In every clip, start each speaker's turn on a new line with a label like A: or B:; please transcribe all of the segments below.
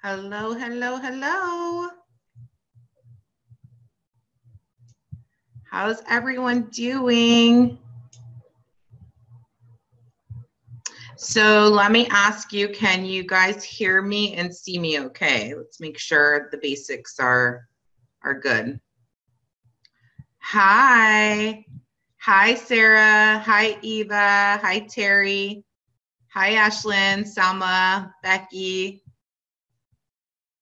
A: Hello, hello, hello. How's everyone doing? So let me ask you, can you guys hear me and see me okay? Let's make sure the basics are good. Hi. Hi, Sarah. Hi, Eva. Hi, Terry. Hi, Ashlyn, Selma, Becky.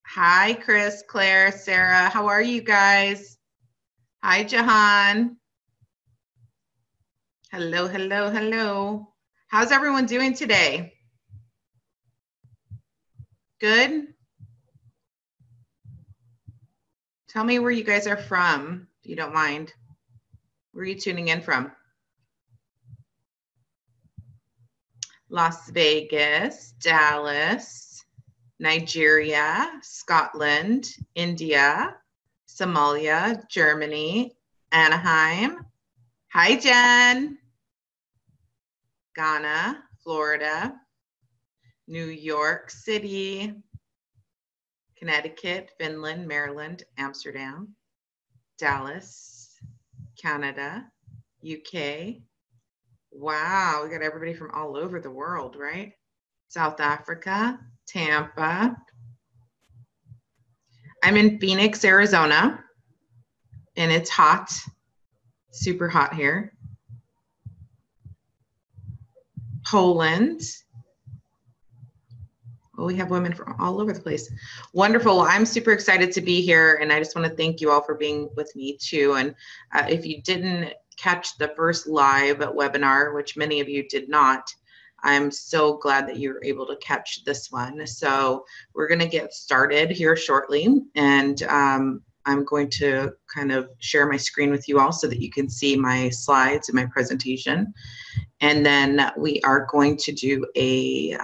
A: Hi, Chris, Claire, Sarah. How are you guys? Hi, Jahan. Hello, hello, hello. How's everyone doing today? Good? Tell me where you guys are from, if you don't mind. Where are you tuning in from? Las Vegas, Dallas, Nigeria, Scotland, India, Somalia, Germany, Anaheim. Hi, Jen. Ghana, Florida, New York City, Connecticut, Finland, Maryland, Amsterdam, Dallas, Canada, UK. Wow, we got everybody from all over the world, right? South Africa, Tampa. I'm in Phoenix, Arizona, and it's hot, super hot here. Poland. Well, we have women from all over the place. Wonderful. Well, I'm super excited to be here, and I just want to thank you all for being with me too. And if you didn't catch the first live webinar, which many of you did not, I'm so glad that you were able to catch this one. So we're going to get started here shortly, and I'm going to kind of share my screen with you all so that you can see my slides and my presentation. And then we are going to do a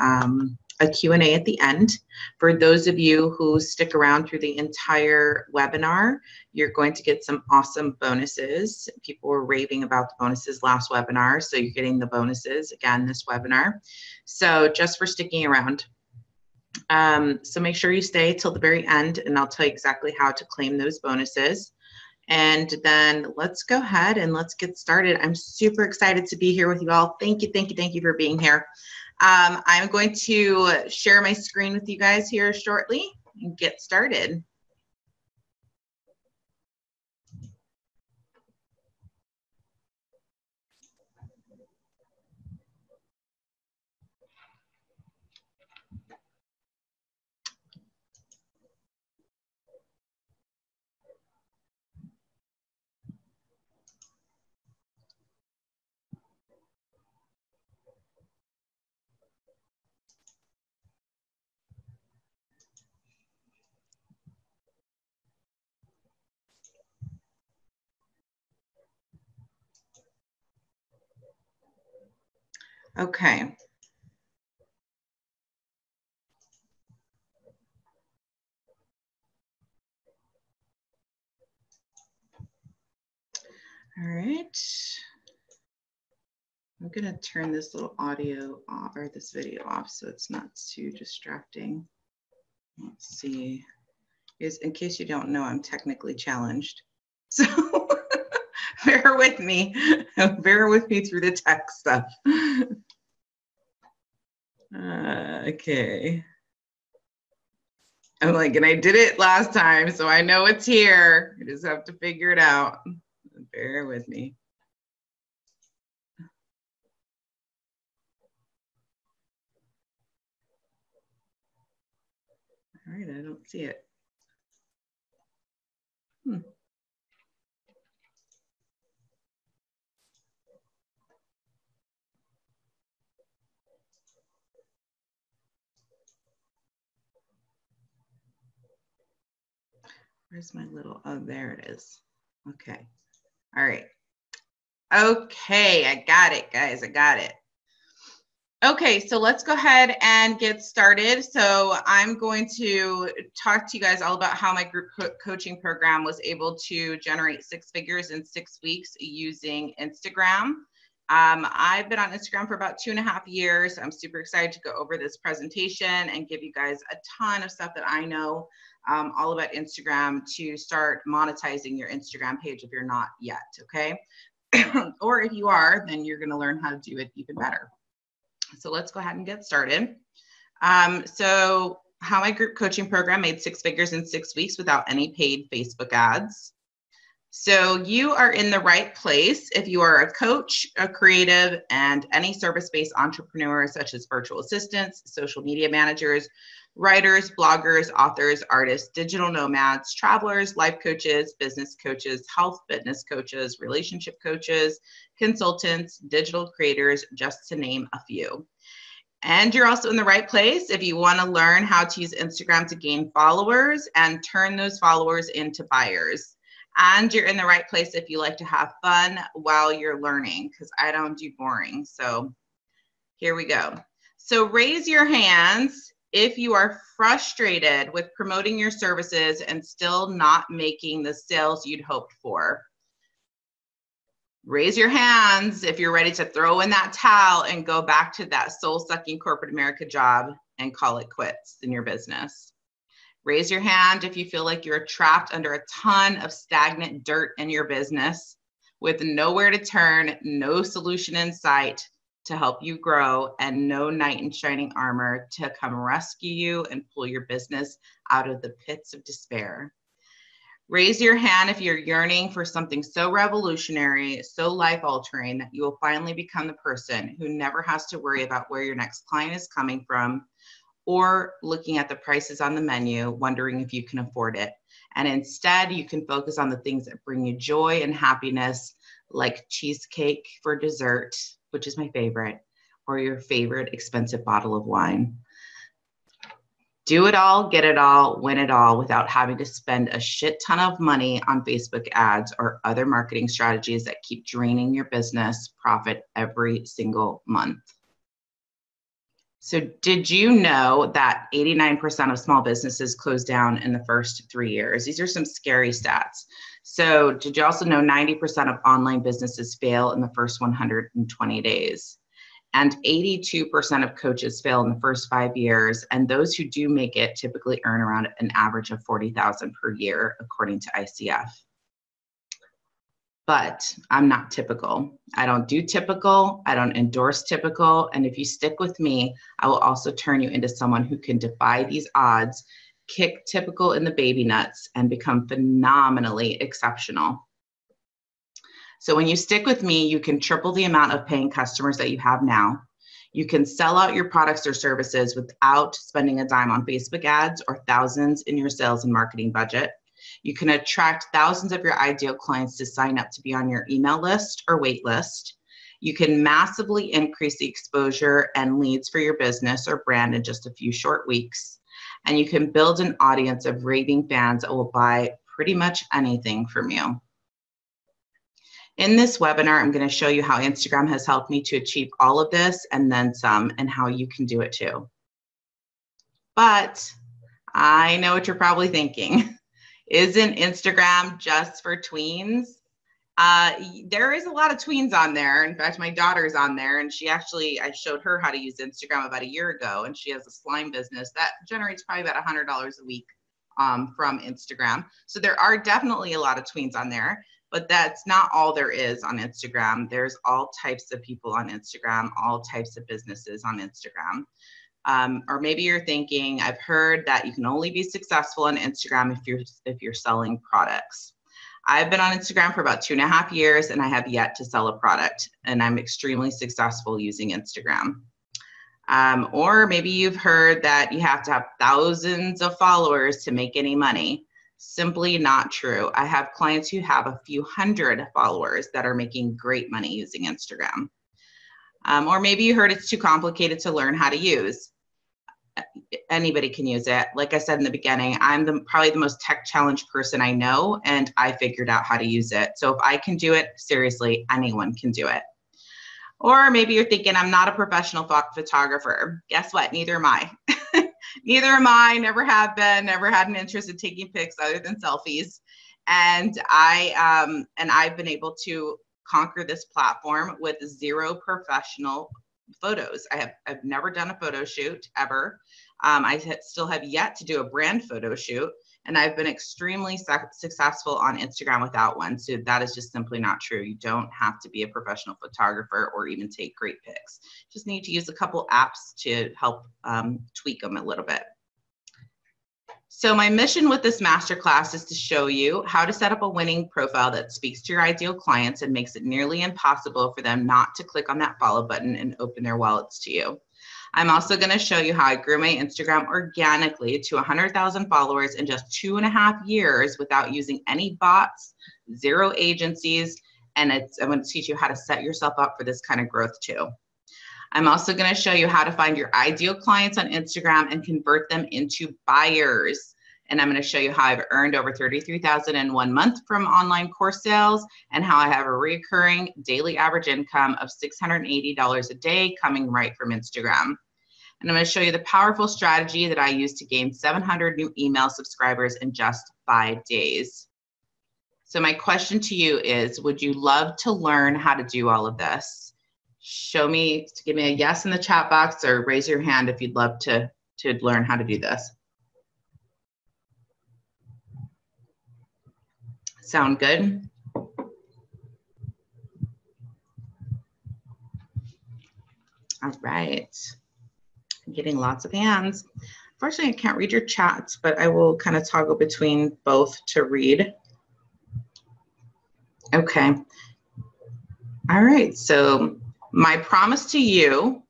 A: Q&A at the end. For those of you who stick around through the entire webinar, you're going to get some awesome bonuses. People were raving about the bonuses last webinar, so you're getting the bonuses again this webinar. So just for sticking around. So make sure you stay till the very end, and I'll tell you exactly how to claim those bonuses. And then let's go ahead and let's get started. I'm super excited to be here with you all. Thank you, thank you, thank you for being here. I'm going to share my screen with you guys here shortly and get started. Okay. All right. I'm going to turn this little audio off, or this video off, so it's not too distracting. Let's see. In case you don't know, I'm technically challenged. So bear with me. Bear with me through the tech stuff. Okay. I'm like, and I did it last time, so I know it's here. I just have to figure it out. Bear with me. All right, I don't see it. Where's my little, oh, there it is. Okay. All right. Okay, I got it, guys. I got it. Okay, so let's go ahead and get started. So I'm going to talk to you guys all about how my group coaching program was able to generate 6 figures in 6 weeks using Instagram I've been on Instagram for about 2.5 years. I'm super excited to go over this presentation and give you guys a ton of stuff that I know all about Instagram to start monetizing your Instagram page if you're not yet, okay? Or if you are, then you're gonna learn how to do it even better. So let's go ahead and get started. So how my group coaching program made 6 figures in 6 weeks without any paid Facebook ads. So you are in the right place if you are a coach, a creative, and any service-based entrepreneur such as virtual assistants, social media managers, writers, bloggers, authors, artists, digital nomads, travelers, life coaches, business coaches, health fitness coaches, relationship coaches, consultants, digital creators, just to name a few. And you're also in the right place if you want to learn how to use Instagram to gain followers and turn those followers into buyers. And you're in the right place if you like to have fun while you're learning, because I don't do boring. So here we go. So raise your hands if you are frustrated with promoting your services and still not making the sales you'd hoped for. Raise your hands if you're ready to throw in that towel and go back to that soul-sucking corporate America job and call it quits in your business. Raise your hand if you feel like you're trapped under a ton of stagnant dirt in your business with nowhere to turn, no solution in sight to help you grow, and no knight in shining armor to come rescue you and pull your business out of the pits of despair. Raise your hand if you're yearning for something so revolutionary, so life-altering that you will finally become the person who never has to worry about where your next client is coming from, or looking at the prices on the menu, wondering if you can afford it. And instead, you can focus on the things that bring you joy and happiness, like cheesecake for dessert, which is my favorite, or your favorite expensive bottle of wine. Do it all, get it all, win it all without having to spend a shit ton of money on Facebook ads or other marketing strategies that keep draining your business profit every single month. So did you know that 89% of small businesses close down in the first 3 years? These are some scary stats. So did you also know 90% of online businesses fail in the first 120 days? And 82% of coaches fail in the first 5 years. And those who do make it typically earn around an average of $40,000 per year, according to ICF. But I'm not typical. I don't do typical. I don't endorse typical. And if you stick with me, I will also turn you into someone who can defy these odds, kick typical in the baby nuts, and become phenomenally exceptional. So when you stick with me, you can triple the amount of paying customers that you have now. You can sell out your products or services without spending a dime on Facebook ads or thousands in your sales and marketing budget. You can attract thousands of your ideal clients to sign up to be on your email list or wait list. You can massively increase the exposure and leads for your business or brand in just a few short weeks. And you can build an audience of raving fans that will buy pretty much anything from you. In this webinar, I'm going to show you how Instagram has helped me to achieve all of this and then some, and how you can do it too. But I know what you're probably thinking. Isn't Instagram just for tweens? There is a lot of tweens on there. In fact, my daughter's on there, and I showed her how to use Instagram about a year ago, and she has a slime business that generates probably about $100 a week from Instagram. So there are definitely a lot of tweens on there. But that's not all there is on Instagram. There's all types of people on Instagram, all types of businesses on Instagram. Or maybe you're thinking, I've heard that you can only be successful on Instagram if you're selling products. I've been on Instagram for about 2.5 years, and I have yet to sell a product, and I'm extremely successful using Instagram. Or maybe you've heard that you have to have thousands of followers to make any money. Simply not true. I have clients who have a few hundred followers that are making great money using Instagram. Or maybe you heard it's too complicated to learn how to use. Anybody can use it. Like I said in the beginning, I'm probably the most tech challenged person I know, and I figured out how to use it. So if I can do it, seriously, anyone can do it. Or maybe you're thinking, I'm not a professional photographer. Guess what? Neither am I. Neither am I, never have been, never had an interest in taking pics other than selfies. And I've been able to conquer this platform with 0 professional photos. I've never done a photo shoot ever. I still have yet to do a brand photo shoot, and I've been extremely successful on Instagram without one. So that is just simply not true. You don't have to be a professional photographer or even take great pics. Just need to use a couple apps to help tweak them a little bit. So my mission with this masterclass is to show you how to set up a winning profile that speaks to your ideal clients and makes it nearly impossible for them not to click on that follow button and open their wallets to you. I'm also going to show you how I grew my Instagram organically to 100,000 followers in just 2.5 years without using any bots, 0 agencies, and I'm going to teach you how to set yourself up for this kind of growth too. I'm also going to show you how to find your ideal clients on Instagram and convert them into buyers. And I'm going to show you how I've earned over $33,000 in 1 month from online course sales, and how I have a recurring daily average income of $680 a day coming right from Instagram. And I'm going to show you the powerful strategy that I use to gain 700 new email subscribers in just 5 days. So my question to you is, would you love to learn how to do all of this? Give me a yes in the chat box, or raise your hand if you'd love to learn how to do this. Sound good? All right. I'm getting lots of hands. Unfortunately, I can't read your chats, but I will kind of toggle between both to read. Okay. All right. So my promise to you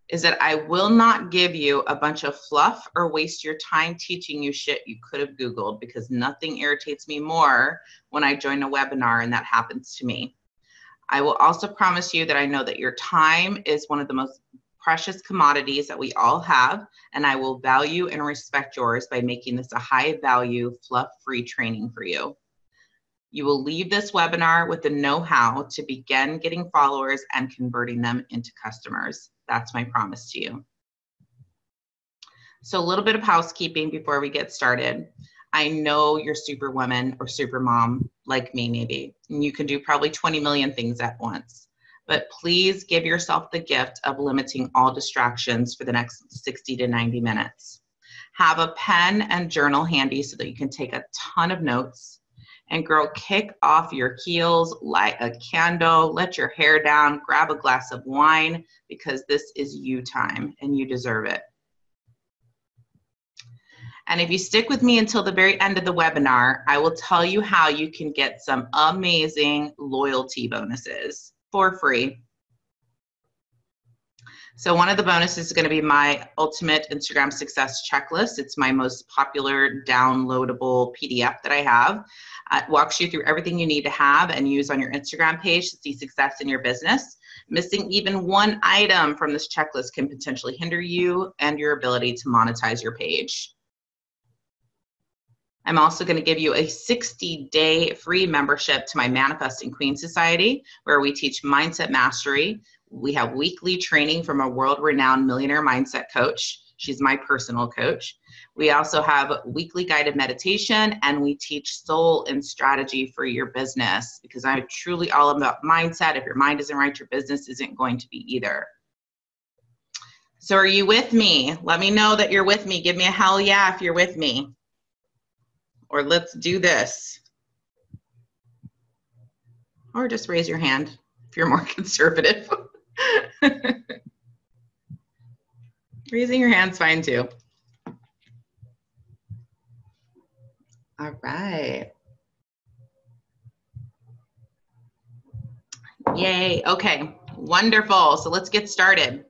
A: is that I will not give you a bunch of fluff or waste your time teaching you shit you could have Googled, because nothing irritates me more when I join a webinar and that happens to me. I will also promise you that I know that your time is one of the most precious commodities that we all have, and I will value and respect yours by making this a high value, fluff-free training for you. You will leave this webinar with the know-how to begin getting followers and converting them into customers. That's my promise to you. So a little bit of housekeeping before we get started. I know you're superwoman or supermom like me maybe, and you can do probably 20 million things at once. But please give yourself the gift of limiting all distractions for the next 60 to 90 minutes. Have a pen and journal handy so that you can take a ton of notes. And girl, kick off your heels, light a candle, let your hair down, grab a glass of wine, because this is you time and you deserve it. And if you stick with me until the very end of the webinar, I will tell you how you can get some amazing loyalty bonuses for free. So one of the bonuses is going to be my ultimate Instagram success checklist. It's my most popular downloadable PDF that I have. It walks you through everything you need to have and use on your Instagram page to see success in your business. Missing even one item from this checklist can potentially hinder you and your ability to monetize your page. I'm also going to give you a 60-day free membership to my Manifesting Queen Society, where we teach mindset mastery. We have weekly training from a world-renowned millionaire mindset coach. She's my personal coach. We also have weekly guided meditation, and we teach soul and strategy for your business, because I'm truly all about mindset. If your mind isn't right, your business isn't going to be either. So are you with me? Let me know that you're with me. Give me a hell yeah if you're with me. Or let's do this. Or just raise your hand if you're more conservative. Raising your hand's fine too. All right. Yay. Okay. Wonderful. So let's get started.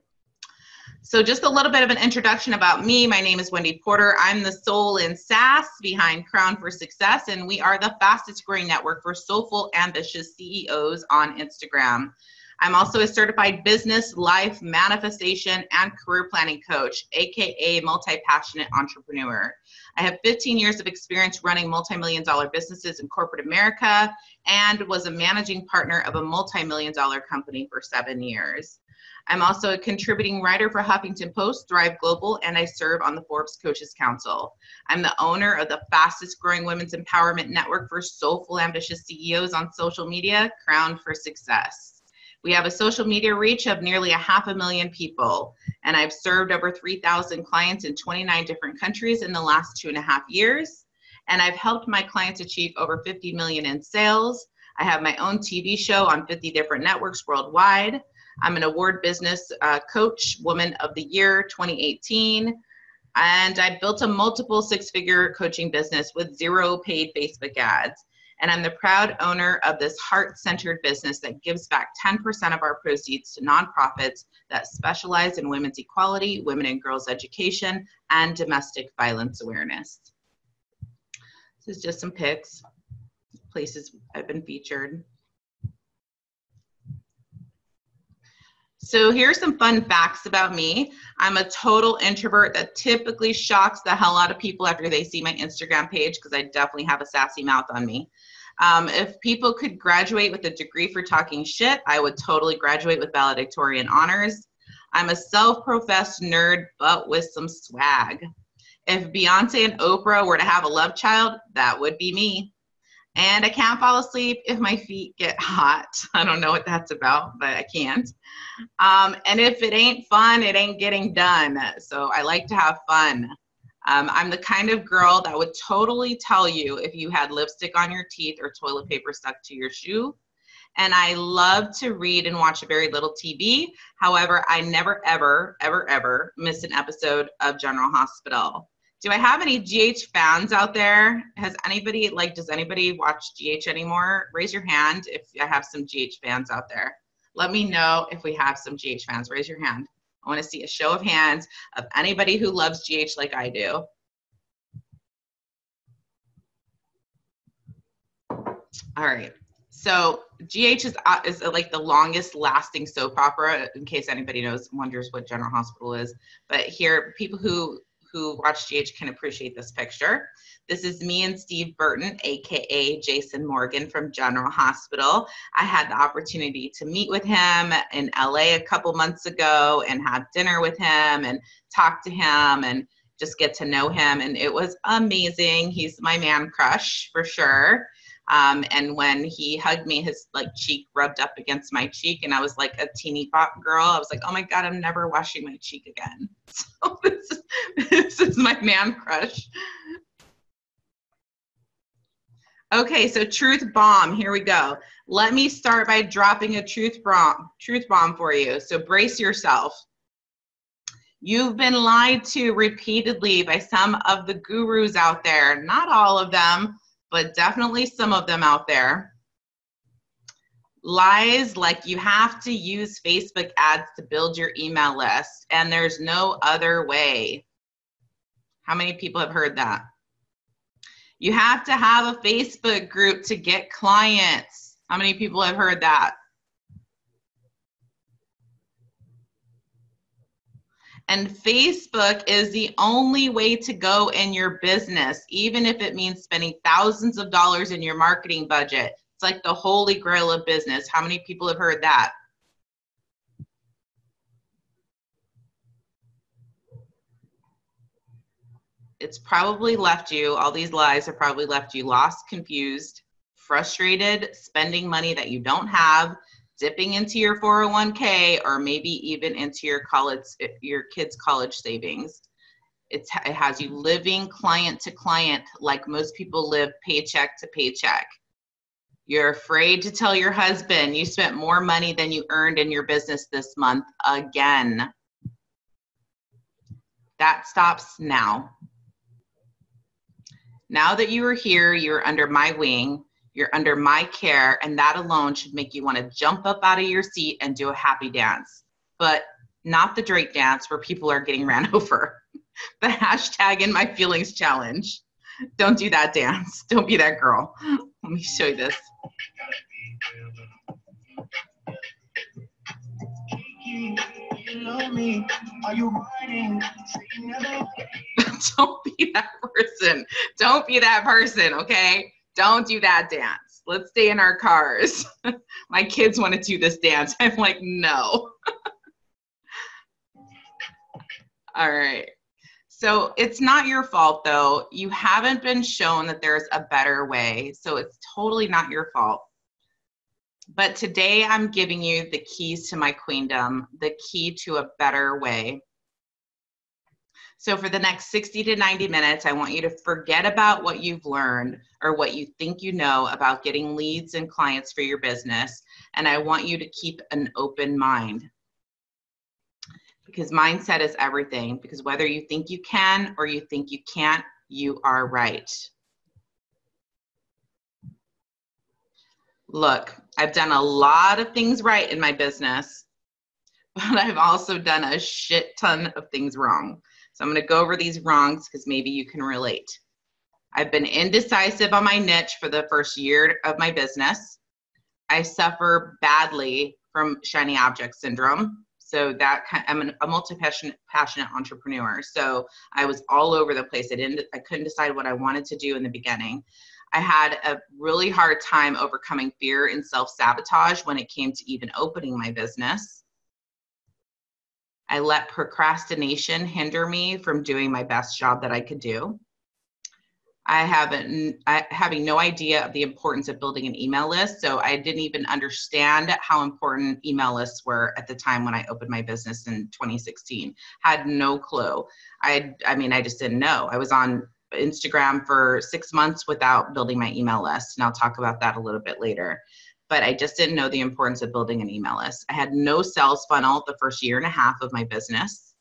A: So just a little bit of an introduction about me. My name is Wendy Porter. I'm the soul and sass behind Crown for Success, and we are the fastest growing network for soulful, ambitious CEOs on Instagram. I'm also a certified business, life, manifestation, and career planning coach, AKA multi-passionate entrepreneur. I have 15 years of experience running multi-million-dollar businesses in corporate America, and was a managing partner of a multi-million-dollar company for 7 years. I'm also a contributing writer for Huffington Post, Thrive Global, and I serve on the Forbes Coaches Council. I'm the owner of the fastest growing women's empowerment network for soulful, ambitious CEOs on social media, Crowned for Success. We have a social media reach of nearly 500,000 people, and I've served over 3,000 clients in 29 different countries in the last 2.5 years. And I've helped my clients achieve over 50 million in sales. I have my own TV show on 50 different networks worldwide. I'm an award business coach, Woman of the Year 2018. And I built a multiple six-figure coaching business with 0 paid Facebook ads. And I'm the proud owner of this heart-centered business that gives back 10% of our proceeds to nonprofits that specialize in women's equality, women and girls education, and domestic violence awareness. This is just some pics, places I've been featured. So here's some fun facts about me. I'm a total introvert that typically shocks the hell out of people after they see my Instagram page, because I definitely have a sassy mouth on me. If people could graduate with a degree for talking shit, I would totally graduate with valedictorian honors. I'm a self-professed nerd, but with some swag. If Beyonce and Oprah were to have a love child, that would be me. And I can't fall asleep if my feet get hot. I don't know what that's about, but I can't. And if it ain't fun, it ain't getting done. So I like to have fun. I'm the kind of girl that would totally tell you if you had lipstick on your teeth or toilet paper stuck to your shoe. And I love to read and watch very little TV. However, I never, ever, ever, ever miss an episode of General Hospital. Do I have any GH fans out there? Does anybody watch GH anymore? Raise your hand if I have some GH fans out there. Let me know if we have some GH fans. Raise your hand. I want to see a show of hands of anybody who loves GH like I do. All right. So GH is like the longest lasting soap opera, in case anybody wonders what General Hospital is. But here, people who watch GH can appreciate this picture. This is me and Steve Burton, AKA Jason Morgan from General Hospital. I had the opportunity to meet with him in LA a couple months ago and have dinner with him and talk to him and just get to know him. And it was amazing. He's my man crush for sure. And when he hugged me, his cheek rubbed up against my cheek, and I was like a teeny pop girl. I was like, oh my God, I'm never washing my cheek again. So this is my man crush. Okay, so truth bomb, here we go. Let me start by dropping a truth bomb for you. So brace yourself. You've been lied to repeatedly by some of the gurus out there, not all of them, but definitely some of them out there. Lies like you have to use Facebook ads to build your email list, and there's no other way. How many people have heard that? You have to have a Facebook group to get clients. How many people have heard that? And Facebook is the only way to go in your business, even if it means spending thousands of dollars in your marketing budget. It's like the holy grail of business. How many people have heard that? It's probably left you, all these lies have probably left you lost, confused, frustrated, spending money that you don't have, dipping into your 401k, or maybe even into your kids' college savings. It has you living client to client like most people live paycheck to paycheck. You're afraid to tell your husband you spent more money than you earned in your business this month again. That stops now. Now that you are here, you're under my wing. You're under my care, and that alone should make you want to jump up out of your seat and do a happy dance. But not the Drake dance where people are getting ran over. The hashtag in my feelings challenge. Don't do that dance. Don't be that girl. Let me show you this. Don't be that person. Don't be that person, okay? Don't do that dance. Let's stay in our cars. My kids want to do this dance. I'm like, no. All right. So it's not your fault though. You haven't been shown that there's a better way. So it's totally not your fault. But today I'm giving you the keys to my queendom, the key to a better way. So for the next 60 to 90 minutes, I want you to forget about what you've learned or what you think you know about getting leads and clients for your business. And I want you to keep an open mind. Because mindset is everything. Because whether you think you can or you think you can't, you are right. Look, I've done a lot of things right in my business, but I've also done a shit ton of things wrong. So I'm going to go over these wrongs because maybe you can relate. I've been indecisive on my niche for the first year of my business. I suffer badly from shiny object syndrome. So I'm a multi-passionate entrepreneur. So I was all over the place. I couldn't decide what I wanted to do in the beginning. I had a really hard time overcoming fear and self-sabotage when it came to even opening my business. I let procrastination hinder me from doing my best job that I could do. Having no idea of the importance of building an email list. So I didn't even understand how important email lists were at the time when I opened my business in 2016. Had no clue. I just didn't know. I was on Instagram for 6 months without building my email list. And I'll talk about that a little bit later. But I just didn't know the importance of building an email list. I had no sales funnel the first year and a half of my business.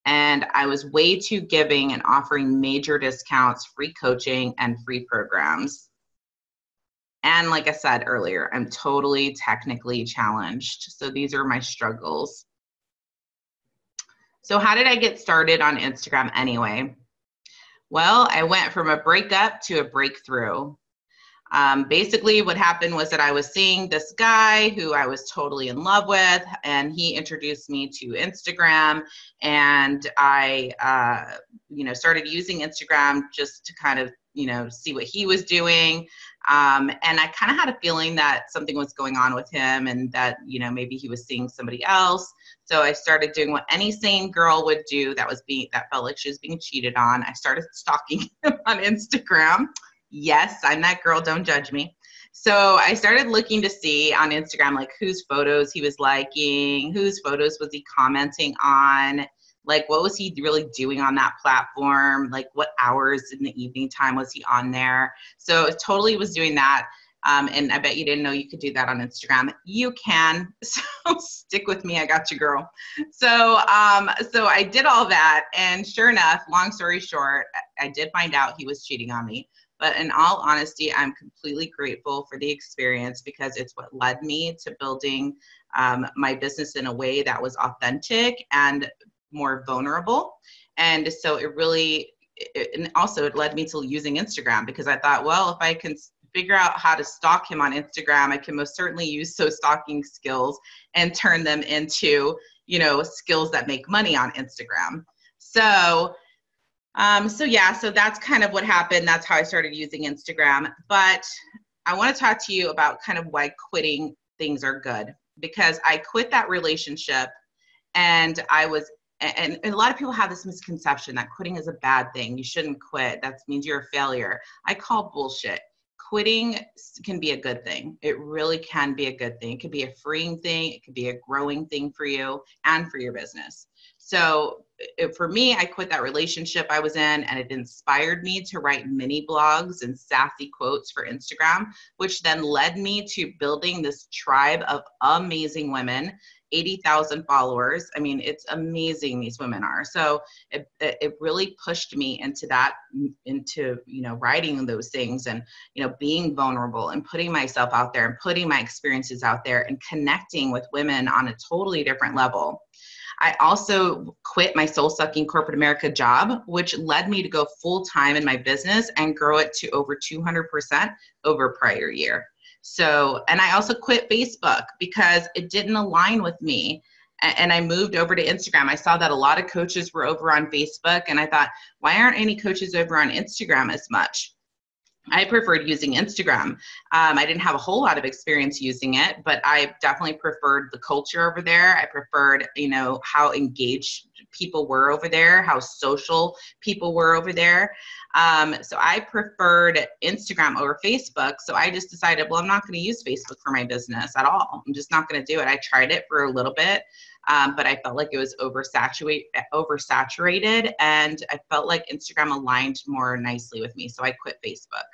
A: And I was way too giving and offering major discounts, free coaching, and free programs. And like I said earlier, I'm totally technically challenged. So these are my struggles. So how did I get started on Instagram anyway? Well, I went from a breakup to a breakthrough. Basically what happened was that I was seeing this guy who I was totally in love with, and he introduced me to Instagram, and I, started using Instagram just to kind of, see what he was doing. And I kind of had a feeling that something was going on with him and that, maybe he was seeing somebody else. So I started doing what any sane girl would do that felt like she was being cheated on. I started stalking him on Instagram. Yes, I'm that girl. Don't judge me. So I started looking to see on Instagram, like whose photos he was liking, whose photos was he commenting on, like what was he really doing on that platform, like what hours in the evening time was he on there. So it totally was doing that. And I bet you didn't know you could do that on Instagram. You can. So stick with me. I got you, girl. So I did all that. And sure enough, long story short, I did find out he was cheating on me. But in all honesty, I'm completely grateful for the experience because it's what led me to building my business in a way that was authentic and more vulnerable. And so it also led me to using Instagram because I thought, well, if I can figure out how to stalk him on Instagram, I can most certainly use those stalking skills and turn them into, skills that make money on Instagram. So that's kind of what happened. That's how I started using Instagram. But I want to talk to you about kind of why quitting things are good, because I quit that relationship and and a lot of people have this misconception that quitting is a bad thing. You shouldn't quit. That means you're a failure. I call bullshit. Quitting can be a good thing. It really can be a good thing. It could be a freeing thing. It could be a growing thing for you and for your business. So for me, I quit that relationship I was in, and it inspired me to write mini blogs and sassy quotes for Instagram, which then led me to building this tribe of amazing women, 80,000 followers. I mean, it's amazing, these women are. So it really pushed me into writing those things and, being vulnerable and putting myself out there and putting my experiences out there and connecting with women on a totally different level. I also quit my soul-sucking corporate America job, which led me to go full-time in my business and grow it to over 200% over prior year. So, and I also quit Facebook because it didn't align with me. And I moved over to Instagram. I saw that a lot of coaches were over on Facebook, and I thought, why aren't any coaches over on Instagram as much? I preferred using Instagram. I didn't have a whole lot of experience using it, but I definitely preferred the culture over there. I preferred, how engaged people were over there, how social people were over there. So I preferred Instagram over Facebook. So I just decided, well, I'm not going to use Facebook for my business at all. I'm just not going to do it. I tried it for a little bit, but I felt like it was oversaturated, and I felt like Instagram aligned more nicely with me. So I quit Facebook.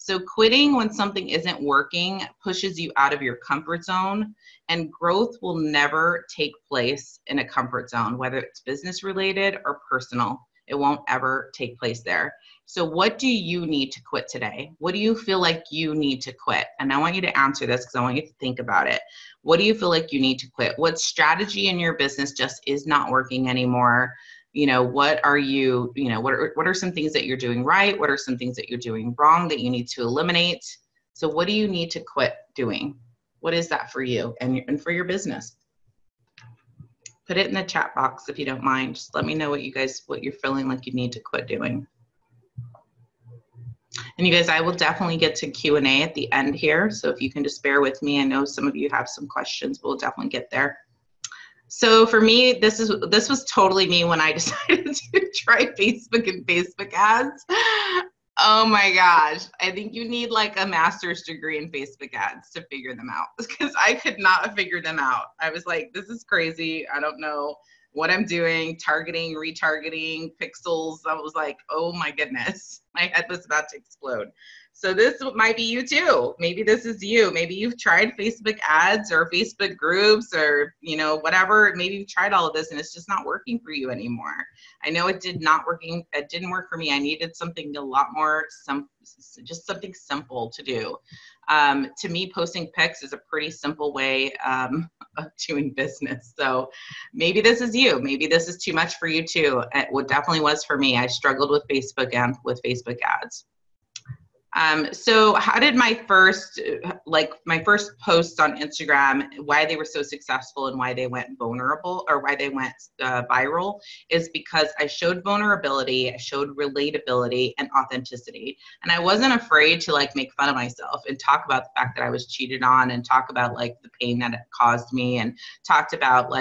A: So quitting when something isn't working pushes you out of your comfort zone, and growth will never take place in a comfort zone, whether it's business related or personal. It won't ever take place there. So what do you need to quit today? What do you feel like you need to quit? And I want you to answer this because I want you to think about it. What do you feel like you need to quit? What strategy in your business just is not working anymore? What are you, what are some things that you're doing right? What are some things that you're doing wrong that you need to eliminate? So what do you need to quit doing? What is that for you and for your business? Put it in the chat box if you don't mind. Just let me know what you're feeling like you need to quit doing. And you guys, I will definitely get to Q&A at the end here. So if you can just bear with me, I know some of you have some questions, but we'll definitely get there. So for me, this was totally me when I decided to try Facebook and Facebook ads. Oh my gosh. I think you need like a master's degree in Facebook ads to figure them out, because I could not figure them out. I was like, this is crazy. I don't know what I'm doing, targeting, retargeting, pixels. I was like, oh my goodness, my head was about to explode. So this might be you too. Maybe this is you. Maybe you've tried Facebook ads or Facebook groups or, whatever. Maybe you've tried all of this and it's just not working for you anymore. I know it didn't work for me. I needed something a lot more, just something simple to do. To me, posting pics is a pretty simple way of doing business. So maybe this is you. Maybe this is too much for you too. It definitely was for me. I struggled with Facebook and with Facebook ads. So how did my first posts on Instagram, why they were so successful and why they went viral is because I showed vulnerability, I showed relatability and authenticity. And I wasn't afraid to make fun of myself and talk about the fact that I was cheated on and talk about the pain that it caused me, and talked about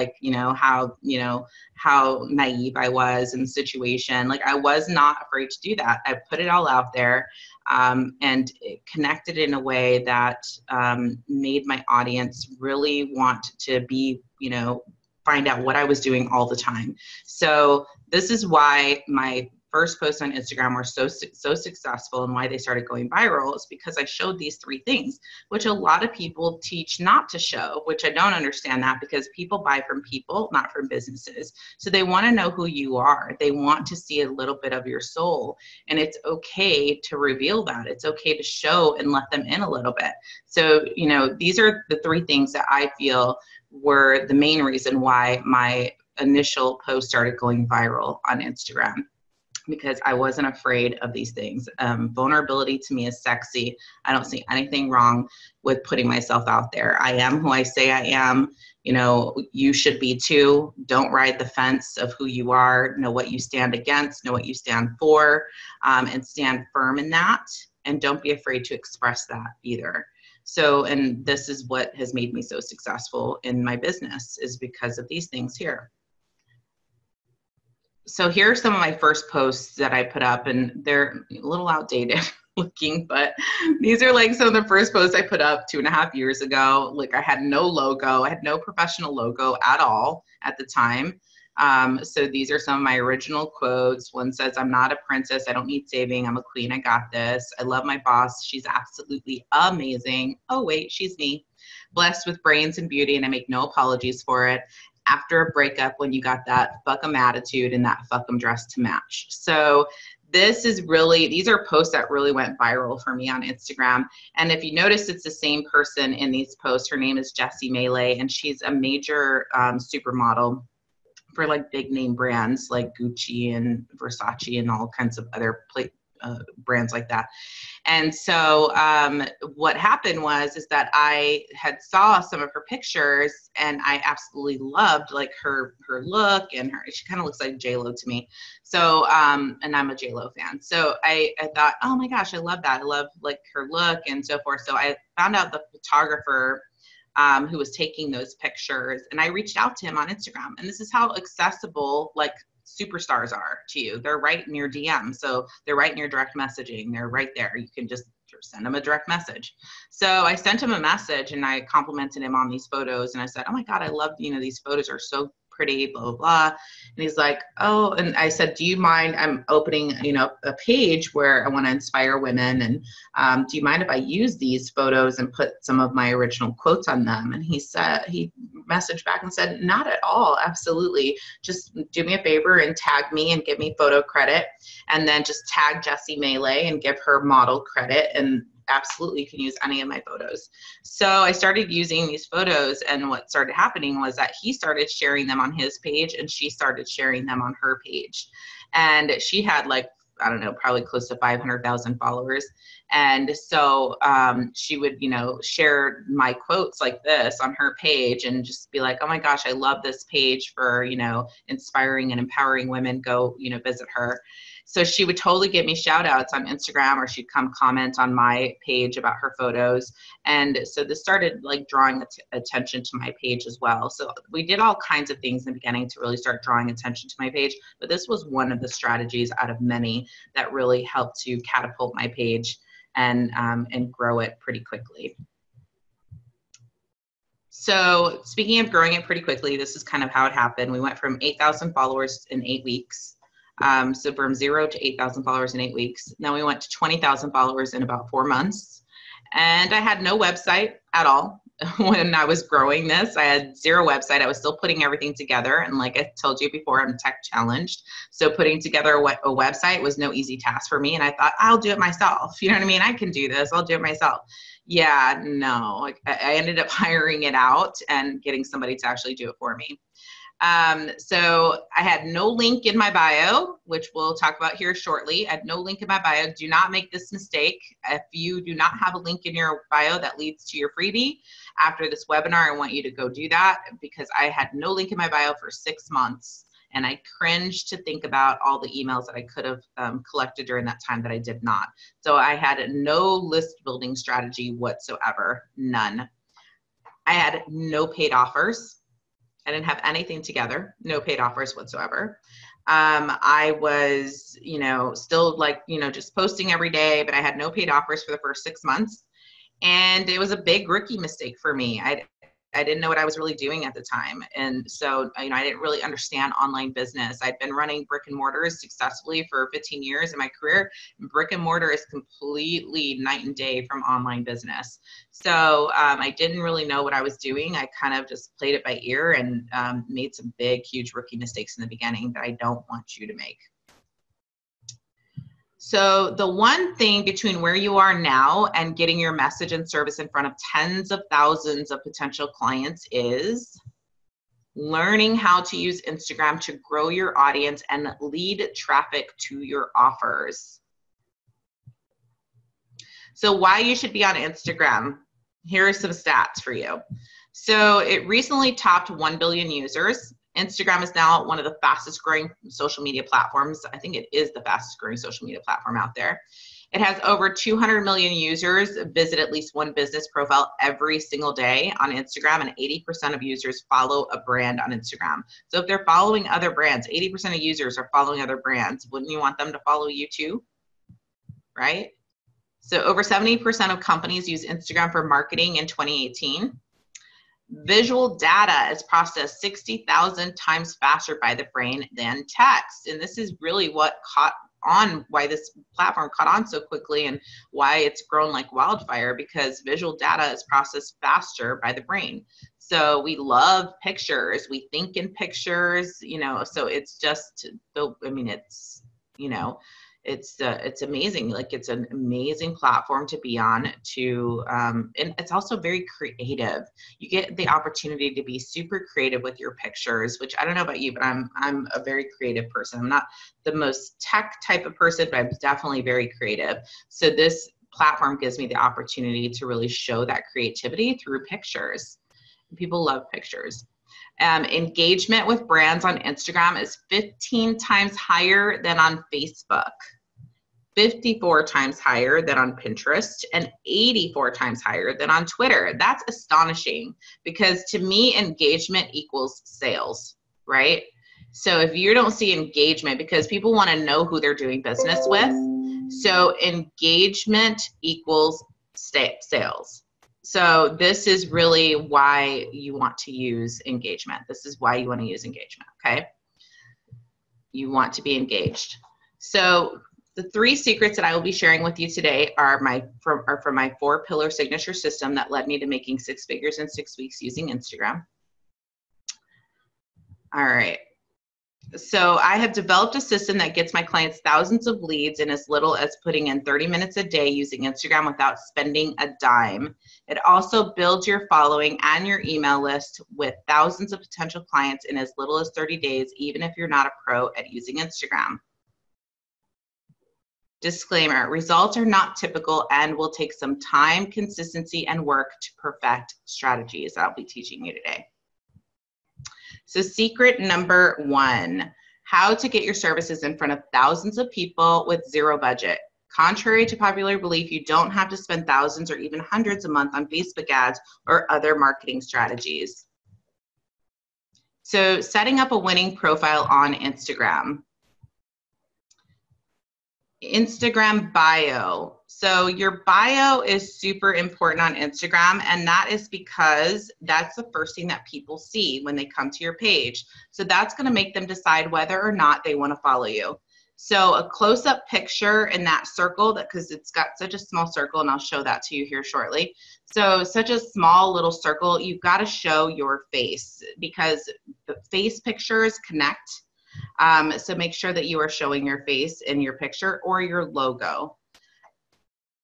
A: how naive I was in the situation. I was not afraid to do that. I put it all out there. And it connected in a way that made my audience really want to find out what I was doing all the time. So this is why my first posts on Instagram were so successful, and why they started going viral is because I showed these three things, which a lot of people teach not to show, which I don't understand that, because people buy from people, not from businesses. So they want to know who you are. They want to see a little bit of your soul, and it's okay to reveal that. It's okay to show and let them in a little bit. So, these are the three things that I feel were the main reason why my initial post started going viral on Instagram, because I wasn't afraid of these things. Vulnerability to me is sexy. I don't see anything wrong with putting myself out there. I am who I say I am. You should be too. Don't ride the fence of who you are. Know what you stand against, know what you stand for, and stand firm in that. And don't be afraid to express that either. So, and this is what has made me so successful in my business, is because of these things here. So here are some of my first posts that I put up, and they're a little outdated looking, but these are some of the first posts I put up 2.5 years ago. I had no logo. I had no professional logo at all at the time. So these are some of my original quotes. One says, "I'm not a princess. I don't need saving. I'm a queen. I got this. I love my boss. She's absolutely amazing. Oh, wait, she's me. Blessed with brains and beauty, and I make no apologies for it. After a breakup, when you got that fuck 'em attitude and that fuck 'em dress to match." So these are posts that really went viral for me on Instagram. And if you notice, it's the same person in these posts. Her name is Jessie Melee, and she's a major supermodel for big name brands like Gucci and Versace and all kinds of other brands like that. And so what happened was that I had saw some of her pictures, and I absolutely loved her look, and she kind of looks like J-Lo to me. So and I'm a J-Lo fan. So I thought, oh my gosh, I love that. I love her look and so forth. So I found out the photographer who was taking those pictures. And I reached out to him on Instagram. And this is how accessible like superstars are to you. They're right in your DM. So they're right in your direct messaging. They're right there. You can just send him a direct message. So I sent him a message and I complimented him on these photos. And I said, oh my God, I love, these photos are so pretty, blah, blah, blah. And he's like, oh, and I said, do you mind, I'm opening, a page where I want to inspire women. And do you mind if I use these photos and put some of my original quotes on them? And he messaged back and said, not at all. Absolutely. Just do me a favor and tag me and give me photo credit. And then just tag Jessie Melee and give her model credit. And absolutely, you can use any of my photos. So I started using these photos, and what started happening was that he started sharing them on his page and she started sharing them on her page. And she had like, I don't know, probably close to 500,000 followers. And so she would, share my quotes like this on her page and just be like, oh my gosh, I love this page for, inspiring and empowering women. Go, visit her. So she would totally give me shout outs on Instagram, or she'd come comment on my page about her photos. And so this started like drawing attention to my page as well. So we did all kinds of things in the beginning to really start drawing attention to my page. But this was one of the strategies out of many that really helped to catapult my page and grow it pretty quickly. So speaking of growing it pretty quickly, this is kind of how it happened. We went from 8,000 followers in 8 weeks. So from 0 to 8,000 followers in 8 weeks. Then we went to 20,000 followers in about 4 months. And I had no website at all when I was growing this. I had 0 website. I was still putting everything together. And like I told you before, I'm tech challenged. So putting together a website was no easy task for me. And I thought, I'll do it myself. You know what I mean? I can do this. I'll do it myself. Yeah, no. I ended up hiring it out and getting somebody to actually do it for me. So I had no link in my bio, which we'll talk about here shortly. I had no link in my bio. Do not make this mistake. If you do not have a link in your bio that leads to your freebie, after this webinar, I want you to go do that, because I had no link in my bio for 6 months. And I cringed to think about all the emails that I could have collected during that time that I did not. So I had no list building strategy whatsoever, none. I had no paid offers. I didn't have anything together, no paid offers whatsoever. I was, still like, just posting every day, but I had no paid offers for the first 6 months. And it was a big rookie mistake for me. I didn't know what I was really doing at the time. And so, I didn't really understand online business. I'd been running brick and mortars successfully for 15 years in my career. Brick and mortar is completely night and day from online business. So I didn't really know what I was doing. I kind of just played it by ear and made some big, huge rookie mistakes in the beginning that I don't want you to make. So the one thing between where you are now and getting your message and service in front of tens of thousands of potential clients is learning how to use Instagram to grow your audience and lead traffic to your offers. So why you should be on Instagram. Here are some stats for you. So it recently topped 1 billion users. Instagram is now one of the fastest growing social media platforms. I think it is the fastest growing social media platform out there. It has over 200 million users visit at least one business profile every single day on Instagram, and 80% of users follow a brand on Instagram. So if they're following other brands, 80% of users are following other brands. Wouldn't you want them to follow you too? Right? So over 70% of companies use Instagram for marketing in 2018. Visual data is processed 60,000 times faster by the brain than text. And this is really what caught on, why this platform caught on so quickly and why it's grown like wildfire, because visual data is processed faster by the brain. So we love pictures. We think in pictures, so it's just, it's amazing. Like, it's an amazing platform to be on and it's also very creative. You get the opportunity to be super creative with your pictures, which I don't know about you, but I'm a very creative person. I'm not the most tech type of person, but I'm definitely very creative. So this platform gives me the opportunity to really show that creativity through pictures. People love pictures. Engagement with brands on Instagram is 15 times higher than on Facebook. 54 times higher than on Pinterest, and 84 times higher than on Twitter. That's astonishing, because to me, engagement equals sales, right? So if you don't see engagement, because people want to know who they're doing business with, so engagement equals sales. So this is really why you want to use engagement. This is why you want to use engagement, okay? You want to be engaged. So the 3 secrets that I will be sharing with you today are from my 4-pillar signature system that led me to making 6 figures in 6 weeks using Instagram. All right. So I have developed a system that gets my clients thousands of leads in as little as putting in 30 minutes a day using Instagram without spending a dime. It also builds your following and your email list with thousands of potential clients in as little as 30 days, even if you're not a pro at using Instagram. Disclaimer, results are not typical and will take some time, consistency, and work to perfect strategies that I'll be teaching you today. So secret number 1, how to get your services in front of thousands of people with 0 budget. Contrary to popular belief, you don't have to spend thousands or even hundreds a month on Facebook ads or other marketing strategies. So setting up a winning profile on Instagram. Instagram bio. So your bio is super important on Instagram, and that is because that's the first thing that people see when they come to your page. So that's going to make them decide whether or not they want to follow you. So a close-up picture in that circle, because it's got such a small circle, and I'll show that to you here shortly. So such a small little circle, you've got to show your face, because the face pictures connect. So make sure that you are showing your face in your picture or your logo.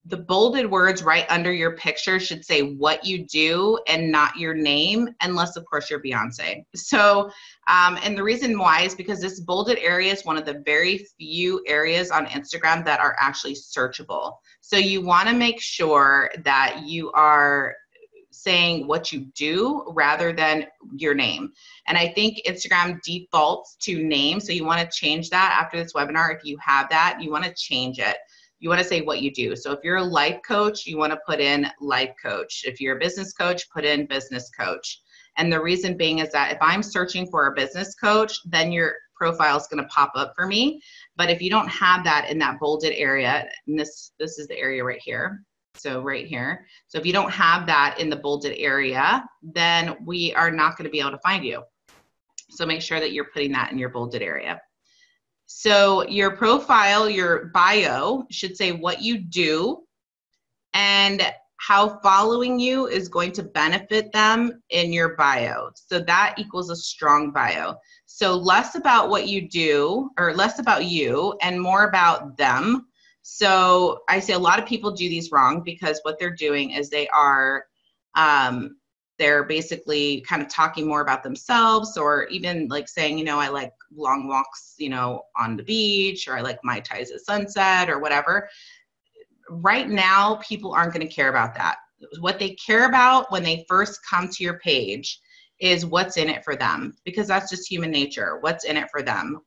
A: The bolded words right under your picture should say what you do and not your name, unless of course you're Beyonce. So, and the reason why is because this bolded area is one of the very few areas on Instagram that are actually searchable. So you want to make sure that you are saying what you do rather than your name. And I think Instagram defaults to name. So you want to change that after this webinar. If you have that, you want to change it. You want to say what you do. So if you're a life coach, you want to put in life coach. If you're a business coach, put in business coach. And the reason being is that if I'm searching for a business coach, then your profile is going to pop up for me. But if you don't have that in that bolded area, and this is the area right here. So right here. So if you don't have that in the bolded area, then we are not going to be able to find you. So make sure that you're putting that in your bolded area. So your profile, your bio should say what you do and how following you is going to benefit them in your bio. So that equals a strong bio. So less about what you do, or less about you and more about them. So I say a lot of people do these wrong, because what they're doing is they are, they're basically kind of talking more about themselves, or even like saying, you know, I like long walks, you know, on the beach, or I like Mai Tais at sunset, or whatever. Right now, people aren't going to care about that. What they care about when they first come to your page is what's in it for them, because that's just human nature. What's in it for them?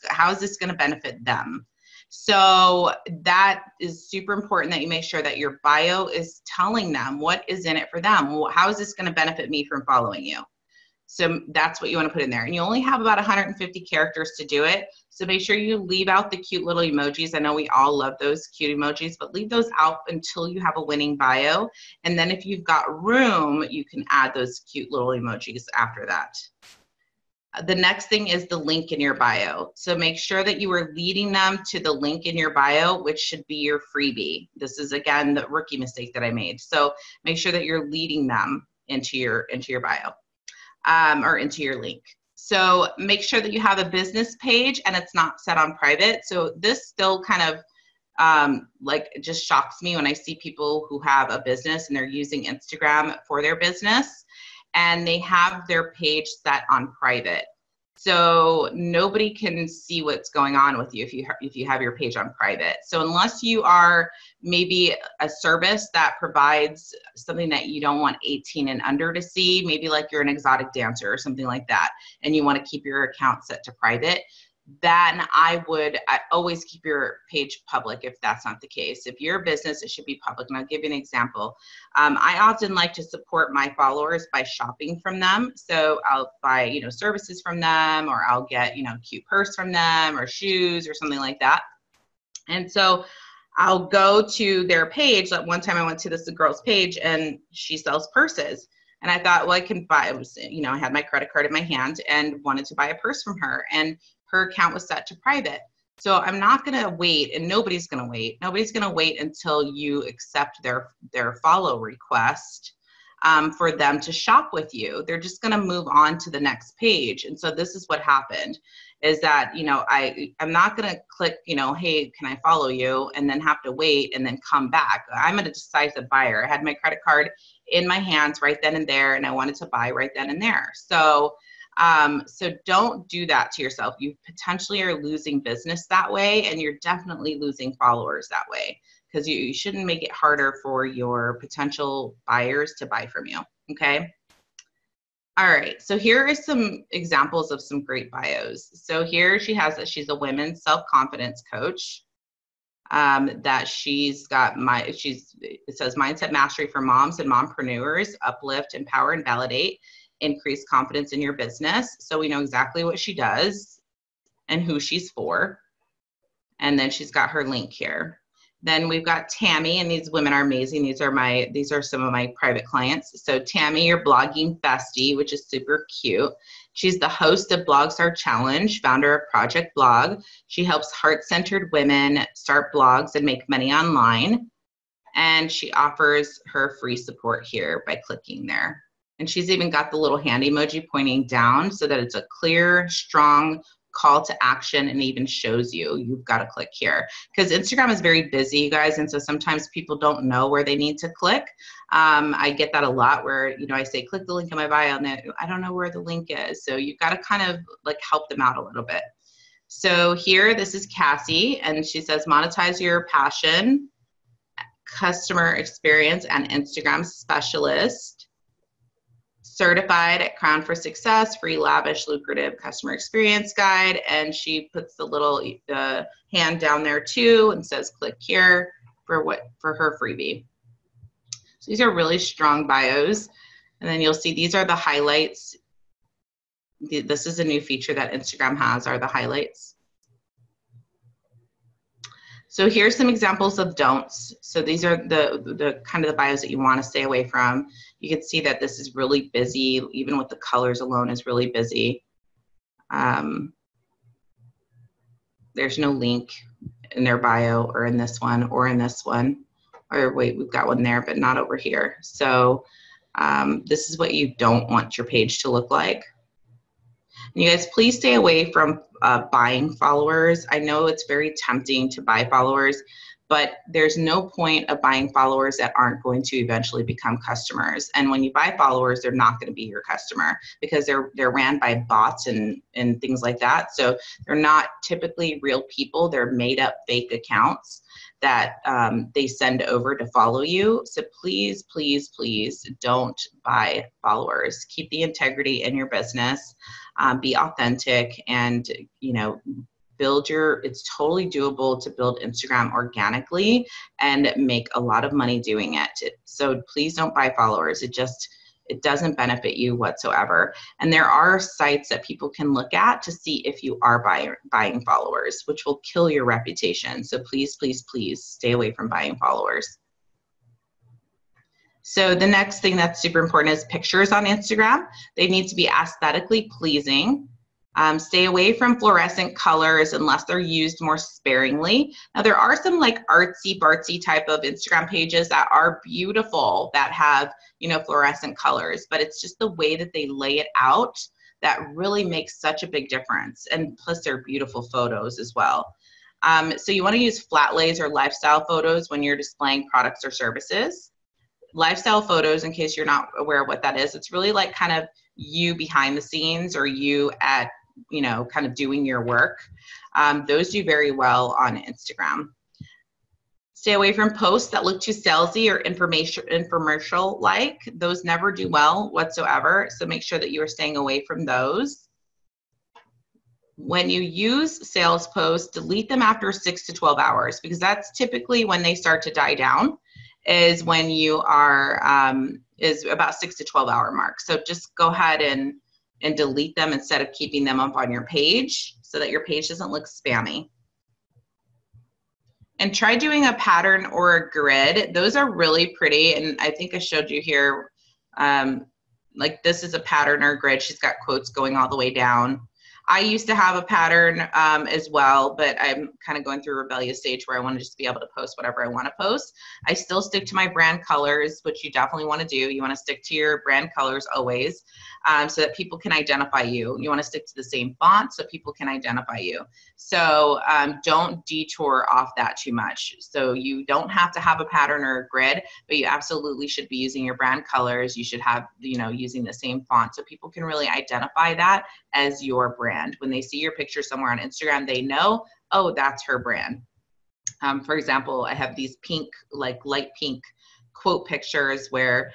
A: How is this going to benefit them? So that is super important, that you make sure that your bio is telling them what is in it for them. Well, how is this going to benefit me from following you? So that's what you want to put in there. And you only have about 150 characters to do it. So make sure you leave out the cute little emojis. I know we all love those cute emojis, but leave those out until you have a winning bio. And then if you've got room, you can add those cute little emojis after that. The next thing is the link in your bio. So make sure that you are leading them to the link in your bio, which should be your freebie. This is, again, the rookie mistake that I made. So make sure that you're leading them into your bio, or into your link. So make sure that you have a business page and it's not set on private. So this still kind of like, it just shocks me when I see people who have a business and they're using Instagram for their business, and they have their page set on private. So nobody can see what's going on with you if you have your page on private. So unless you are maybe a service that provides something that you don't want 18 and under to see, maybe like you're an exotic dancer or something like that, and you want to keep your account set to private, then I always keep your page public if that's not the case. If you're a business, it should be public. And I'll give you an example. I often like to support my followers by shopping from them. So I'll buy, services from them, or I'll get, a cute purse from them, or shoes or something like that. And so I'll go to their page. Like one time I went to this girl's page and she sells purses. And I thought, well, I can buy, I had my credit card in my hand and wanted to buy a purse from her. And her account was set to private. So I'm not going to wait, and nobody's going to wait. Nobody's going to wait until you accept their follow request for them to shop with you. They're just going to move on to the next page. And so this is what happened, is that, I'm not going to click, hey, can I follow you? And then have to wait and then come back. I'm a decisive buyer. I had my credit card in my hands right then and there, and I wanted to buy right then and there. So don't do that to yourself. You potentially are losing business that way, and you're definitely losing followers that way, because you shouldn't make it harder for your potential buyers to buy from you. Okay. All right. So here are some examples of some great bios. So here she has that she's a women's self-confidence coach. That she's got it says mindset mastery for moms and mompreneurs, uplift, empower, and validate, increase confidence in your business. So we know exactly what she does and who she's for. And then she's got her link here. Then we've got Tammy, and these women are amazing. These are some of my private clients. So Tammy, your blogging bestie, which is super cute. She's the host of Blogstar Challenge, founder of Project Blog. She helps heart-centered women start blogs and make money online. And she offers her free support here by clicking there. And she's even got the little hand emoji pointing down so that it's a clear, strong call to action, and even shows you've got to click here, because Instagram is very busy, you guys. And so sometimes people don't know where they need to click. I get that a lot where, I say, click the link in my bio, and I don't know where the link is. So you've got to kind of like help them out a little bit. So here, this is Cassie, and she says, monetize your passion, customer experience and Instagram specialist, certified at Crown for Success, free, lavish, lucrative customer experience guide. And she puts the little hand down there too and says, click here for her freebie. So these are really strong bios. And then you'll see these are the highlights. This is a new feature that Instagram has, are the highlights. So here's some examples of don'ts. So these are the kind of the bios that you want to stay away from. You can see that this is really busy, even with the colors alone is really busy. There's no link in their bio, or in this one, or in this one. Or wait, we've got one there, but not over here. So this is what you don't want your page to look like. And you guys, please stay away from buying followers. I know it's very tempting to buy followers, but there's no point of buying followers that aren't going to eventually become customers. And when you buy followers, they're not going to be your customer, because they're ran by bots and things like that. So they're not typically real people. They're made up fake accounts that they send over to follow you. So please, please, please don't buy followers. Keep the integrity in your business. Be authentic, and it's totally doable to build Instagram organically and make a lot of money doing it. So please don't buy followers. It doesn't benefit you whatsoever. And there are sites that people can look at to see if you are buying followers, which will kill your reputation. So please, please, please stay away from buying followers. So the next thing that's super important is pictures on Instagram. They need to be aesthetically pleasing. Stay away from fluorescent colors unless they're used more sparingly. Now, there are some like artsy-fartsy type of Instagram pages that are beautiful that have, fluorescent colors, but it's just the way that they lay it out that really makes such a big difference. And plus, they're beautiful photos as well. So you want to use flat lays or lifestyle photos when you're displaying products or services. Lifestyle photos, in case you're not aware of what that is, it's really like kind of you behind the scenes, or you at, kind of doing your work. Those do very well on Instagram. Stay away from posts that look too salesy or infomercial-like. Those never do well whatsoever. So make sure that you are staying away from those. When you use sales posts, delete them after 6 to 12 hours, because that's typically when they start to die down, is when you are, is about 6 to 12 hour mark. So just go ahead and delete them instead of keeping them up on your page so that your page doesn't look spammy. And try doing a pattern or a grid. Those are really pretty. And I think I showed you here, like this is a pattern or grid. She's got quotes going all the way down. I used to have a pattern as well, but I'm kind of going through a rebellious stage where I want to just be able to post whatever I want to post. I still stick to my brand colors, which you definitely want to do. You want to stick to your brand colors always, so that people can identify you. You want to stick to the same font so people can identify you. So don't detour off that too much. So you don't have to have a pattern or a grid, but you absolutely should be using your brand colors. You should have, you know, using the same font so people can really identify that as your brand. When they see your picture somewhere on Instagram, they know, oh, that's her brand. For example, I have these pink, like light pink quote pictures where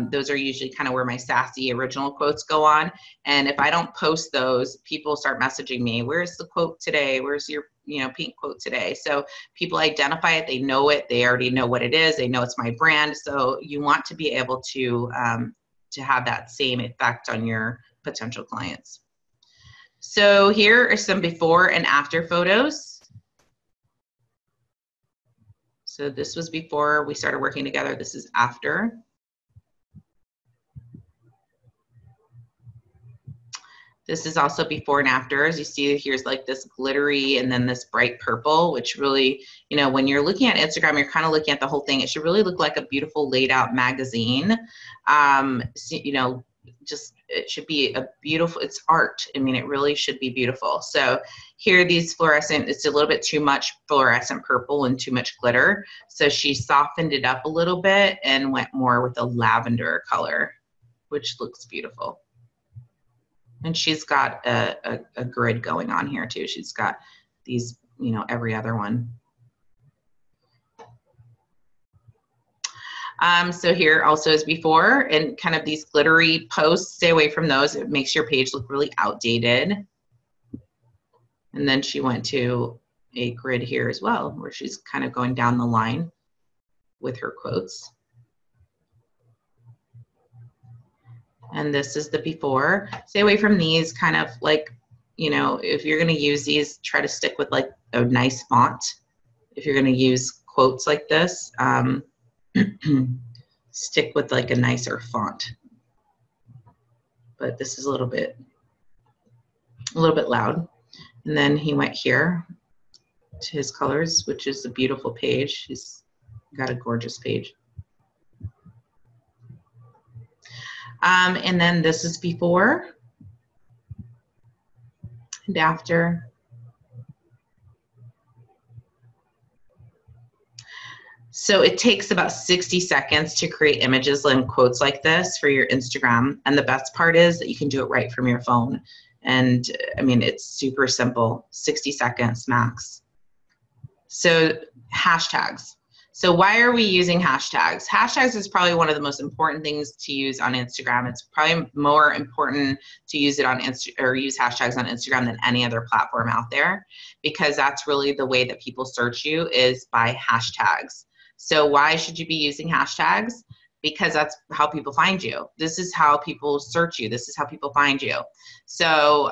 A: those are usually kind of where my sassy original quotes go on. And if I don't post those, people start messaging me, where's the quote today? Where's your, you know, pink quote today? So people identify it, they know it, they already know what it is, they know it's my brand. So you want to be able to have that same effect on your potential clients. So here are some before and after photos. So this was before we started working together. This is after. This is also before and after. As you see, here's like this glittery and then this bright purple, which really, you know, when you're looking at Instagram, you're kind of looking at the whole thing. It should really look like a beautiful laid out magazine. So, you know, just, it should be a beautiful, it's art. I mean, it really should be beautiful. So here, these fluorescent, it's a little bit too much fluorescent purple and too much glitter. So she softened it up a little bit and went more with a lavender color, which looks beautiful. And she's got a grid going on here too. She's got these, you know, every other one. So here also is before, and kind of these glittery posts, stay away from those. It makes your page look really outdated. And then she went to a grid here as well, where she's kind of going down the line with her quotes. And this is the before. Stay away from these kind of like, you know, if you're going to use these, try to stick with like a nice font. If you're going to use quotes like this, stick with like a nicer font. But this is a little bit loud. And then he went here to his colors, which is a beautiful page. He's got a gorgeous page. And then this is before and after. So it takes about 60 seconds to create images and quotes like this for your Instagram. And the best part is that you can do it right from your phone. And I mean, it's super simple, 60 seconds max. So hashtags. So why are we using hashtags? Hashtags is probably one of the most important things to use on Instagram. It's probably more important to use it on use hashtags on Instagram than any other platform out there, because that's really the way that people search you, is by hashtags. So why should you be using hashtags? Because that's how people find you. This is how people search you. This is how people find you. So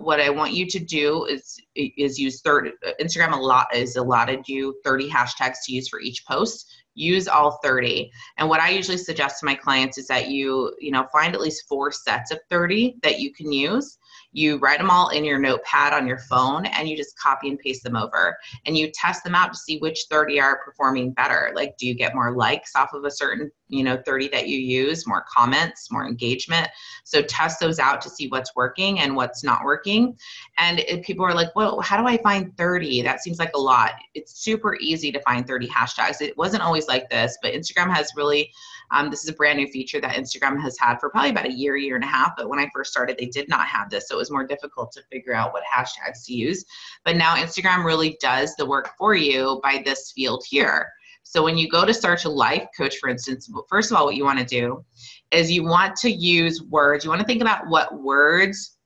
A: what I want you to do is use Instagram has allotted you 30 hashtags to use for each post. Use all 30. And what I usually suggest to my clients is that you find at least 4 sets of 30 that you can use. You write them all in your notepad on your phone, and you just copy and paste them over, and you test them out to see which 30 are performing better. Like, do you get more likes off of a certain 30 that you use, more comments, more engagement? So test those out to see what's working and what's not working. And if people are like, well, how do I find 30? That seems like a lot. It's super easy to find 30 hashtags. It wasn't always like this, but Instagram has really, this is a brand new feature that Instagram has had for probably about a year and a half. But when I first started, they did not have this. So it was more difficult to figure out what hashtags to use. But now Instagram really does the work for you by this field here. So when you go to search a life coach, for instance, first of all, what you want to do is you want to use words. You want to think about what words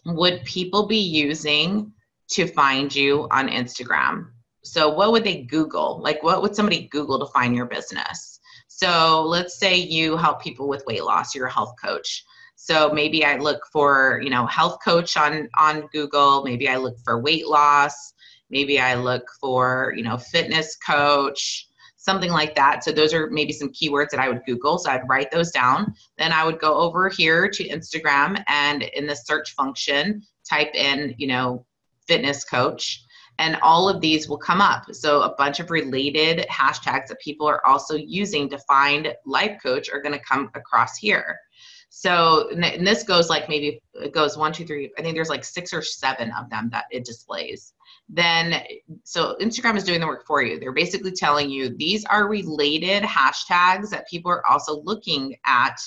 A: would people be using to find you on Instagram? So what would they Google? Like, what would somebody Google to find your business? So let's say you help people with weight loss, you're a health coach. So maybe I look for, health coach on Google. Maybe I look for weight loss. Maybe I look for, fitness coach, something like that. So those are maybe some keywords that I would Google. So I'd write those down. Then I would go over here to Instagram and in the search function, type in, fitness coach, and all of these will come up. So a bunch of related hashtags that people are also using to find life coach are going to come across here. So, and this goes like, maybe it goes 1, 2, 3, I think there's like 6 or 7 of them that it displays. Then, so Instagram is doing the work for you. They're basically telling you these are related hashtags that people are also looking at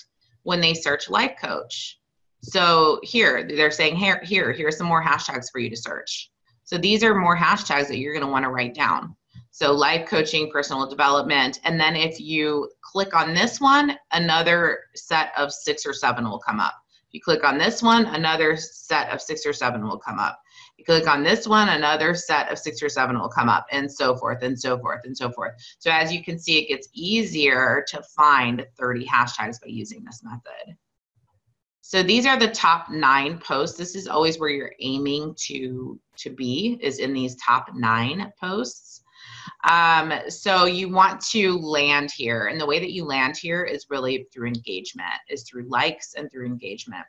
A: when they search life coach. So here, they're saying, here's some more hashtags for you to search. So these are more hashtags that you're going to want to write down. So life coaching, personal development. And then if you click on this one, another set of 6 or 7 will come up. If you click on this one, another set of 6 or 7 will come up. You click on this one, another set of 6 or 7 will come up, and so forth and so forth and so forth. So as you can see, it gets easier to find 30 hashtags by using this method. So these are the top 9 posts. This is always where you're aiming to be, is in these top 9 posts. So you want to land here. And the way that you land here is really through engagement, is through likes and through engagement.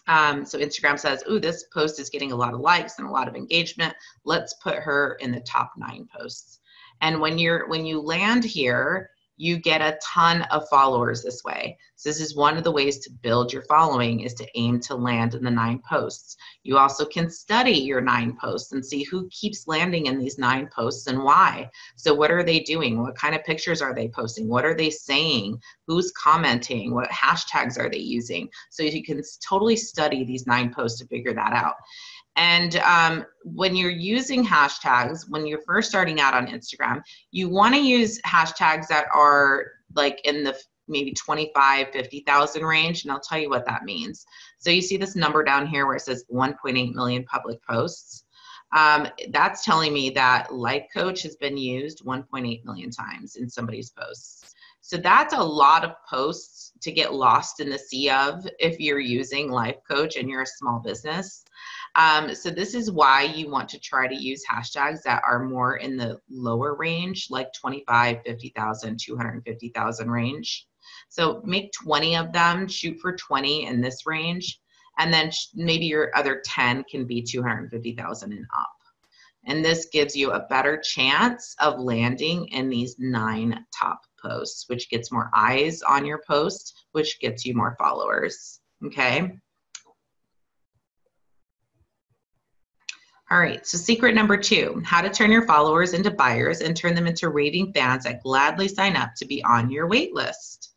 A: So Instagram says, ooh, this post is getting a lot of likes and a lot of engagement. Let's put her in the top 9 posts. And when you land here, you get a ton of followers this way. So this is one of the ways to build your following, is to aim to land in the 9 posts. You also can study your 9 posts and see who keeps landing in these 9 posts and why. So what are they doing? What kind of pictures are they posting? What are they saying? Who's commenting? What hashtags are they using? So you can totally study these 9 posts to figure that out. And when you're using hashtags, when you're first starting out on Instagram, you want to use hashtags that are like in the maybe 25, 50,000 range. And I'll tell you what that means. So you see this number down here where it says 1.8 million public posts. That's telling me that life coach has been used 1.8 million times in somebody's posts. So that's a lot of posts to get lost in the sea of if you're using life coach and you're a small business. So this is why you want to try to use hashtags that are more in the lower range, like 25, 50,000, 250,000 range. So make 20 of them, shoot for 20 in this range, and then maybe your other 10 can be 250,000 and up. And this gives you a better chance of landing in these 9 top posts, which gets more eyes on your post, which gets you more followers, okay? All right, so secret number 2, how to turn your followers into buyers and turn them into raving fans that gladly sign up to be on your wait list.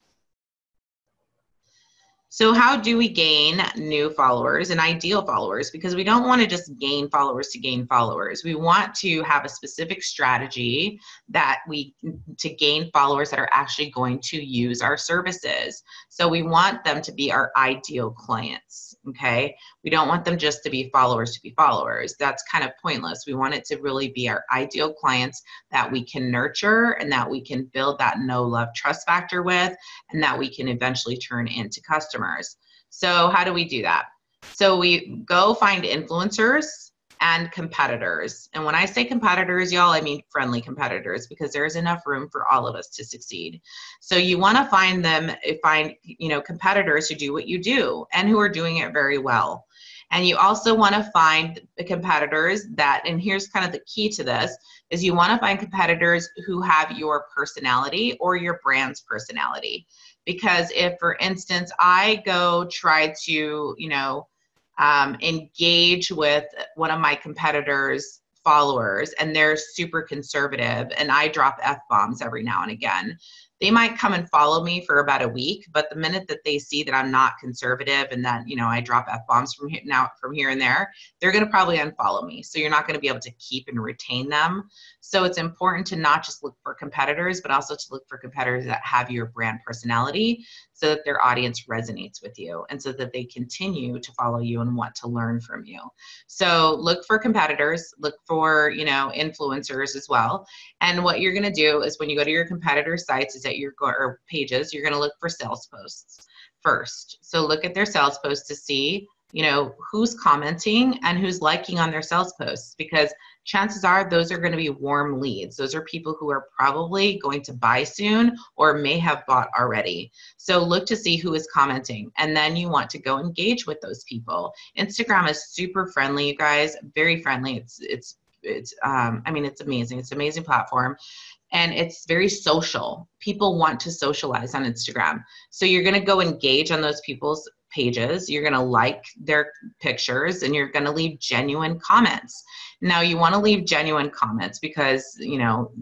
A: So how do we gain new followers and ideal followers? Because we don't want to just gain followers to gain followers. We want to have a specific strategy to gain followers that are actually going to use our services. So we want them to be our ideal clients, okay? We don't want them just to be followers. That's kind of pointless. We want it to really be our ideal clients that we can nurture and that we can build that know, love, trust factor with, and that we can eventually turn into customers. So how do we do that? So we go find influencers and competitors. And when I say competitors, y'all, I mean friendly competitors, because there's enough room for all of us to succeed. So you want to find competitors who do what you do and who are doing it very well. And you also want to find the competitors and here's kind of the key to this, is you want to find competitors who have your personality or your brand's personality. Because if, for instance, I go try to, engage with one of my competitors' followers and they're super conservative and I drop F-bombs every now and again, they might come and follow me for about a week, but the minute that they see that I'm not conservative and that, I drop F-bombs from here and there, they're going to probably unfollow me. So you're not going to be able to keep and retain them. So it's important to not just look for competitors, but also to look for competitors that have your brand personality so that their audience resonates with you and so that they continue to follow you and want to learn from you. So look for competitors, look for, influencers as well. And what you're going to do is when you go to your competitor sites or pages, you're going to look for sales posts first. So look at their sales posts to see, who's commenting and who's liking on their sales posts, because chances are those are going to be warm leads. Those are people who are probably going to buy soon or may have bought already. So look to see who is commenting, and then you want to go engage with those people. Instagram is super friendly, you guys, very friendly. It's amazing. It's an amazing platform. And it's very social. People want to socialize on Instagram. So you're going to go engage on those people's pages. You're going to like their pictures and you're going to leave genuine comments. Now you want to leave genuine comments because,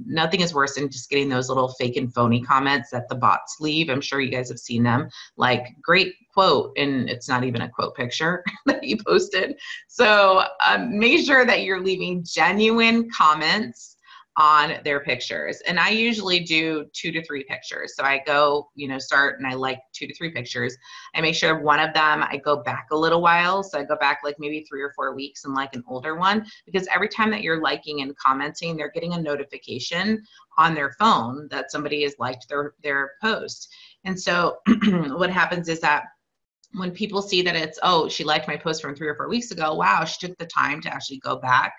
A: nothing is worse than just getting those little fake and phony comments that the bots leave. I'm sure you guys have seen them, like great quote, and it's not even a quote picture that you posted. So make sure that you're leaving genuine comments on their pictures. And I usually do 2 to 3 pictures. So I go, start and I like 2 to 3 pictures. I make sure one of them, I go back a little while. So I go back like maybe 3 or 4 weeks and like an older one, because every time that you're liking and commenting, they're getting a notification on their phone that somebody has liked their post. And so what happens is that when people see that it's, oh, she liked my post from 3 or 4 weeks ago, wow, she took the time to actually go back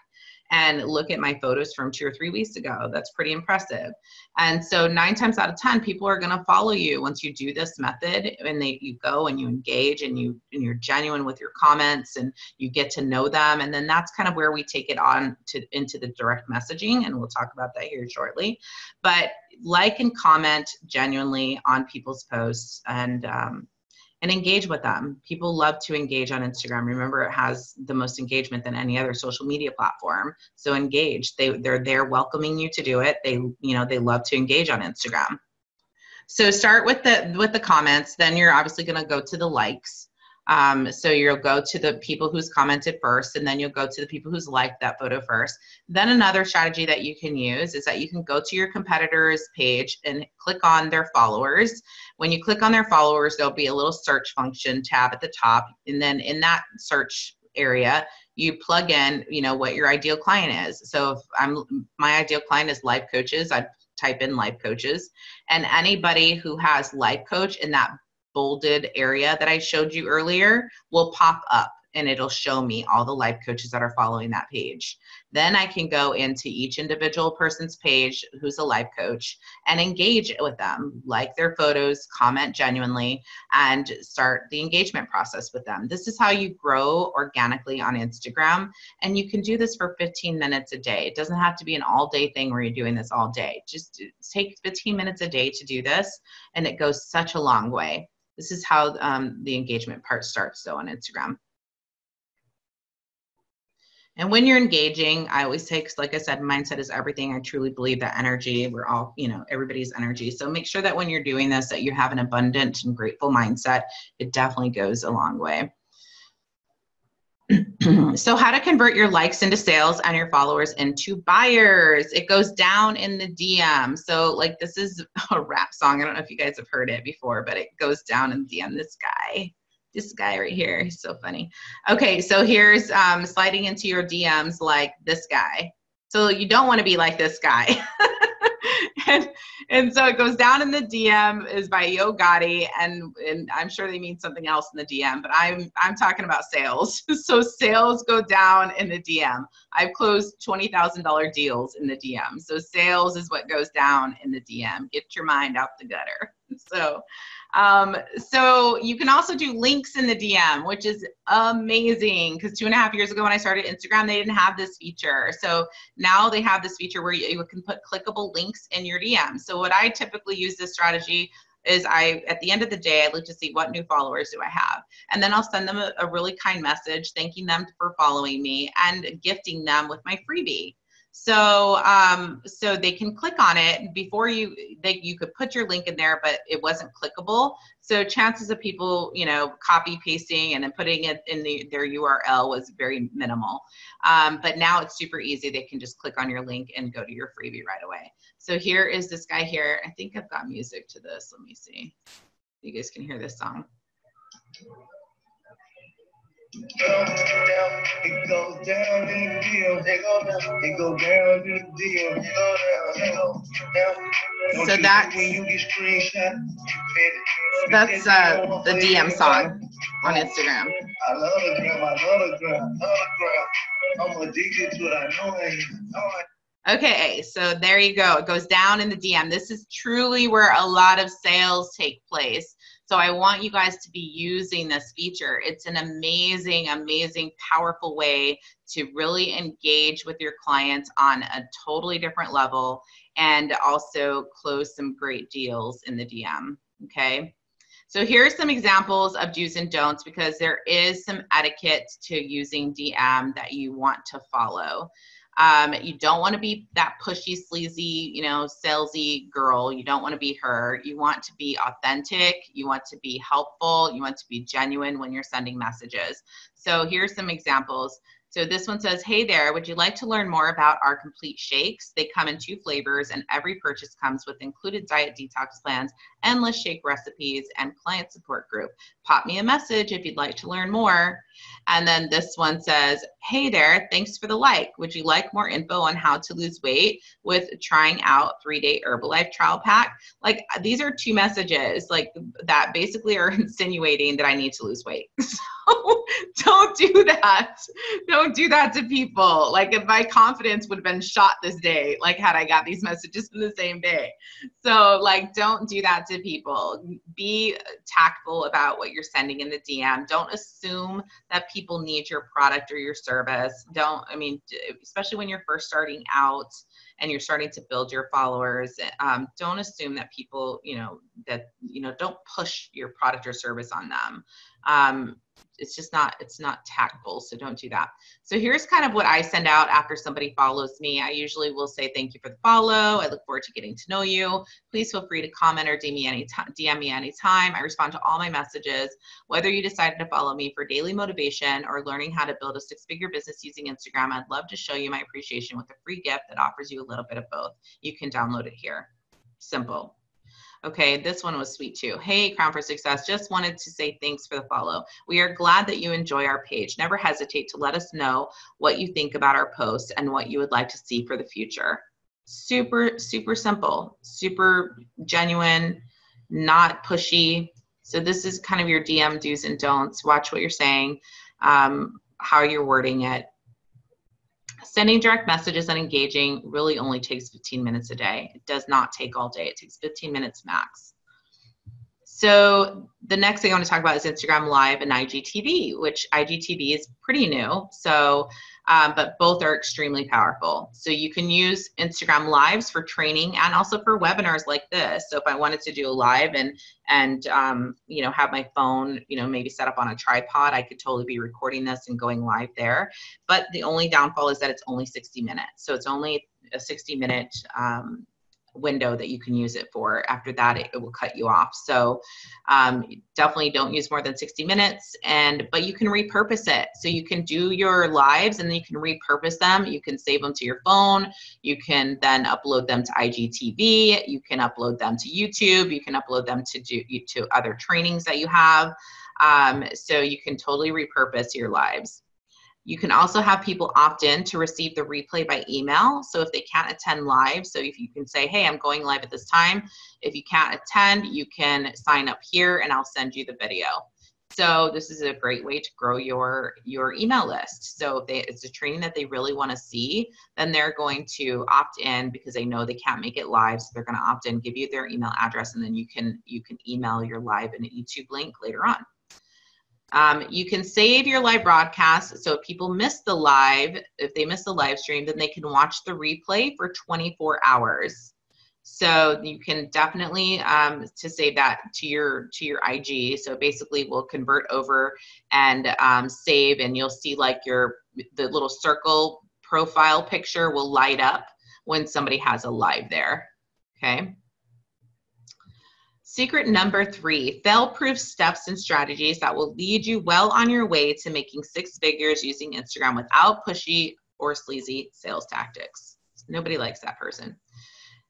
A: and look at my photos from 2 or 3 weeks ago. That's pretty impressive. And so 9 times out of 10, people are going to follow you once you do this method, and you go and you engage and you're genuine with your comments and you get to know them. And then that's kind of where we take it on into the direct messaging. And we'll talk about that here shortly. But like and comment genuinely on people's posts and engage with them. People love to engage on Instagram. Remember, it has the most engagement than any other social media platform. So engage. They're there welcoming you to do it. They love to engage on Instagram. So start with the comments. Then you're obviously going to go to the likes. So you'll go to the people who's commented first, and then you'll go to the people who's liked that photo first. Then another strategy that you can use is that you can go to your competitor's page and click on their followers. When you click on their followers, there'll be a little search function tab at the top. And then in that search area, you plug in, what your ideal client is. So if my ideal client is life coaches, I'd type in life coaches, and anybody who has life coach in that bolded area that I showed you earlier will pop up, and it'll show me all the life coaches that are following that page. Then I can go into each individual person's page who's a life coach and engage with them, like their photos, comment genuinely, and start the engagement process with them. This is how you grow organically on Instagram. And you can do this for 15 minutes a day. It doesn't have to be an all-day thing where you're doing this all day. Just take 15 minutes a day to do this, and it goes such a long way. This is how the engagement part starts, though, on Instagram. And when you're engaging, I always say, 'cause like I said, mindset is everything. I truly believe that energy, we're all, everybody's energy. So make sure that when you're doing this, that you have an abundant and grateful mindset. It definitely goes a long way. So how to convert your likes into sales and your followers into buyers. It goes down in the DM. So like, this is a rap song. I don't know if you guys have heard it before, but it goes down in the DM. This guy right here, he's so funny. Okay, so here's sliding into your DMs like this guy. So you don't want to be like this guy. And so it goes down in the DM is by Yo Gotti, and I'm sure they mean something else in the DM, but I'm talking about sales. So sales go down in the DM. I've closed $20,000 deals in the DM. So sales is what goes down in the DM. Get your mind out the gutter. So you can also do links in the DM, which is amazing, because 2.5 years ago when I started Instagram, they didn't have this feature. So now they have this feature where you can put clickable links in your DM. So what I typically use this strategy is at the end of the day, I look to see what new followers do I have. And then I'll send them a really kind message, thanking them for following me and gifting them with my freebie. So, so they can click on it before you could put your link in there, but it wasn't clickable. So chances of people, you know, copy pasting and then putting it in their URL was very minimal. But now it's super easy. They can just click on your link and go to your freebie right away. So here is this guy here. I think I've got music to this. Let me see. You guys can hear this song. It goes down in the deal. It go down in the deal. So that's the DM song on Instagram. I love the gram. I love the gram. I'm addicted to it. I know I am. Okay, so there you go. It goes down in the DM. This is truly where a lot of sales take place. So I want you guys to be using this feature. It's an amazing, amazing, powerful way to really engage with your clients on a totally different level and also close some great deals in the DM, okay? So here's some examples of do's and don'ts because there is some etiquette to using DM that you want to follow. You don't want to be that pushy, sleazy, you know, salesy girl. You don't want to be her. You want to be authentic. You want to be helpful. You want to be genuine when you're sending messages. So here's some examples. So this one says, hey there, would you like to learn more about our complete shakes? They come in 2 flavors and every purchase comes with included diet detox plans, endless shake recipes, and client support group. Pop me a message if you'd like to learn more. And then this one says, hey there, thanks for the like. Would you like more info on how to lose weight with trying out 3-day Herbalife trial pack? Like these are 2 messages like that basically are insinuating that I need to lose weight. So don't do that. Don't do that to people. Like if my confidence would have been shot this day, like had I got these messages in the same day. So like, don't do that to people. Be tactful about what you're sending in the DM. Don't assume that people need your product or your service. I mean, especially when you're first starting out and you're starting to build your followers, don't assume that people, don't push your product or service on them. It's not tactful. So don't do that. So here's kind of what I send out after somebody follows me. I usually will say, thank you for the follow. I look forward to getting to know you. Please feel free to comment or DM me anytime. I respond to all my messages. Whether you decided to follow me for daily motivation or learning how to build a 6-figure business using Instagram, I'd love to show you my appreciation with a free gift that offers you a little bit of both. You can download it here. Simple. Okay, this one was sweet too. Hey, Crown for Success, just wanted to say thanks for the follow. We are glad that you enjoy our page. Never hesitate to let us know what you think about our posts and what you would like to see for the future. Super, super simple, super genuine, not pushy. So this is kind of your DM do's and don'ts. Watch what you're saying, how you're wording it. Sending direct messages and engaging really only takes 15 minutes a day. It does not take all day. It takes 15 minutes max. So the next thing I want to talk about is Instagram Live and IGTV, which IGTV is pretty new. So, but both are extremely powerful. So you can use Instagram Lives for training and also for webinars like this. So if I wanted to do a live and have my phone, maybe set up on a tripod, I could totally be recording this and going live there. But the only downfall is that it's only 60 minutes. So it's only a 60-minute window that you can use it for. After that, it will cut you off. So definitely don't use more than 60 minutes, but you can repurpose it. So you can do your lives and then you can repurpose them. You can save them to your phone. You can then upload them to IGTV. You can upload them to YouTube. You can upload them to other trainings that you have. So you can totally repurpose your lives. You can also have people opt in to receive the replay by email. So if they can't attend live, so if you can say, hey, I'm going live at this time. If you can't attend, you can sign up here and I'll send you the video. So this is a great way to grow your email list. So if it's a training that they really want to see, then they're going to opt in because they know they can't make it live. So they're going to opt in, give you their email address, and then you can email your live in a YouTube link later on. You can save your live broadcast. So if people miss the live, if they miss the live stream, then they can watch the replay for 24 hours. So you can definitely to save that to your IG. So basically we'll convert over and save, and you'll see like the little circle profile picture will light up when somebody has a live there, okay? Secret number 3, fail-proof steps and strategies that will lead you well on your way to making 6 figures using Instagram without pushy or sleazy sales tactics. Nobody likes that person.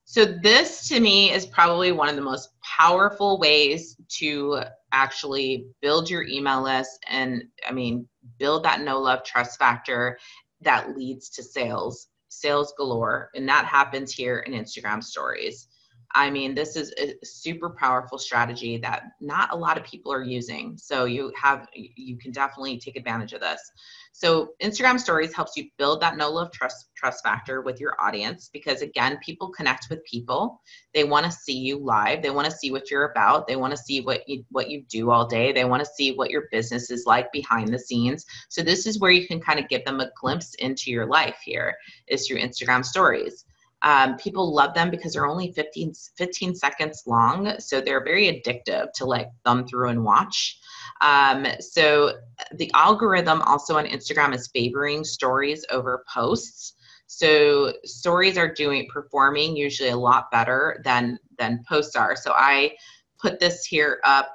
A: So this to me is probably one of the most powerful ways to actually build your email list and, I mean, build that know, love, trust factor that leads to sales galore. And that happens here in Instagram stories. I mean, this is a super powerful strategy that not a lot of people are using. So you can definitely take advantage of this. So Instagram stories helps you build that know, love, trust factor with your audience, because again, people connect with people. They want to see you live. They want to see what you're about. They want to see what you do all day. They want to see what your business is like behind the scenes. So this is where you can kind of give them a glimpse into your life here, is through Instagram stories. People love them because they're only 15 seconds long. So they're very addictive to like thumb through and watch. So the algorithm also on Instagram is favoring stories over posts. So stories are performing usually a lot better than posts are. So I put this here up.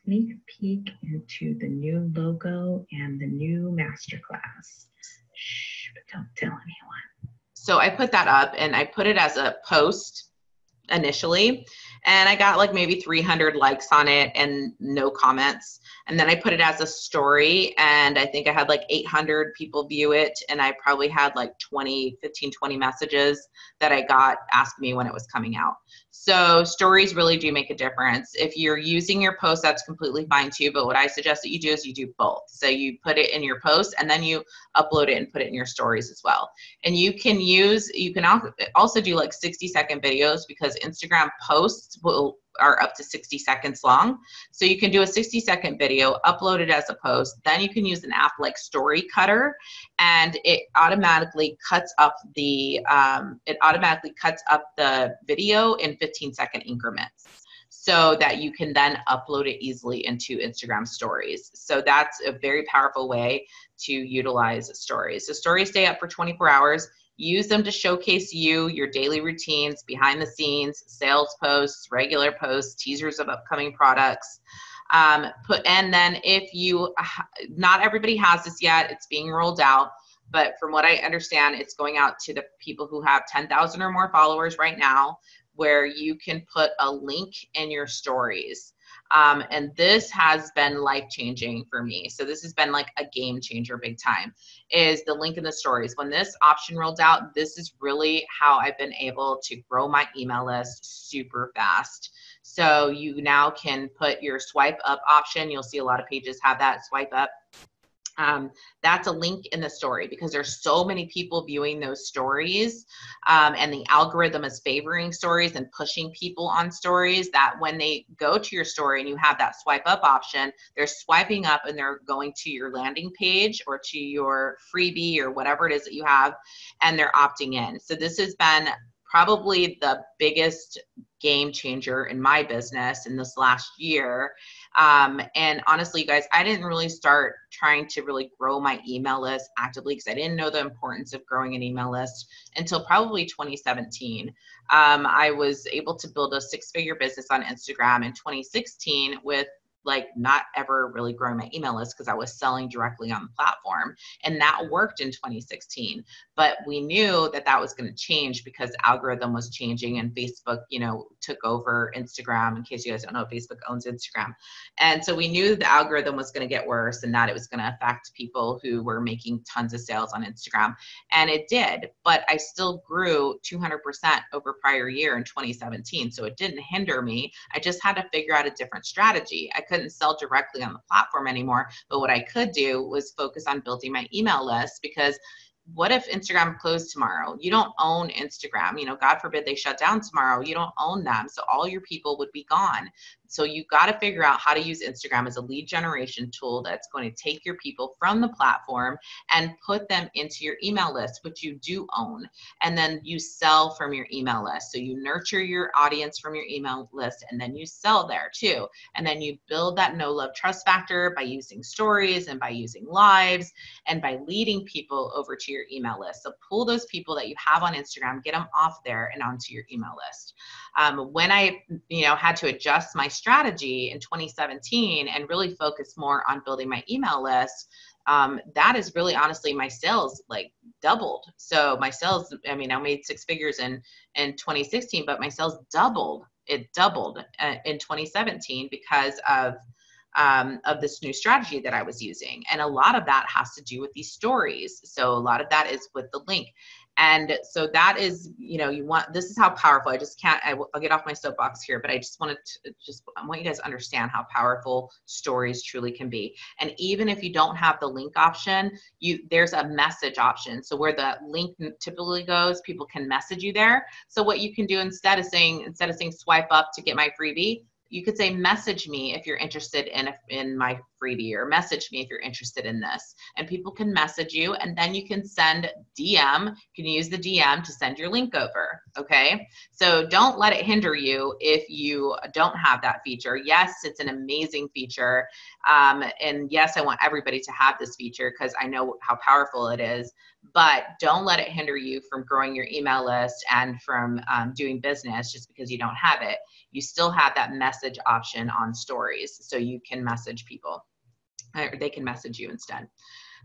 B: Sneak peek into the new logo and the new masterclass. Shh, but don't tell anyone.
A: So I put that up and I put it as a post initially, and I got like maybe 300 likes on it and no comments. And then I put it as a story, and I think I had like 800 people view it, and I probably had like 15, 20 messages that I got asking me when it was coming out. So stories really do make a difference. If you're using your post, that's completely fine too, but what I suggest that you do is you do both. So you put it in your post and then you upload it and put it in your stories as well. And you can also do like 60-second videos, because Instagram posts are up to 60 seconds long. So you can do a 60-second video, upload it as a post. Then you can use an app like Story Cutter, and it automatically cuts up the video in 15-second increments, so that you can then upload it easily into Instagram stories. So that's a very powerful way to utilize stories. So stories stay up for 24 hours. Use them to showcase your daily routines, behind the scenes, sales posts, regular posts, teasers of upcoming products. And then not everybody has this yet, it's being rolled out, but from what I understand, it's going out to the people who have 10,000 or more followers right now, where you can put a link in your stories. And this has been life-changing for me. So this has been like a game changer big time, is the link in the stories. When this option rolled out, this is really how I've been able to grow my email list super fast. So you now can put your swipe up option. You'll see a lot of pages have that swipe up. That's a link in the story, because there's so many people viewing those stories, and the algorithm is favoring stories and pushing people on stories, that when they go to your story and you have that swipe up option, they're swiping up and they're going to your landing page or to your freebie or whatever it is that you have, and they're opting in. So this has been probably the biggest game changer in my business in this last year. And honestly, you guys, I didn't really start trying to really grow my email list actively, because I didn't know the importance of growing an email list until probably 2017. I was able to build a 6-figure business on Instagram in 2016 with like not ever really growing my email list, because I was selling directly on the platform, and that worked in 2016. But we knew that that was going to change, because the algorithm was changing and Facebook, took over Instagram. In case you guys don't know, Facebook owns Instagram. And so we knew the algorithm was going to get worse, and that it was going to affect people who were making tons of sales on Instagram. And it did, but I still grew 200% over prior year in 2017. So it didn't hinder me. I just had to figure out a different strategy. I couldn't sell directly on the platform anymore, but what I could do was focus on building my email list, because what if Instagram closed tomorrow? You don't own Instagram. God forbid they shut down tomorrow. You don't own them. So all your people would be gone. So you got to figure out how to use Instagram as a lead generation tool that's going to take your people from the platform and put them into your email list, which you do own. And then you sell from your email list. So you nurture your audience from your email list, and then you sell there too. And then you build that know, love, trust factor by using stories and by using lives and by leading people over to your email list. So pull those people that you have on Instagram, get them off there and onto your email list. When I, had to adjust my strategy in 2017 and really focus more on building my email list, that is really honestly my sales like doubled. So my sales, I made 6 figures in 2016, but my sales doubled. It doubled in 2017 because of this new strategy that I was using. And a lot of that has to do with these stories. So a lot of that is with the link. And so that is, this is how powerful. I'll get off my soapbox here, but I want you guys to understand how powerful stories truly can be. And even if you don't have the link option, there's a message option. So where the link typically goes, people can message you there. So what you can do instead of saying swipe up to get my freebie, you could say, message me if you're interested in my freebie, or message me if you're interested in this. And people can message you, and then you can send DM. You can use the DM to send your link over. Okay. So don't let it hinder you if you don't have that feature. Yes, it's an amazing feature. And yes, I want everybody to have this feature because I know how powerful it is. But don't let it hinder you from growing your email list and from doing business just because you don't have it. You still have that message option on stories, so you can message people, or they can message you instead.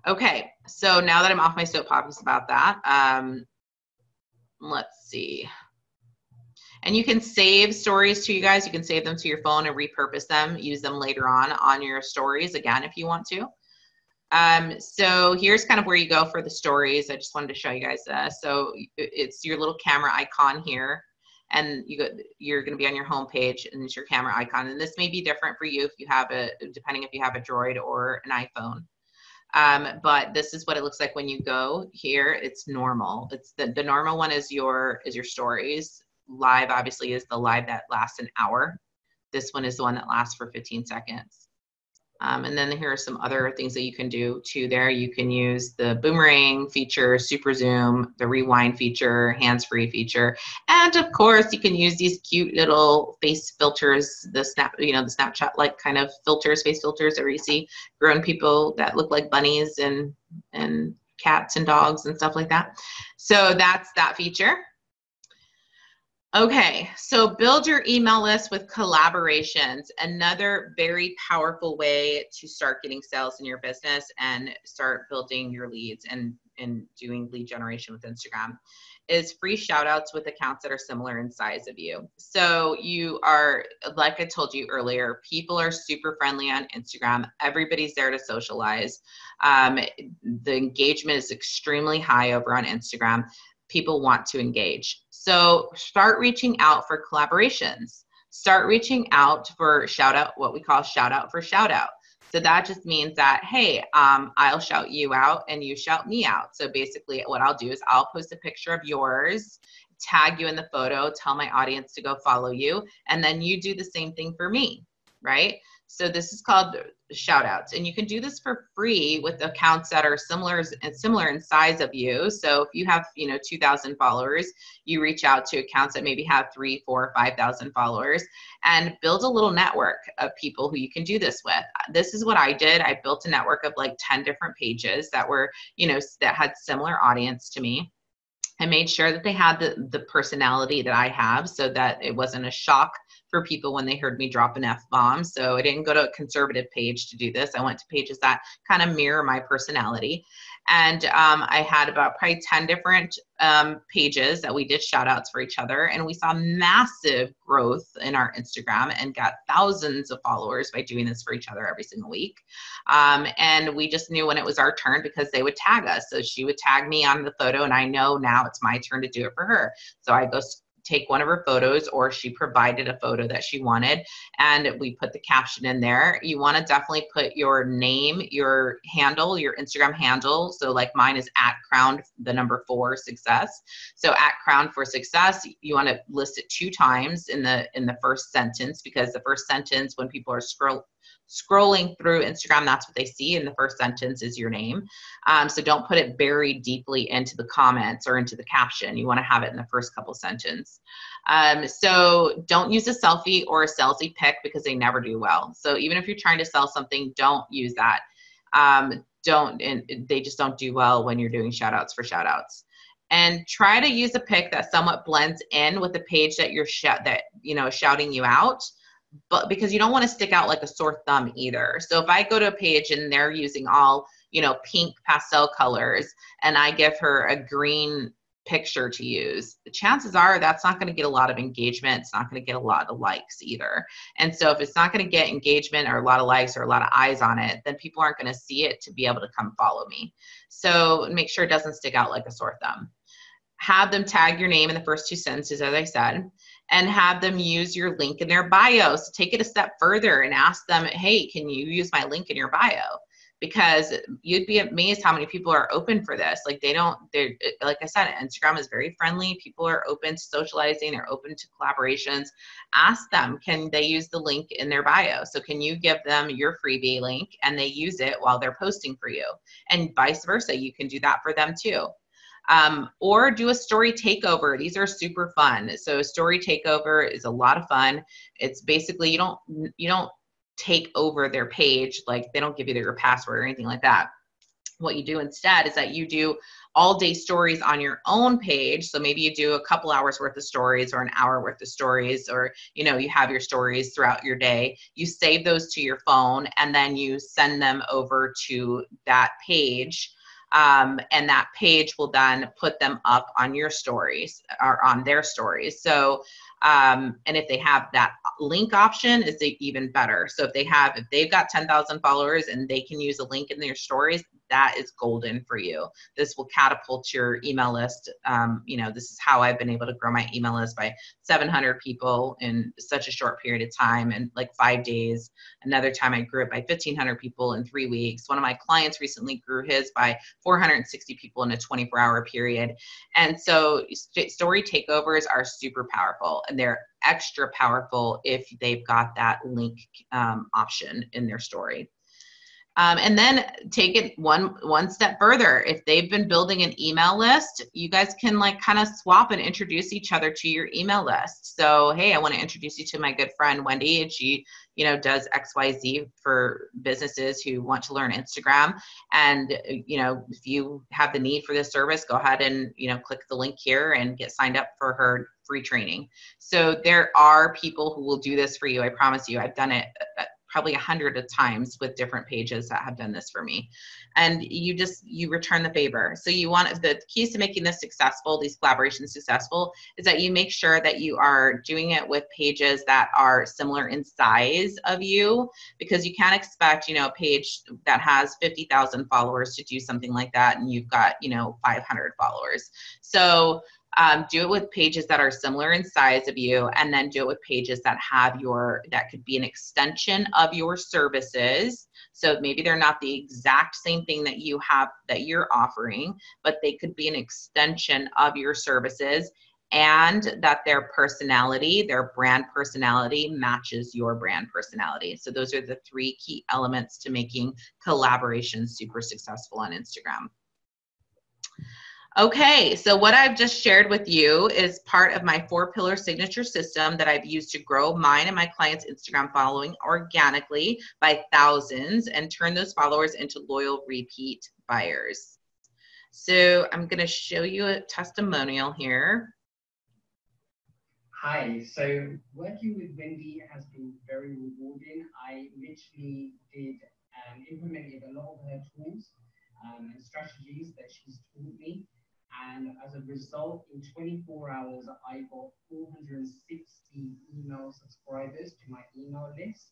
A: Okay, so now that I'm off my soapbox about that, let's see. And you can save stories to you guys. You can save them to your phone and repurpose them, use them later on your stories again if you want to. So here's kind of where you go for the stories. I just wanted to show you guys that. So it's your little camera icon here, and you're going to be on your home page, and it's your camera icon. And this may be different for you depending if you have a Droid or an iPhone. But this is what it looks like when you go here. It's normal. It's the normal one is your stories. Live obviously is the live that lasts an hour. This one is the one that lasts for 15 seconds. And then here are some other things that you can do too there. You can use the boomerang feature, super zoom, the rewind feature, hands-free feature. And of course you can use these cute little face filters, the Snapchat-like kind of filters, face filters that you see grown people that look like bunnies and cats and dogs and stuff like that. So that's that feature. Okay, so build your email list with collaborations. Another very powerful way to start getting sales in your business and start building your leads and doing lead generation with Instagram is free shout outs with accounts that are similar in size of you. So you are, like I told you earlier, people are super friendly on Instagram. Everybody's there to socialize. The engagement is extremely high over on Instagram. People want to engage. So start reaching out for collaborations. Start reaching out for shout out, what we call shout out for shout out. So that just means that, hey, I'll shout you out and you shout me out. So basically what I'll do is I'll post a picture of yours, tag you in the photo, tell my audience to go follow you, and then you do the same thing for me, right? So this is called shout outs, and you can do this for free with accounts that are similar in size of you. So if you have 2,000 followers, you reach out to accounts that maybe have 3,000, 4,000, 5,000 followers and build a little network of people who you can do this with. This is what I did. I built a network of like 10 different pages that were that had similar audience to me. I made sure that they had the personality that I have so that it wasn't a shock for people when they heard me drop an F-bomb. So I didn't go to a conservative page to do this. I went to pages that kind of mirror my personality. And I had about probably 10 different pages that we did shout outs for each other. And we saw massive growth in our Instagram and got thousands of followers by doing this for each other every single week. And we just knew when it was our turn because they would tag us. So she would tag me on the photo and I know now it's my turn to do it for her. So I go take one of her photos, or she provided a photo that she wanted, and we put the caption in there. You want to definitely put your name, your handle, your Instagram handle. So like mine is @crown4 success. So @crown4 success, you want to list it 2 times in the first sentence, because the first sentence, when people are scrolling through Instagram, that's what they see. In the first sentence is your name. So don't put it buried deeply into the comments or into the caption. You want to have it in the first couple sentences. So don't use a selfie or a salesy pic, because they never do well. So even if you're trying to sell something, don't use that. And they just don't do well when you're doing shout outs for shout outs. And try to use a pic that somewhat blends in with the page that you're shouting you out, but because you don't want to stick out like a sore thumb either. So if I go to a page and they're using all, pink pastel colors, and I give her a green picture to use, the chances are that's not going to get a lot of engagement. It's not going to get a lot of likes either. And so if it's not going to get engagement or a lot of likes or a lot of eyes on it, then people aren't going to see it to be able to come follow me. So make sure it doesn't stick out like a sore thumb. Have them tag your name in the first 2 sentences, as I said, and have them use your link in their bio. So take it a step further and ask them, hey, can you use my link in your bio? Because you'd be amazed how many people are open for this. Like like I said, Instagram is very friendly. People are open to socializing. They're open to collaborations. Ask them, can they use the link in their bio? So can you give them your freebie link and they use it while they're posting for you? And vice versa, you can do that for them too. Or do a story takeover. These are super fun. So a story takeover is a lot of fun. It's basically, you don't take over their page. Like they don't give you their password or anything like that. What you do instead is that you do all day stories on your own page. So maybe you do a couple hours worth of stories or an hour worth of stories, or, you have your stories throughout your day. You save those to your phone and then you send them over to that page. And that page will then put them up on your stories or on their stories. So, and if they have that link option, is even better. So if they've got 10,000 followers and they can use a link in their stories, that is golden for you. This will catapult your email list. This is how I've been able to grow my email list by 700 people in such a short period of time, in like 5 days. Another time I grew it by 1,500 people in 3 weeks. One of my clients recently grew his by 460 people in a 24-hour period. And so story takeovers are super powerful, and they're extra powerful if they've got that link option in their story. And then take it one step further. If they've been building an email list, you guys can like kind of swap and introduce each other to your email list. So, hey, I want to introduce you to my good friend Wendy, and she, does XYZ for businesses who want to learn Instagram. And, if you have the need for this service, go ahead and, click the link here and get signed up for her free training. So there are people who will do this for you. I promise you. I've done it probably 100 times with different pages that have done this for me. And you return the favor. So the keys to making this successful, these collaborations successful, is that you make sure that you are doing it with pages that are similar in size of you, because you can't expect, a page that has 50,000 followers to do something like that. And you've got, 500 followers. So do it with pages that are similar in size of you, and then do it with pages that that could be an extension of your services. So maybe they're not the exact same thing that you're offering, but they could be an extension of your services, and that their brand personality matches your brand personality. So those are the 3 key elements to making collaborations super successful on Instagram. Okay, so what I've just shared with you is part of my 4-pillar signature system that I've used to grow mine and my clients' Instagram following organically by thousands and turn those followers into loyal repeat buyers. So I'm going to show you a testimonial here.
C: Hi, so working with Wendy has been very rewarding. I literally implemented a lot of her tools and strategies that she's taught me. And as a result, in 24 hours, I got 460 email subscribers to my email list.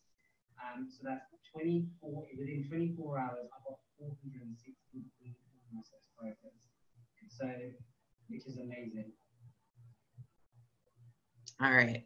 C: So that's within 24 hours, I got 460 email subscribers. So, which is amazing.
A: All right.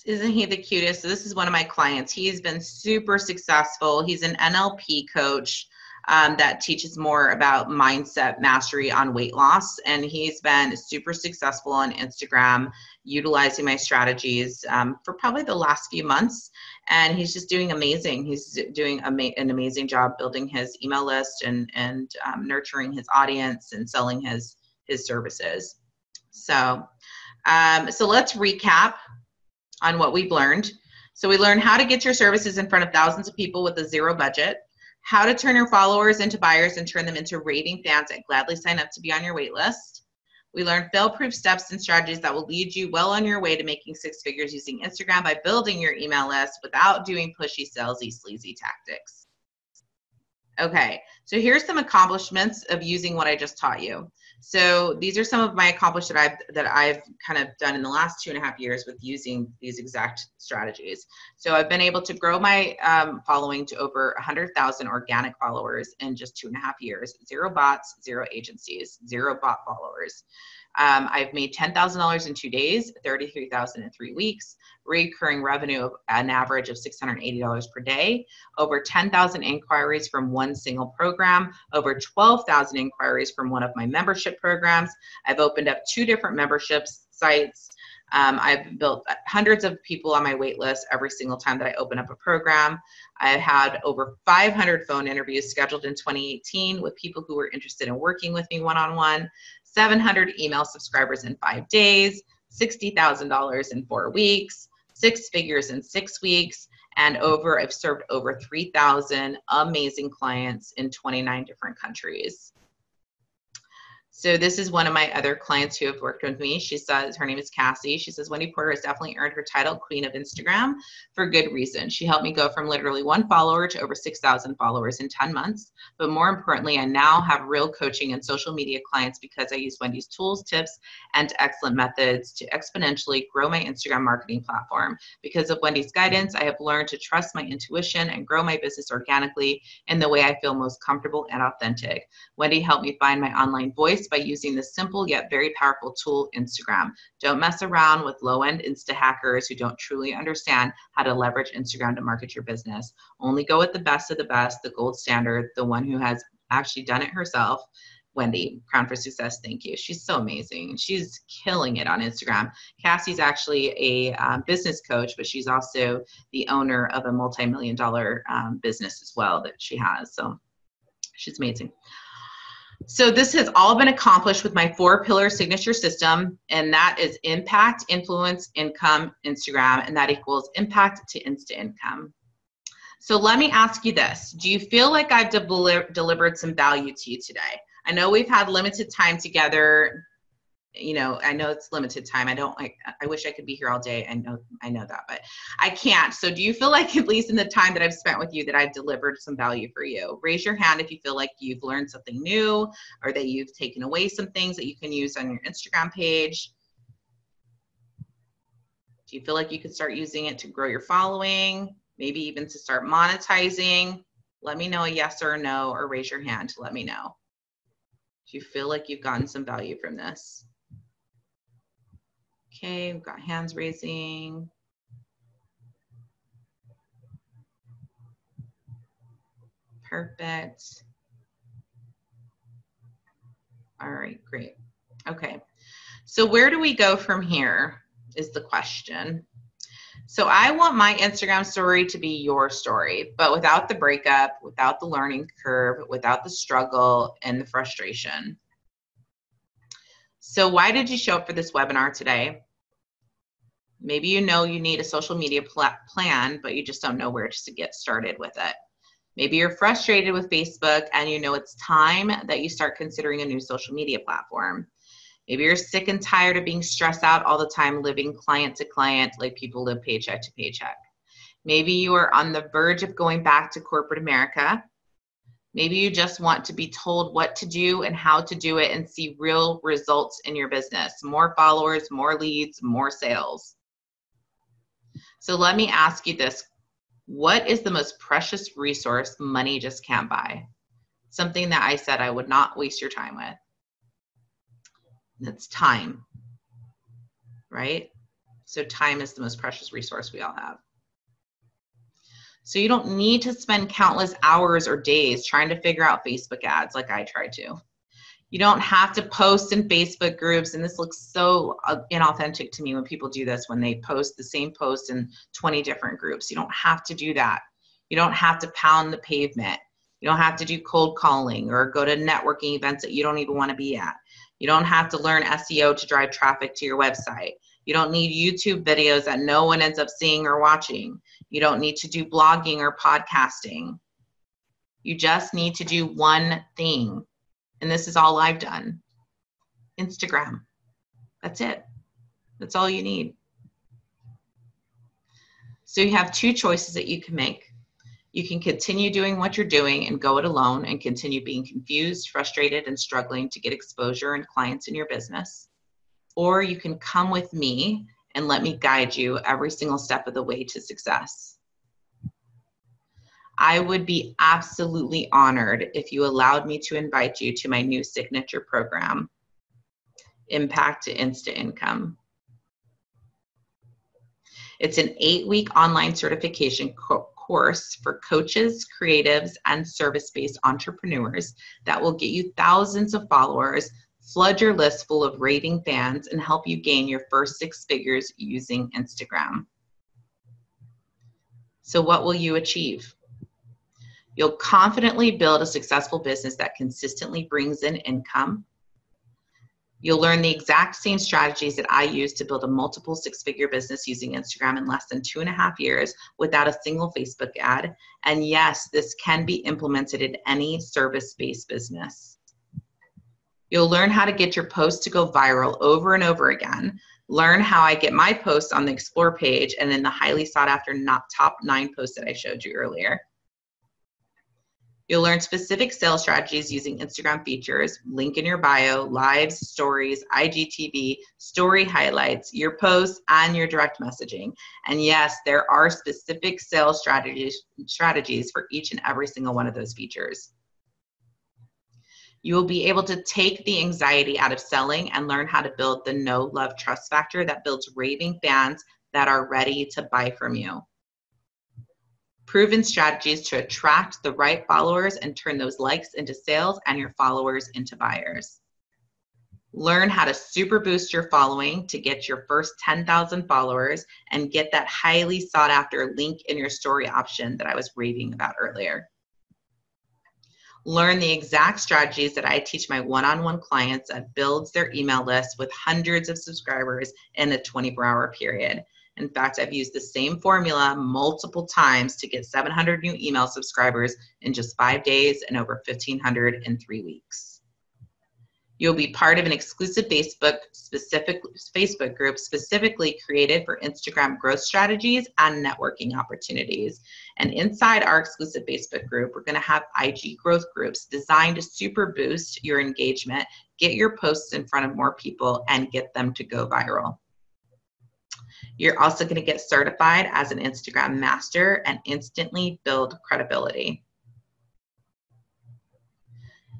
A: Isn't he the cutest? So this is one of my clients. He's been super successful. He's an NLP coach that teaches more about mindset mastery on weight loss. And he's been super successful on Instagram, utilizing my strategies for probably the last few months. And he's just doing amazing. He's doing an amazing job building his email list and nurturing his audience and selling his services. So let's recap on what we've learned. So we learned how to get your services in front of thousands of people with a zero budget, how to turn your followers into buyers and turn them into raving fans that gladly sign up to be on your wait list. We learned fail-proof steps and strategies that will lead you well on your way to making six figures using Instagram by building your email list without doing pushy, salesy, sleazy tactics. Okay, so here's some accomplishments of using what I just taught you. So these are some of my accomplishments that I've kind of done in the last 2.5 years with using these exact strategies. So I've been able to grow my following to over 100,000 organic followers in just 2.5 years. Zero bots, zero agencies, zero bot followers. I've made $10,000 in 2 days, $33,000 in 3 weeks, recurring revenue of an average of $680 per day, over 10,000 inquiries from one single program, over 12,000 inquiries from one of my membership programs. I've opened up 2 different membership sites. I've built hundreds of people on my wait list every single time that I open up a program. I had over 500 phone interviews scheduled in 2018 with people who were interested in working with me one-on-one, 700 email subscribers in 5 days, $60,000 in 4 weeks, 6 figures in 6 weeks, and I've served over 3,000 amazing clients in 29 different countries. So this is one of my other clients who have worked with me. She says, her name is Cassie. She says, Wendy Porter has definitely earned her title Queen of Instagram for good reason. She helped me go from literally 1 follower to over 6,000 followers in 10 months. But more importantly, I now have real coaching and social media clients because I use Wendy's tools, tips, and excellent methods to exponentially grow my Instagram marketing platform. Because of Wendy's guidance, I have learned to trust my intuition and grow my business organically in the way I feel most comfortable and authentic. Wendy helped me find my online voice by using the simple yet very powerful tool, Instagram. Don't mess around with low-end Insta hackers who don't truly understand how to leverage Instagram to market your business. Only go with the best of the best, the gold standard, the one who has actually done it herself. Wendy, Crown for Success, thank you. She's so amazing. She's killing it on Instagram. Cassie's actually a business coach, but she's also the owner of a multi-million-dollar business as well that she has. So she's amazing. So this has all been accomplished with my 4-pillar signature system, and that is impact, influence, income, Instagram, and that equals impact to Insta income. So let me ask you this. Do you feel like I've delivered some value to you today? I know we've had limited time together. You know, I know it's limited time. I wish I could be here all day. I know that, but I can't. So do you feel like, at least in the time that I've spent with you, that I've delivered some value for you? Raise your hand if you feel like you've learned something new or that you've taken away some things that you can use on your Instagram page. Do you feel like you could start using it to grow your following? Maybe even to start monetizing? Let me know a yes or a no, or raise your hand to let me know. Do you feel like you've gotten some value from this? Okay, we've got hands raising. Perfect. All right, great. Okay, so where do we go from here is the question. So I want my Instagram story to be your story, but without the breakup, without the learning curve, without the struggle and the frustration. So why did you show up for this webinar today? Maybe you know you need a social media plan, but you just don't know where to get started with it. Maybe you're frustrated with Facebook and you know it's time that you start considering a new social media platform. Maybe you're sick and tired of being stressed out all the time, living client to client like people live paycheck to paycheck. Maybe you are on the verge of going back to corporate America. Maybe you just want to be told what to do and how to do it and see real results in your business. More followers, more leads, more sales. So let me ask you this. What is the most precious resource money just can't buy? Something that I said I would not waste your time with. That's time, right? So time is the most precious resource we all have. So you don't need to spend countless hours or days trying to figure out Facebook ads like I try to. You don't have to post in Facebook groups, and this looks so inauthentic to me when people do this, when they post the same post in 20 different groups. You don't have to do that. You don't have to pound the pavement. You don't have to do cold calling or go to networking events that you don't even want to be at. You don't have to learn SEO to drive traffic to your website. You don't need YouTube videos that no one ends up seeing or watching. You don't need to do blogging or podcasting. You just need to do one thing. And this is all I've done. Instagram. That's it. That's all you need. So you have two choices that you can make. You can continue doing what you're doing and go it alone and continue being confused, frustrated, and struggling to get exposure and clients in your business. Or you can come with me and let me guide you every single step of the way to success. I would be absolutely honored if you allowed me to invite you to my new signature program, Impact to Instant Income. It's an 8-week online certification course for coaches, creatives, and service-based entrepreneurs that will get you thousands of followers, flood your list full of raving fans, and help you gain your first 6 figures using Instagram. So what will you achieve? You'll confidently build a successful business that consistently brings in income. You'll learn the exact same strategies that I use to build a multiple 6-figure business using Instagram in less than 2.5 years without a single Facebook ad. And yes, this can be implemented in any service-based business. You'll learn how to get your posts to go viral over and over again. Learn how I get my posts on the Explore page and in the highly sought after top 9 posts that I showed you earlier. You'll learn specific sales strategies using Instagram features, link in your bio, lives, stories, IGTV, story highlights, your posts, and your direct messaging. And yes, there are specific sales strategies for each and every single one of those features. You will be able to take the anxiety out of selling and learn how to build the know, love, trust factor that builds raving fans that are ready to buy from you. Proven strategies to attract the right followers and turn those likes into sales and your followers into buyers. Learn how to super boost your following to get your first 10,000 followers and get that highly sought after link in your story option that I was raving about earlier. Learn the exact strategies that I teach my one-on-one clients that builds their email list with hundreds of subscribers in a 24-hour period. In fact, I've used the same formula multiple times to get 700 new email subscribers in just 5 days and over 1,500 in 3 weeks. You'll be part of an exclusive Facebook group specifically created for Instagram growth strategies and networking opportunities. And inside our exclusive Facebook group, we're going to have IG growth groups designed to super boost your engagement, get your posts in front of more people, and get them to go viral. You're also going to get certified as an Instagram master and instantly build credibility.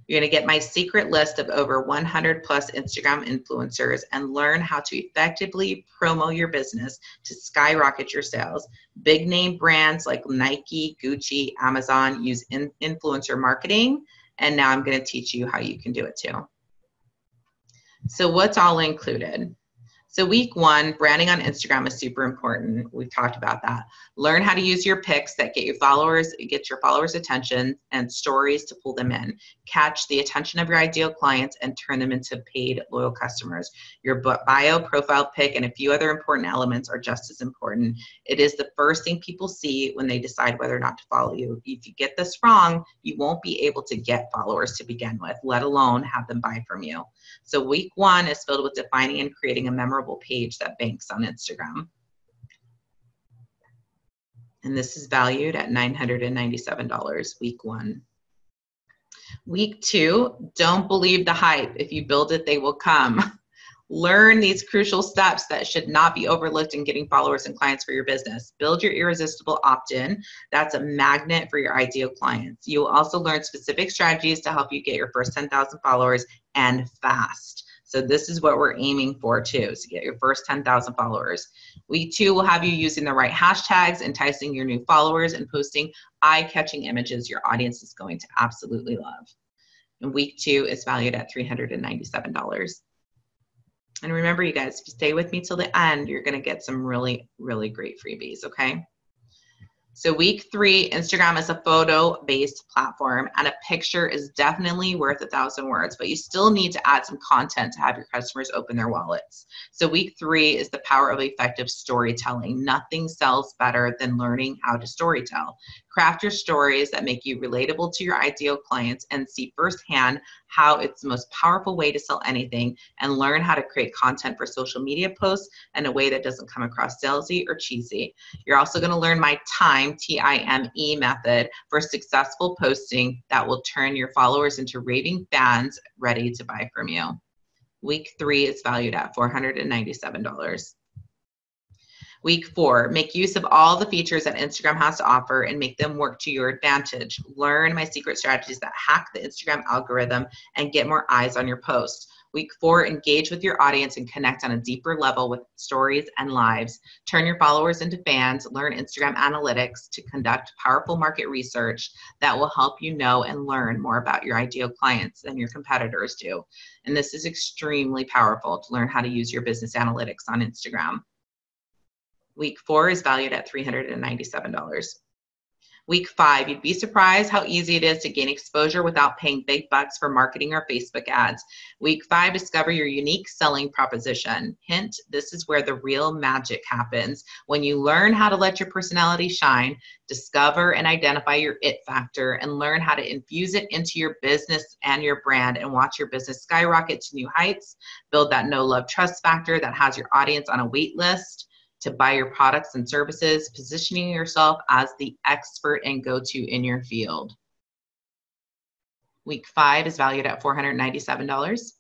A: You're going to get my secret list of over 100 plus Instagram influencers and learn how to effectively promo your business to skyrocket your sales. Big name brands like Nike, Gucci, Amazon use influencer marketing, and now I'm going to teach you how you can do it too. So what's all included? So week 1, branding on Instagram is super important. We've talked about that. Learn how to use your pics that get your followers' attention and stories to pull them in. Catch the attention of your ideal clients and turn them into paid loyal customers. Your bio, profile pic, and a few other important elements are just as important. It is the first thing people see when they decide whether or not to follow you. If you get this wrong, you won't be able to get followers to begin with, let alone have them buy from you. So week 1 is filled with defining and creating a memorable page that banks on Instagram. And this is valued at $997 week 1. Week 2, don't believe the hype. If you build it, they will come. Learn these crucial steps that should not be overlooked in getting followers and clients for your business. Build your irresistible opt-in. That's a magnet for your ideal clients. You will also learn specific strategies to help you get your first 10,000 followers and fast. So this is what we're aiming for too, to get your first 10,000 followers. Week 2 will have you using the right hashtags, enticing your new followers, and posting eye-catching images your audience is going to absolutely love. And week 2 is valued at $397. And remember, you guys, if you stay with me till the end, you're going to get some really, really great freebies, okay? So week 3, Instagram is a photo-based platform, and a picture is definitely worth 1,000 words, but you still need to add some content to have your customers open their wallets. So week 3 is the power of effective storytelling. Nothing sells better than learning how to storytell. Craft your stories that make you relatable to your ideal clients and see firsthand how it's the most powerful way to sell anything, and learn how to create content for social media posts in a way that doesn't come across salesy or cheesy. You're also going to learn my TIME, T-I-M-E method for successful posting that will turn your followers into raving fans ready to buy from you. Week 3 is valued at $497. Week 4, make use of all the features that Instagram has to offer and make them work to your advantage. Learn my secret strategies that hack the Instagram algorithm and get more eyes on your posts. Week 4, engage with your audience and connect on a deeper level with stories and lives. Turn your followers into fans. Learn Instagram analytics to conduct powerful market research that will help you know and learn more about your ideal clients than your competitors do. And this is extremely powerful to learn how to use your business analytics on Instagram. Week 4 is valued at $397. Week 5, you'd be surprised how easy it is to gain exposure without paying big bucks for marketing or Facebook ads. Week 5, discover your unique selling proposition. Hint, this is where the real magic happens. When you learn how to let your personality shine, discover and identify your it factor, and learn how to infuse it into your business and your brand, and watch your business skyrocket to new heights. Build that know, love, trust factor that has your audience on a wait list to buy your products and services, positioning yourself as the expert and go-to in your field. Week 5 is valued at $497.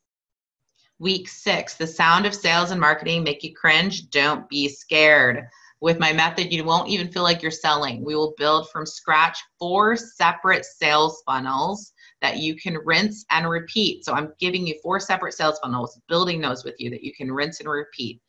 A: Week 6, the sound of sales and marketing make you cringe? Don't be scared. With my method, you won't even feel like you're selling. We will build from scratch 4 separate sales funnels that you can rinse and repeat. So I'm giving you 4 separate sales funnels, building those with you that you can rinse and repeat.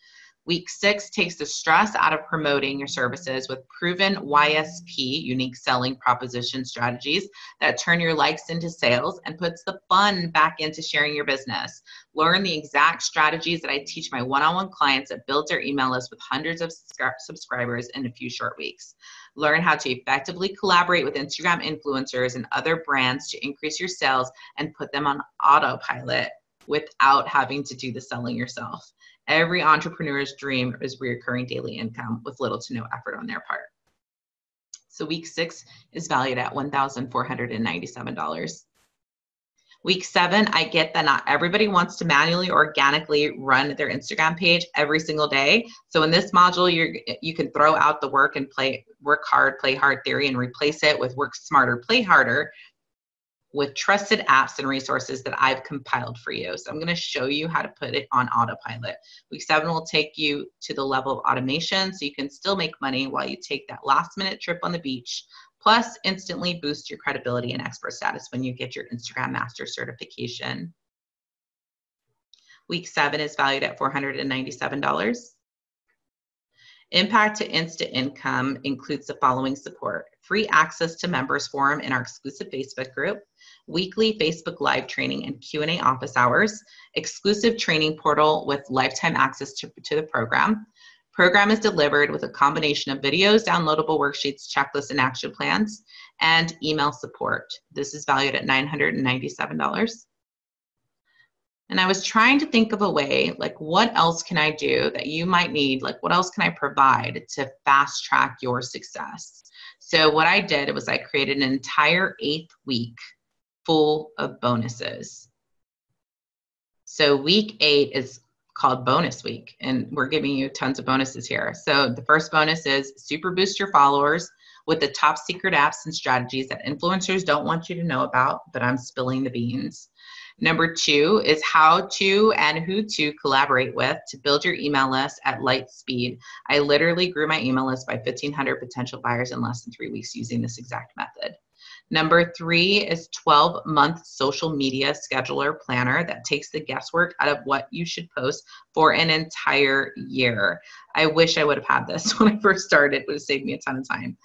A: Week 6 takes the stress out of promoting your services with proven YSP, unique selling proposition strategies that turn your likes into sales and puts the fun back into sharing your business. Learn the exact strategies that I teach my one-on-one clients that build their email list with hundreds of subscribers in a few short weeks. Learn how to effectively collaborate with Instagram influencers and other brands to increase your sales and put them on autopilot without having to do the selling yourself. Every entrepreneur's dream is recurring daily income with little to no effort on their part. So week 6 is valued at $1,497. Week 7, I get that not everybody wants to manually, organically run their Instagram page every single day. So in this module, you can throw out the work hard, play hard theory and replace it with work smarter, play harder, with trusted apps and resources that I've compiled for you. So I'm going to show you how to put it on autopilot. Week 7 will take you to the level of automation so you can still make money while you take that last minute trip on the beach, plus instantly boost your credibility and expert status when you get your Instagram Master certification. Week 7 is valued at $497. Impact to Insta Income includes the following support: free access to members forum in our exclusive Facebook group, weekly Facebook live training and Q&A office hours, exclusive training portal with lifetime access to the program. Program is delivered with a combination of videos, downloadable worksheets, checklists, and action plans, and email support. This is valued at $997. And I was trying to think of a way, like, what else can I do that you might need? Like, what else can I provide to fast track your success? So what I did was I created an entire 8th week full of bonuses. So week 8 is called bonus week, and we're giving you tons of bonuses here. So the first bonus is super boost your followers with the top secret apps and strategies that influencers don't want you to know about, but I'm spilling the beans. Number 2 is how to and who to collaborate with to build your email list at light speed. I literally grew my email list by 1,500 potential buyers in less than 3 weeks using this exact method. Number 3 is 12-month social media scheduler planner that takes the guesswork out of what you should post for an entire year. I wish I would have had this when I first started. It would have saved me a ton of time.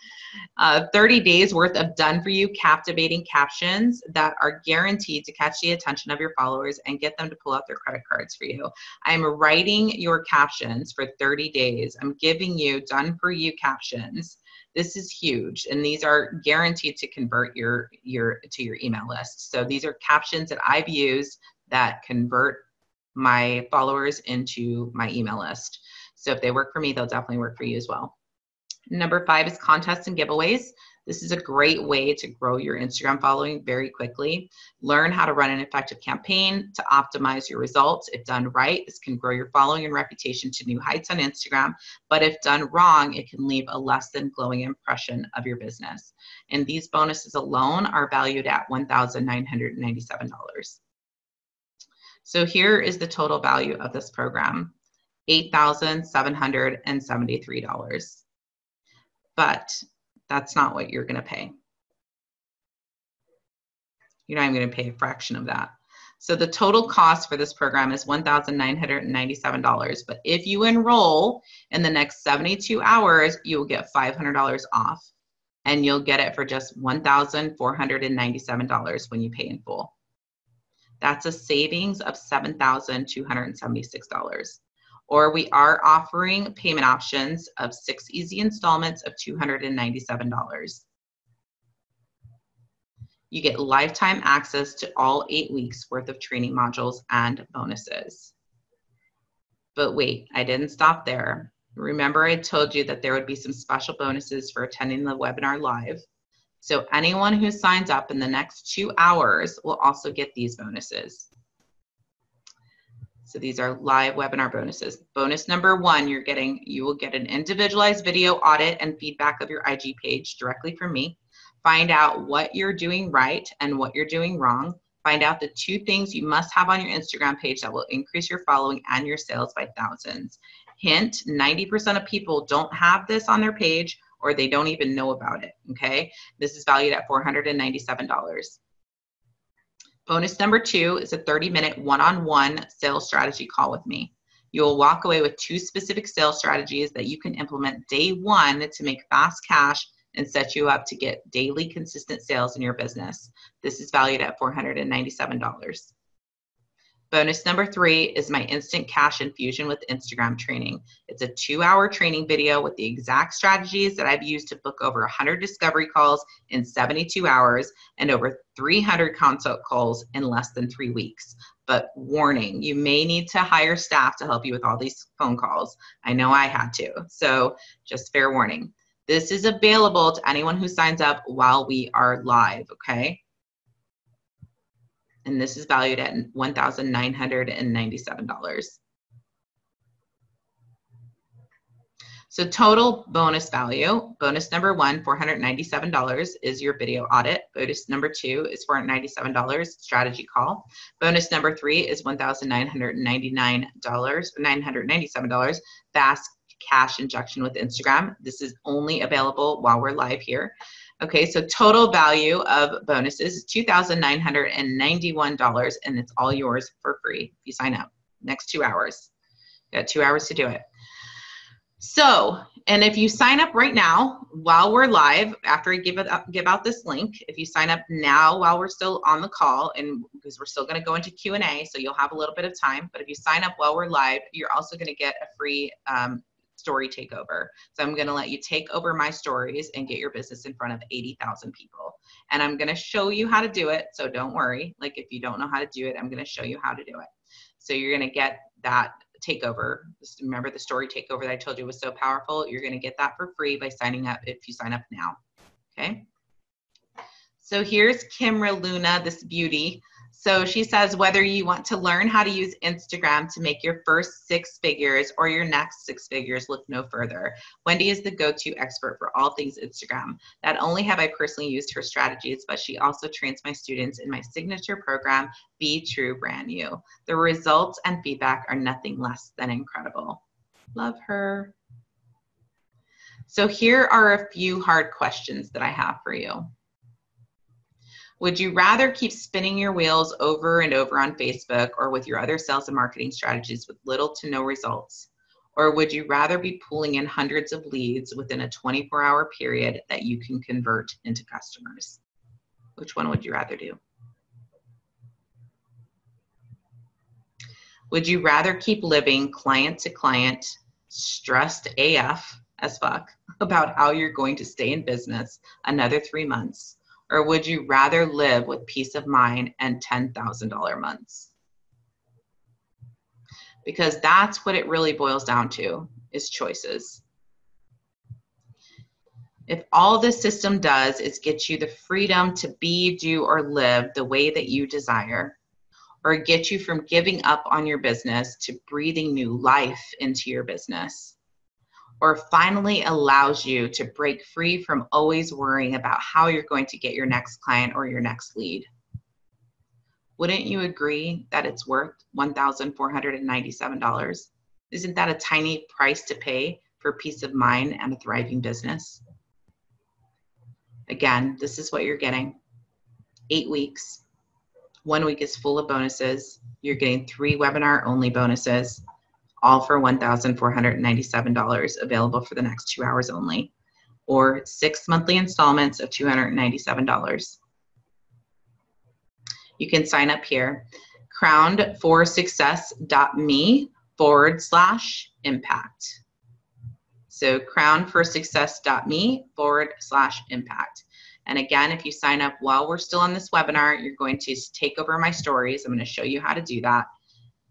A: 30 days worth of done for you captivating captions that are guaranteed to catch the attention of your followers and get them to pull out their credit cards for you. I'm writing your captions for 30 days. I'm giving you done for you captions. This is huge, and these are guaranteed to convert to your email list. So these are captions that I've used that convert my followers into my email list. So if they work for me, they'll definitely work for you as well. Number 5 is contests and giveaways. This is a great way to grow your Instagram following very quickly. Learn how to run an effective campaign to optimize your results. If done right, this can grow your following and reputation to new heights on Instagram. But if done wrong, it can leave a less than glowing impression of your business. And these bonuses alone are valued at $1,997. So here is the total value of this program, $8,773. But that's not what you're going to pay. You're not even going to pay a fraction of that. So the total cost for this program is $1,997. But if you enroll in the next 72 hours, you will get $500 off. And you'll get it for just $1,497 when you pay in full. That's a savings of $7,276. Or we are offering payment options of 6 easy installments of $297. You get lifetime access to all 8 weeks worth of training modules and bonuses. But wait, I didn't stop there. Remember, I told you that there would be some special bonuses for attending the webinar live. So anyone who signs up in the next 2 hours will also get these bonuses. So these are live webinar bonuses. Bonus number 1, you will get an individualized video audit and feedback of your IG page directly from me. Find out what you're doing right and what you're doing wrong. Find out the 2 things you must have on your Instagram page that will increase your following and your sales by thousands. Hint, 90% of people don't have this on their page or they don't even know about it, okay? This is valued at $497. Bonus number 2 is a 30-minute one-on-one sales strategy call with me. You will walk away with 2 specific sales strategies that you can implement day 1 to make fast cash and set you up to get daily consistent sales in your business. This is valued at $497. Bonus number 3 is my instant cash infusion with Instagram training. It's a 2-hour training video with the exact strategies that I've used to book over 100 discovery calls in 72 hours and over 300 consult calls in less than 3 weeks. But warning, you may need to hire staff to help you with all these phone calls. I know I had to, so just fair warning. This is available to anyone who signs up while we are live, okay? And this is valued at $1,997. So total bonus value, bonus number 1, $497 is your video audit. Bonus number 2 is $497 strategy call. Bonus number 3 is $1,997 fast cash injection with Instagram. This is only available while we're live here. Okay, so total value of bonuses is $2,991, and it's all yours for free if you sign up. Next 2 hours. You got 2 hours to do it. So, and if you sign up right now while we're live, after I give out this link, if you sign up now while we're still on the call, and because we're still going to go into Q&A, so you'll have a little bit of time, but if you sign up while we're live, you're also going to get a free story takeover. So I'm going to let you take over my stories and get your business in front of 80,000 people. And I'm going to show you how to do it. So don't worry. Like if you don't know how to do it, I'm going to show you how to do it. So you're going to get that takeover. Just remember the story takeover that I told you was so powerful. You're going to get that for free by signing up if you sign up now. Okay. So here's Kimra Luna, this beauty. So she says, whether you want to learn how to use Instagram to make your first 6 figures or your next 6 figures, look no further. Wendy is the go-to expert for all things Instagram. Not only have I personally used her strategies, but she also trains my students in my signature program, Be True Brand You. The results and feedback are nothing less than incredible. Love her. So here are a few hard questions that I have for you. Would you rather keep spinning your wheels over and over on Facebook or with your other sales and marketing strategies with little to no results? Or would you rather be pulling in hundreds of leads within a 24-hour period that you can convert into customers? Which one would you rather do? Would you rather keep living client to client, stressed AF as fuck about how you're going to stay in business another 3 months? Or would you rather live with peace of mind and $10,000 months? Because that's what it really boils down to, is choices. If all this system does is get you the freedom to be, do, or live the way that you desire, or get you from giving up on your business to breathing new life into your business, or finally allows you to break free from always worrying about how you're going to get your next client or your next lead. Wouldn't you agree that it's worth $1,497? Isn't that a tiny price to pay for peace of mind and a thriving business? Again, this is what you're getting. 8 weeks. 1 week is full of bonuses. You're getting 3 webinar only bonuses, all for $1,497, available for the next 2 hours only, or 6 monthly installments of $297. You can sign up here, crownedforsuccess.me/impact. So crownedforsuccess.me/impact. And again, if you sign up while we're still on this webinar, you're going to take over my stories. I'm going to show you how to do that.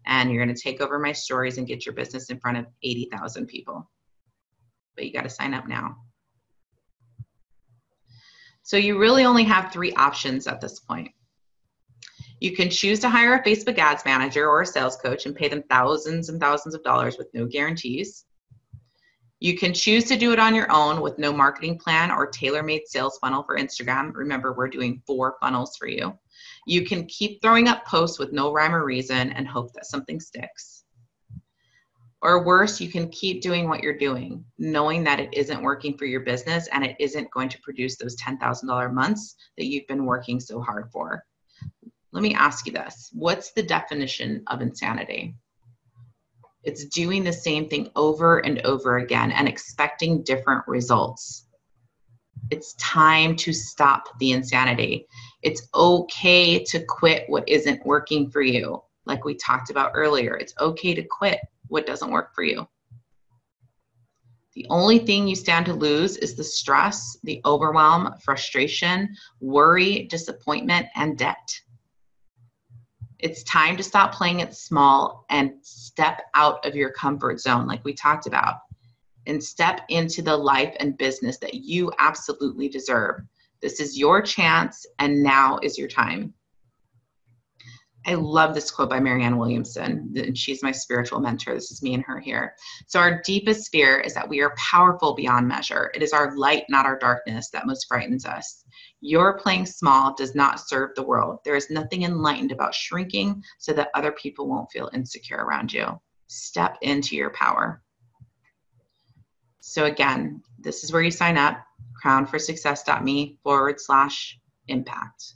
A: And you're going to take over my stories and get your business in front of 80,000 people. But you got to sign up now. So you really only have 3 options at this point. You can choose to hire a Facebook ads manager or a sales coach and pay them thousands and thousands of dollars with no guarantees. You can choose to do it on your own with no marketing plan or tailor-made sales funnel for Instagram. Remember, we're doing 4 funnels for you. You can keep throwing up posts with no rhyme or reason and hope that something sticks. Or worse, you can keep doing what you're doing, knowing that it isn't working for your business and it isn't going to produce those $10,000 months that you've been working so hard for. Let me ask you this. What's the definition of insanity? It's doing the same thing over and over again and expecting different results. It's time to stop the insanity. It's okay to quit what isn't working for you. Like we talked about earlier, it's okay to quit what doesn't work for you. The only thing you stand to lose is the stress, the overwhelm, frustration, worry, disappointment, and debt. It's time to stop playing it small and step out of your comfort zone like we talked about and step into the life and business that you absolutely deserve. This is your chance and now is your time. I love this quote by Marianne Williamson, and she's my spiritual mentor. This is me and her here. So our deepest fear is that we are powerful beyond measure. It is our light, not our darkness, that most frightens us. Your playing small does not serve the world. There is nothing enlightened about shrinking so that other people won't feel insecure around you. Step into your power. So again, this is where you sign up, crownedforsuccess.me/impact.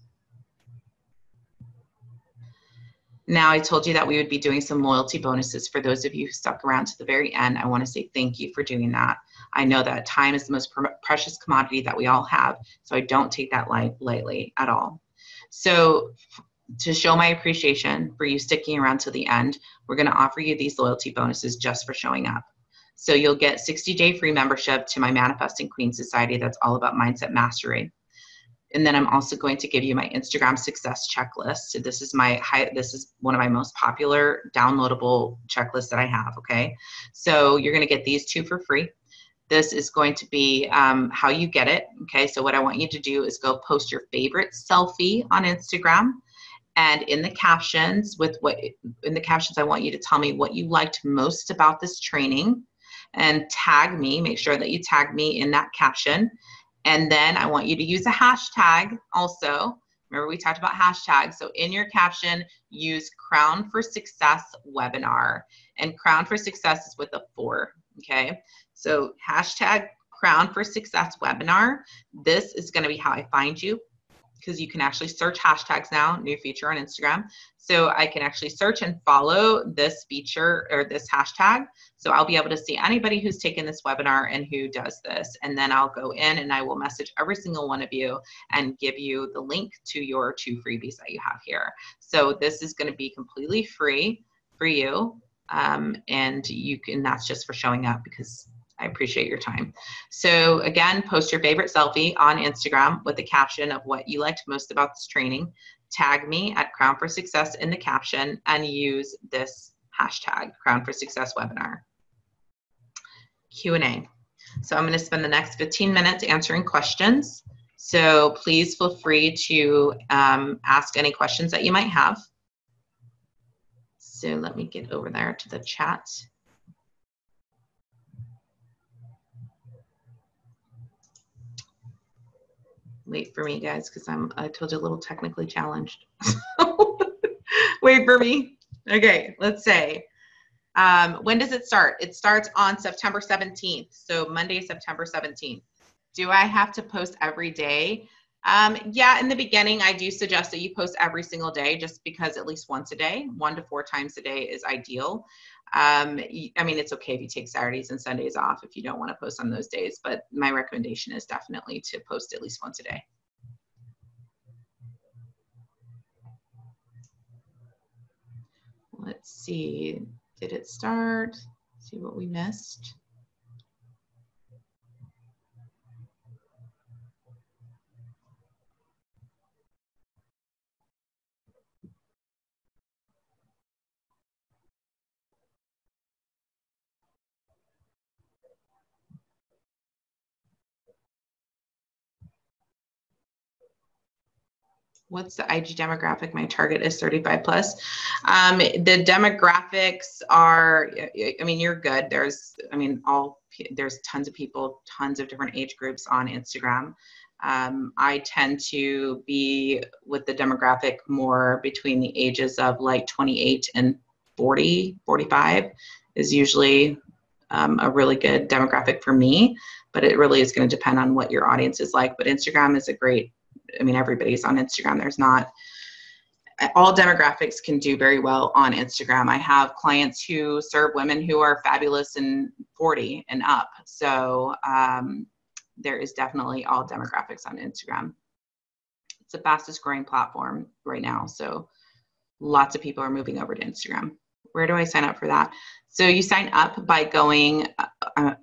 A: Now, I told you that we would be doing some loyalty bonuses. For those of you who stuck around to the very end, I want to say thank you for doing that. I know that time is the most precious commodity that we all have, so I don't take that lightly at all. So to show my appreciation for you sticking around to the end, we're going to offer you these loyalty bonuses just for showing up. So you'll get 60-day free membership to my Manifesting Queen Society that's all about mindset mastery. And then I'm also going to give you my Instagram success checklist. So this is one of my most popular downloadable checklists that I have, okay? So you're gonna get these 2 for free. This is going to be how you get it, okay? So what I want you to do is go post your favorite selfie on Instagram, and in the captions, I want you to tell me what you liked most about this training and tag me, make sure that you tag me in that caption. And then I want you to use a hashtag also. Remember, we talked about hashtags. So in your caption, use Crown for Success webinar. And Crown for Success is with a 4, okay? So hashtag Crown for Success webinar. This is going to be how I find you. because you can actually search hashtags now, new feature on Instagram. So I can actually search and follow this feature or this hashtag. So I'll be able to see anybody who's taken this webinar and who does this. And then I'll go in and I will message every single one of you and give you the link to your 2 freebies that you have here. So this is going to be completely free for you. And you can, that's just for showing up because I appreciate your time. So again, post your favorite selfie on Instagram with the caption of what you liked most about this training. Tag me at Crown for Success in the caption and use this hashtag, Crown for Success webinar. Q&A. So I'm going to spend the next 15 minutes answering questions. So please feel free to ask any questions that you might have. So let me get over there to the chat. Wait for me, guys, because I told you a little technically challenged. Wait for me. Okay, let's say. When does it start? It starts on September 17th. So Monday, September 17th. Do I have to post every day? Yeah, in the beginning, I do suggest that you post every single day just because at least once a day, 1 to 4 times a day is ideal. I mean, it's okay if you take Saturdays and Sundays off if you don't want to post on those days, but my recommendation is definitely to post at least once a day. Let's see, did it start? See what we missed. What's the IG demographic? My target is 35 plus. The demographics are, I mean, you're good. There's tons of people, tons of different age groups on Instagram. I tend to be with the demographic more between the ages of like 28 and 40, 45 is usually a really good demographic for me, but it really is going to depend on what your audience is like. But Instagram is a great, I mean, everybody's on Instagram. There's not, all demographics can do very well on Instagram. I have clients who serve women who are fabulous and 40 and up. So there is definitely all demographics on Instagram. It's the fastest growing platform right now. So lots of people are moving over to Instagram. Where do I sign up for that? So you sign up by going to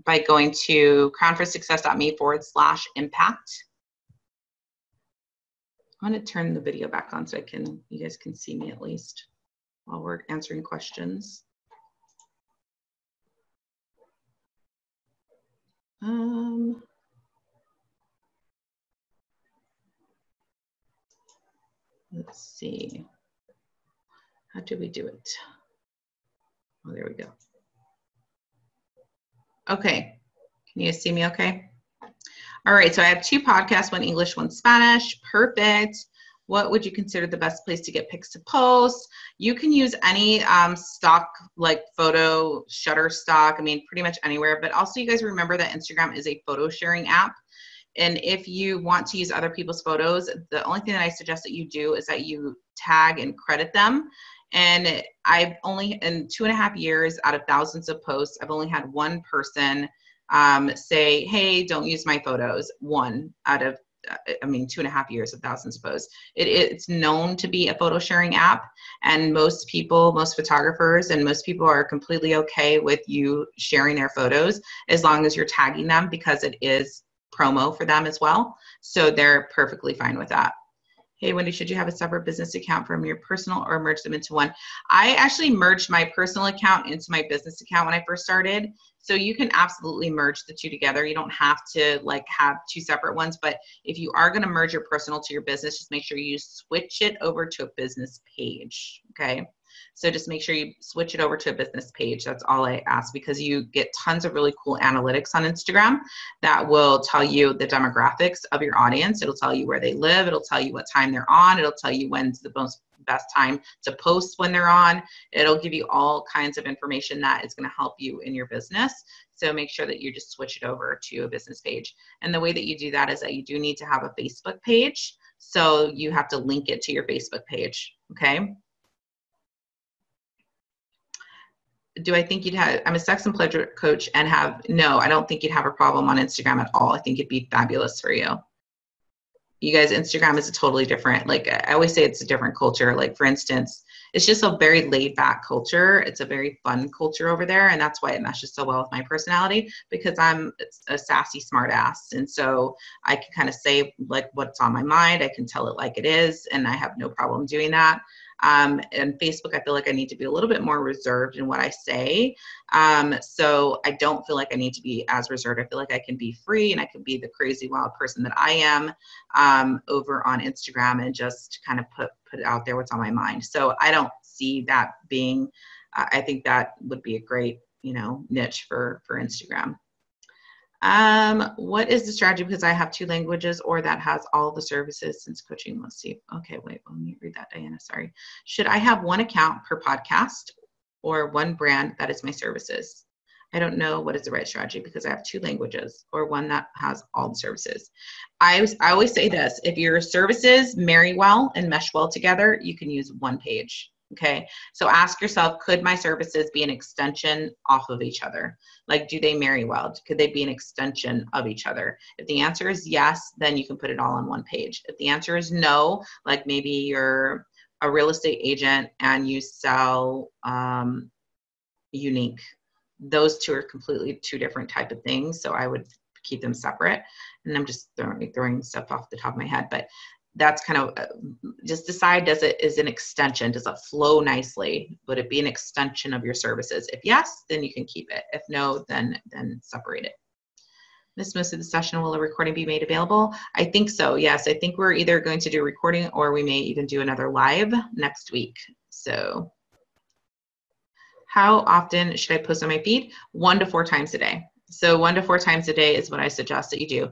A: crownforsuccess.me/impact. I'm going to turn the video back on so you guys can see me at least while we're answering questions. Let's see. How do we do it? Oh, there we go. Okay. Can you see me okay? All right, so I have 2 podcasts, one English, one Spanish. Perfect. What would you consider the best place to get pics to post? You can use any stock, like photo, Shutterstock, I mean, pretty much anywhere. But also you guys remember that Instagram is a photo sharing app. And if you want to use other people's photos, the only thing that I suggest that you do is that you tag and credit them. And I've only, in 2.5 years out of thousands of posts, I've only had one person say, hey, don't use my photos. 1 out of, 2.5 years of thousands of posts. It's known to be a photo sharing app, and most people, most photographers, and most people are completely okay with you sharing their photos as long as you're tagging them, because it is promo for them as well. So they're perfectly fine with that. Hey, Wendy, should you have a separate business account from your personal or merge them into one? I actually merged my personal account into my business account when I first started. So you can absolutely merge the 2 together. You don't have to like have 2 separate ones, but if you are going to merge your personal to your business, just make sure you switch it over to a business page. Okay. So just make sure you switch it over to a business page. That's all I ask, because you get tons of really cool analytics on Instagram that will tell you the demographics of your audience. It'll tell you where they live. It'll tell you what time they're on. It'll tell you when's the most best time to post when they're on. It'll give you all kinds of information that is going to help you in your business. So make sure that you just switch it over to a business page. And the way that you do that is that you do need to have a Facebook page. So you have to link it to your Facebook page. Okay. Do I think you'd have, I'm a sex and pleasure coach and no, I don't think you'd have a problem on Instagram at all. I think it'd be fabulous for you. You guys, Instagram is a totally different, like I always say, it's a different culture. Like for instance, it's just a very laid back culture. It's a very fun culture over there. And that's why it meshes so well with my personality, because I'm a sassy smart ass. And so I can kind of say like what's on my mind. I can tell it like it is. And I have no problem doing that. And Facebook, I feel like I need to be a little bit more reserved in what I say. So I don't feel like I need to be as reserved. I feel like I can be free and I can be the crazy wild person that I am over on Instagram and just kind of put out there what's on my mind. So I don't see that being, I think that would be a great, niche for Instagram. What is the strategy? Because I have 2 languages or that has all the services since coaching. Let's see. Okay, wait, let me read that, Diana. Sorry. Should I have 1 account per podcast or 1 brand that is my services? I don't know what is the right strategy because I have 2 languages or one that has all the services. I always say this, if your services marry well and mesh well together, you can use 1 page. Okay. So ask yourself, could my services be an extension off of each other? Like, do they marry well? Could they be an extension of each other? If the answer is yes, then you can put it all on 1 page. If the answer is no, like maybe you're a real estate agent and you sell unique, those 2 are completely 2 different type of things. So I would keep them separate. And I'm just throwing stuff off the top of my head, but that's kind of just decide, is an extension? Does it flow nicely? Would it be an extension of your services? If yes, then you can keep it. If no, then separate it. Miss most of the session, will a recording be made available? I think so. Yes, I think we're either going to do a recording or we may even do another live next week. So how often should I post on my feed? 1 to 4 times a day. So 1 to 4 times a day is what I suggest that you do.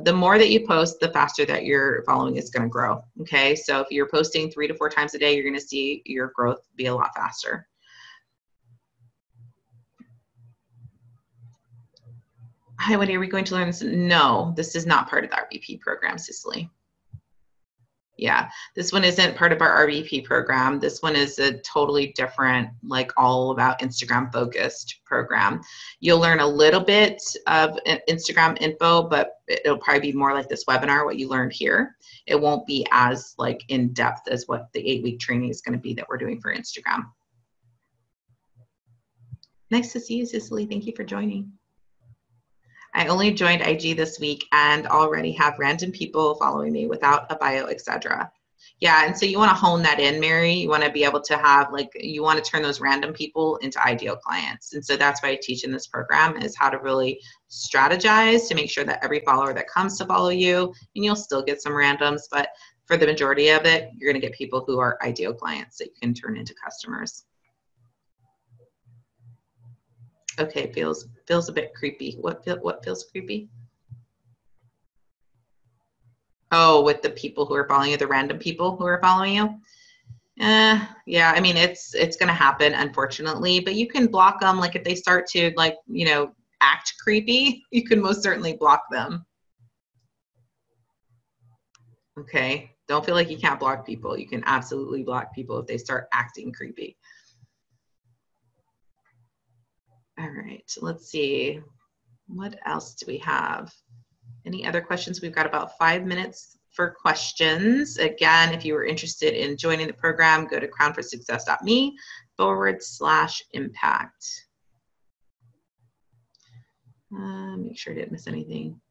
A: The more that you post, the faster that your following is going to grow. Okay. So if you're posting 3 to 4 times a day, you're going to see your growth be a lot faster. Hi, Wendy, are we going to learn this? No, this is not part of the RVP program, Cicely. Yeah, this one isn't part of our RVP program. This one is a totally different, like all about Instagram focused program. You'll learn a little bit of Instagram info, but it'll probably be more like this webinar, what you learned here. It won't be as like in depth as what the 8-week training is going to be that we're doing for Instagram. Nice to see you, Cicely. Thank you for joining. I only joined IG this week and already have random people following me without a bio, etc. Yeah, and so you want to hone that in, Mary. You want to be able to have, like, you want to turn those random people into ideal clients. And so that's why I teach in this program is how to really strategize to make sure that every follower that comes to follow you, and you'll still get some randoms, but for the majority of it, you're going to get people who are ideal clients that you can turn into customers. Okay, feels a bit creepy. What feels creepy? Oh, with the people who are following you, the random people who are following you. Yeah, I mean, it's going to happen, unfortunately, but you can block them. Like if they start to act creepy, you can most certainly block them. Okay, don't feel like you can't block people. You can absolutely block people if they start acting creepy. All right, let's see. What else do we have? Any other questions? We've got about 5 minutes for questions. Again, if you were interested in joining the program, go to crownforsuccess.me/impact. Make sure I didn't miss anything.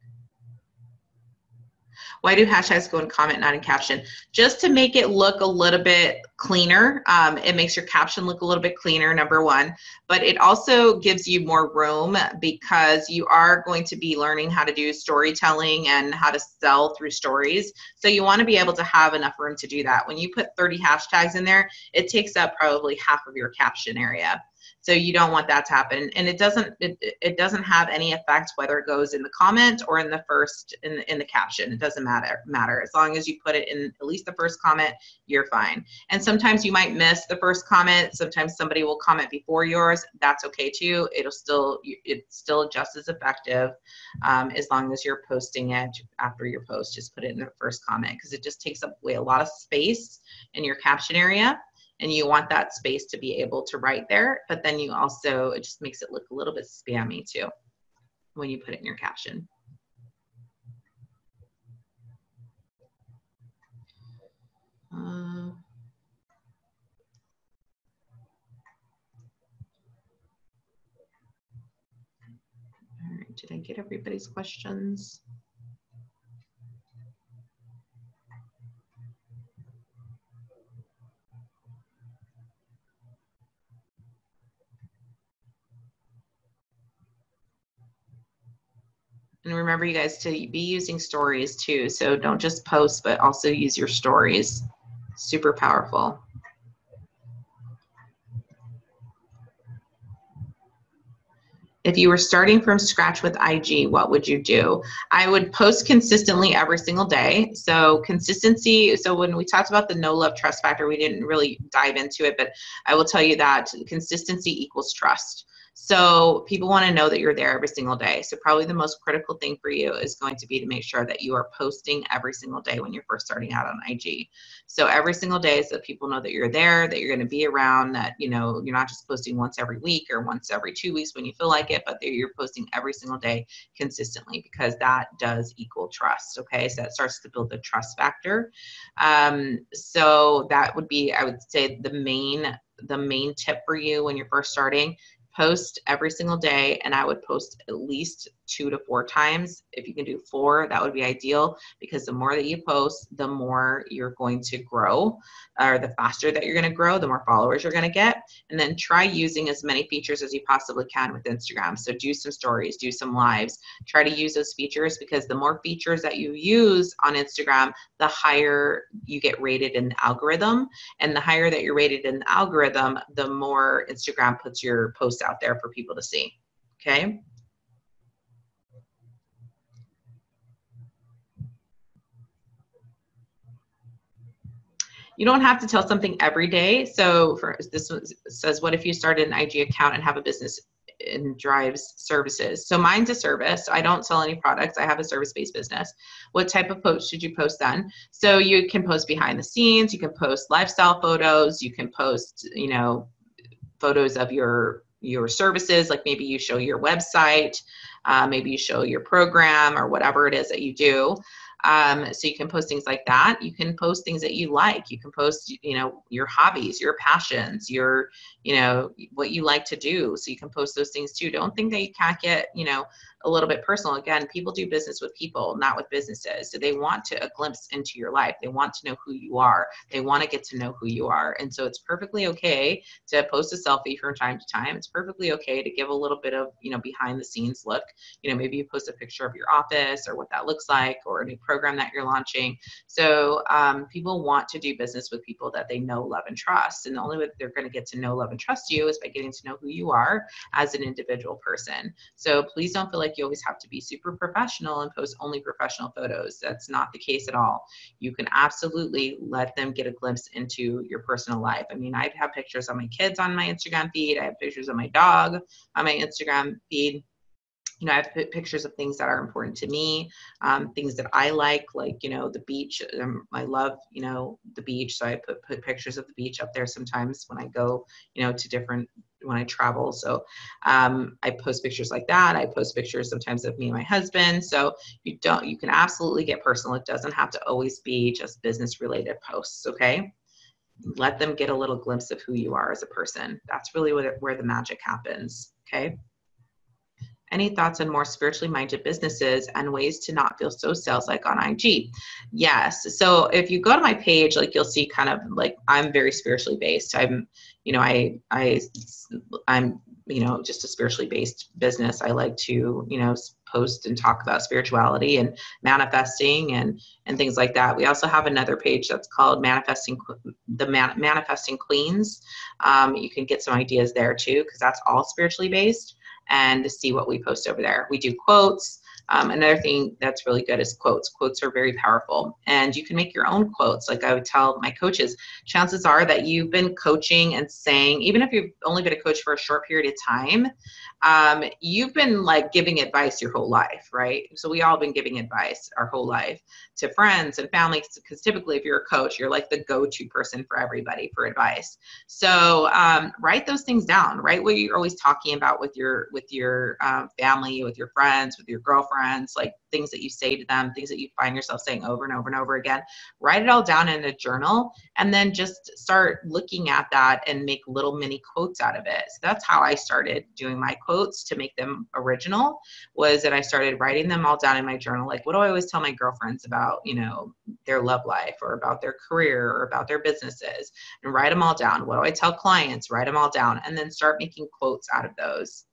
A: Why do hashtags go in comment, not in caption? Just to make it look a little bit cleaner. It makes your caption look a little bit cleaner, number one, but it also gives you more room because you are going to be learning how to do storytelling and how to sell through stories. So you want to be able to have enough room to do that. When you put 30 hashtags in there, it takes up probably half of your caption area. So you don't want that to happen. And it doesn't have any effect whether it goes in the comment or in the first, in the caption. It doesn't matter. As long as you put it in at least the first comment, you're fine. And sometimes you might miss the first comment. Sometimes somebody will comment before yours. That's okay too. It's still just as effective as long as you're posting it after your post. Just put it in the first comment, because it just takes away a lot of space in your caption area, and you want that space to be able to write there. But then you also, it just makes it look a little bit spammy too when you put it in your caption. All right, did I get everybody's questions? And remember, you guys, to be using stories too. So don't just post, but also use your stories. Super powerful. If you were starting from scratch with IG, what would you do? I would post consistently every single day. So consistency, so when we talked about the no love trust factor, we didn't really dive into it, but I will tell you that consistency equals trust. So people want to know that you're there every single day. So probably the most critical thing for you is going to be to make sure that you are posting every single day when you're first starting out on IG. So every single day, so that people know that you're there, that you're going to be around, that, you know, you're not just posting once every week or once every 2 weeks when you feel like it, but that you're posting every single day consistently, because that does equal trust. Okay, so that starts to build the trust factor. So that would be, I would say, the main tip for you when you're first starting. Post every single day, and I would post at least 2 to 4 times. If you can do 4, that would be ideal, because the more that you post, the more you're going to grow, or the faster that you're going to grow, the more followers you're going to get. And then try using as many features as you possibly can with Instagram. So do some stories, do some lives, try to use those features, because the more features that you use on Instagram, the higher you get rated in the algorithm. And the higher that you're rated in the algorithm, the more Instagram puts your posts out there for people to see. Okay. You don't have to tell something every day. So for this one says, what if you started an IG account and have a business and drives services? So mine's a service. I don't sell any products. I have a service-based business. What type of post should you post then? So you can post behind the scenes. You can post lifestyle photos. You can post, you know, photos of your services. Like maybe you show your website, maybe you show your program or whatever it is that you do. So you can post things like that. You can post things that you like. You can post, you know, your hobbies, your passions, your, you know, what you like to do. So you can post those things too. Don't think that you can't get, you know, a little bit personal. Again, people do business with people, not with businesses. So they want a glimpse into your life. They want to know who you are. They want to get to know who you are. And so it's perfectly okay to post a selfie from time to time. It's perfectly okay to give a little bit of, you know, behind the scenes look. You know, maybe you post a picture of your office or what that looks like, or a new program that you're launching. So people want to do business with people that they know, love, and trust. And the only way that they're going to get to know, love, and trust you is by getting to know who you are as an individual person. So please don't feel like you always have to be super professional and post only professional photos. That's not the case at all. You can absolutely let them get a glimpse into your personal life. I mean, I have pictures of my kids on my Instagram feed. I have pictures of my dog on my Instagram feed. You know, I have pictures of things that are important to me, things that I like, you know, the beach. I love, you know, the beach. So I put pictures of the beach up there sometimes when I go, you know, to different, when I travel. So I post pictures like that. I post pictures sometimes of me and my husband. So you can absolutely get personal. It doesn't have to always be just business related posts. Okay. Let them get a little glimpse of who you are as a person. That's really where the magic happens. Okay. Any thoughts on more spiritually minded businesses and ways to not feel so sales-like on IG? Yes. So if you go to my page, like you'll see kind of like I'm very spiritually based. I'm, you know, I'm you know, just a spiritually based business. I like to, you know, post and talk about spirituality and manifesting and things like that. We also have another page that's called Manifesting Queens. You can get some ideas there too, because that's all spiritually based, and see what we post over there. We do quotes. Another thing that's really good is quotes. Quotes are very powerful, and you can make your own quotes. Like I would tell my coaches, chances are that you've been coaching and saying, even if you've only been a coach for a short period of time, you've been like giving advice your whole life, right? So we all been giving advice our whole life to friends and family, because typically if you're a coach, you're like the go-to person for everybody for advice. So write those things down. Write what you're always talking about with your family, with your friends, with your girlfriends, like things that you say to them, things that you find yourself saying over and over and over again. Write it all down in a journal, and then just start looking at that and make little mini quotes out of it. So that's how I started doing my quotes to make them original, was that I started writing them all down in my journal. Like, what do I always tell my girlfriends about, you know, their love life or about their career or about their businesses, and write them all down. What do I tell clients? Write them all down, and then start making quotes out of those.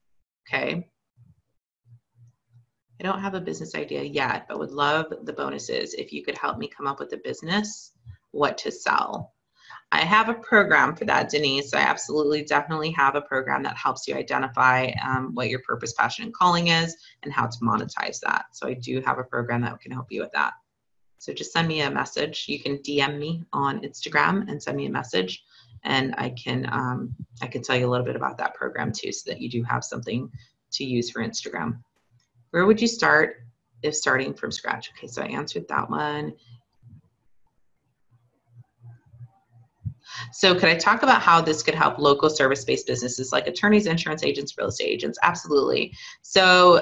A: Okay. I don't have a business idea yet, but would love the bonuses if you could help me come up with a business, what to sell. I have a program for that, Denise. I absolutely, definitely have a program that helps you identify what your purpose, passion, and calling is, and how to monetize that. So I do have a program that can help you with that. So just send me a message. You can DM me on Instagram and send me a message, and I can tell you a little bit about that program too, so that you do have something to use for Instagram. Where would you start if starting from scratch? Okay, so I answered that one. So could I talk about how this could help local service-based businesses like attorneys, insurance agents, real estate agents? Absolutely. So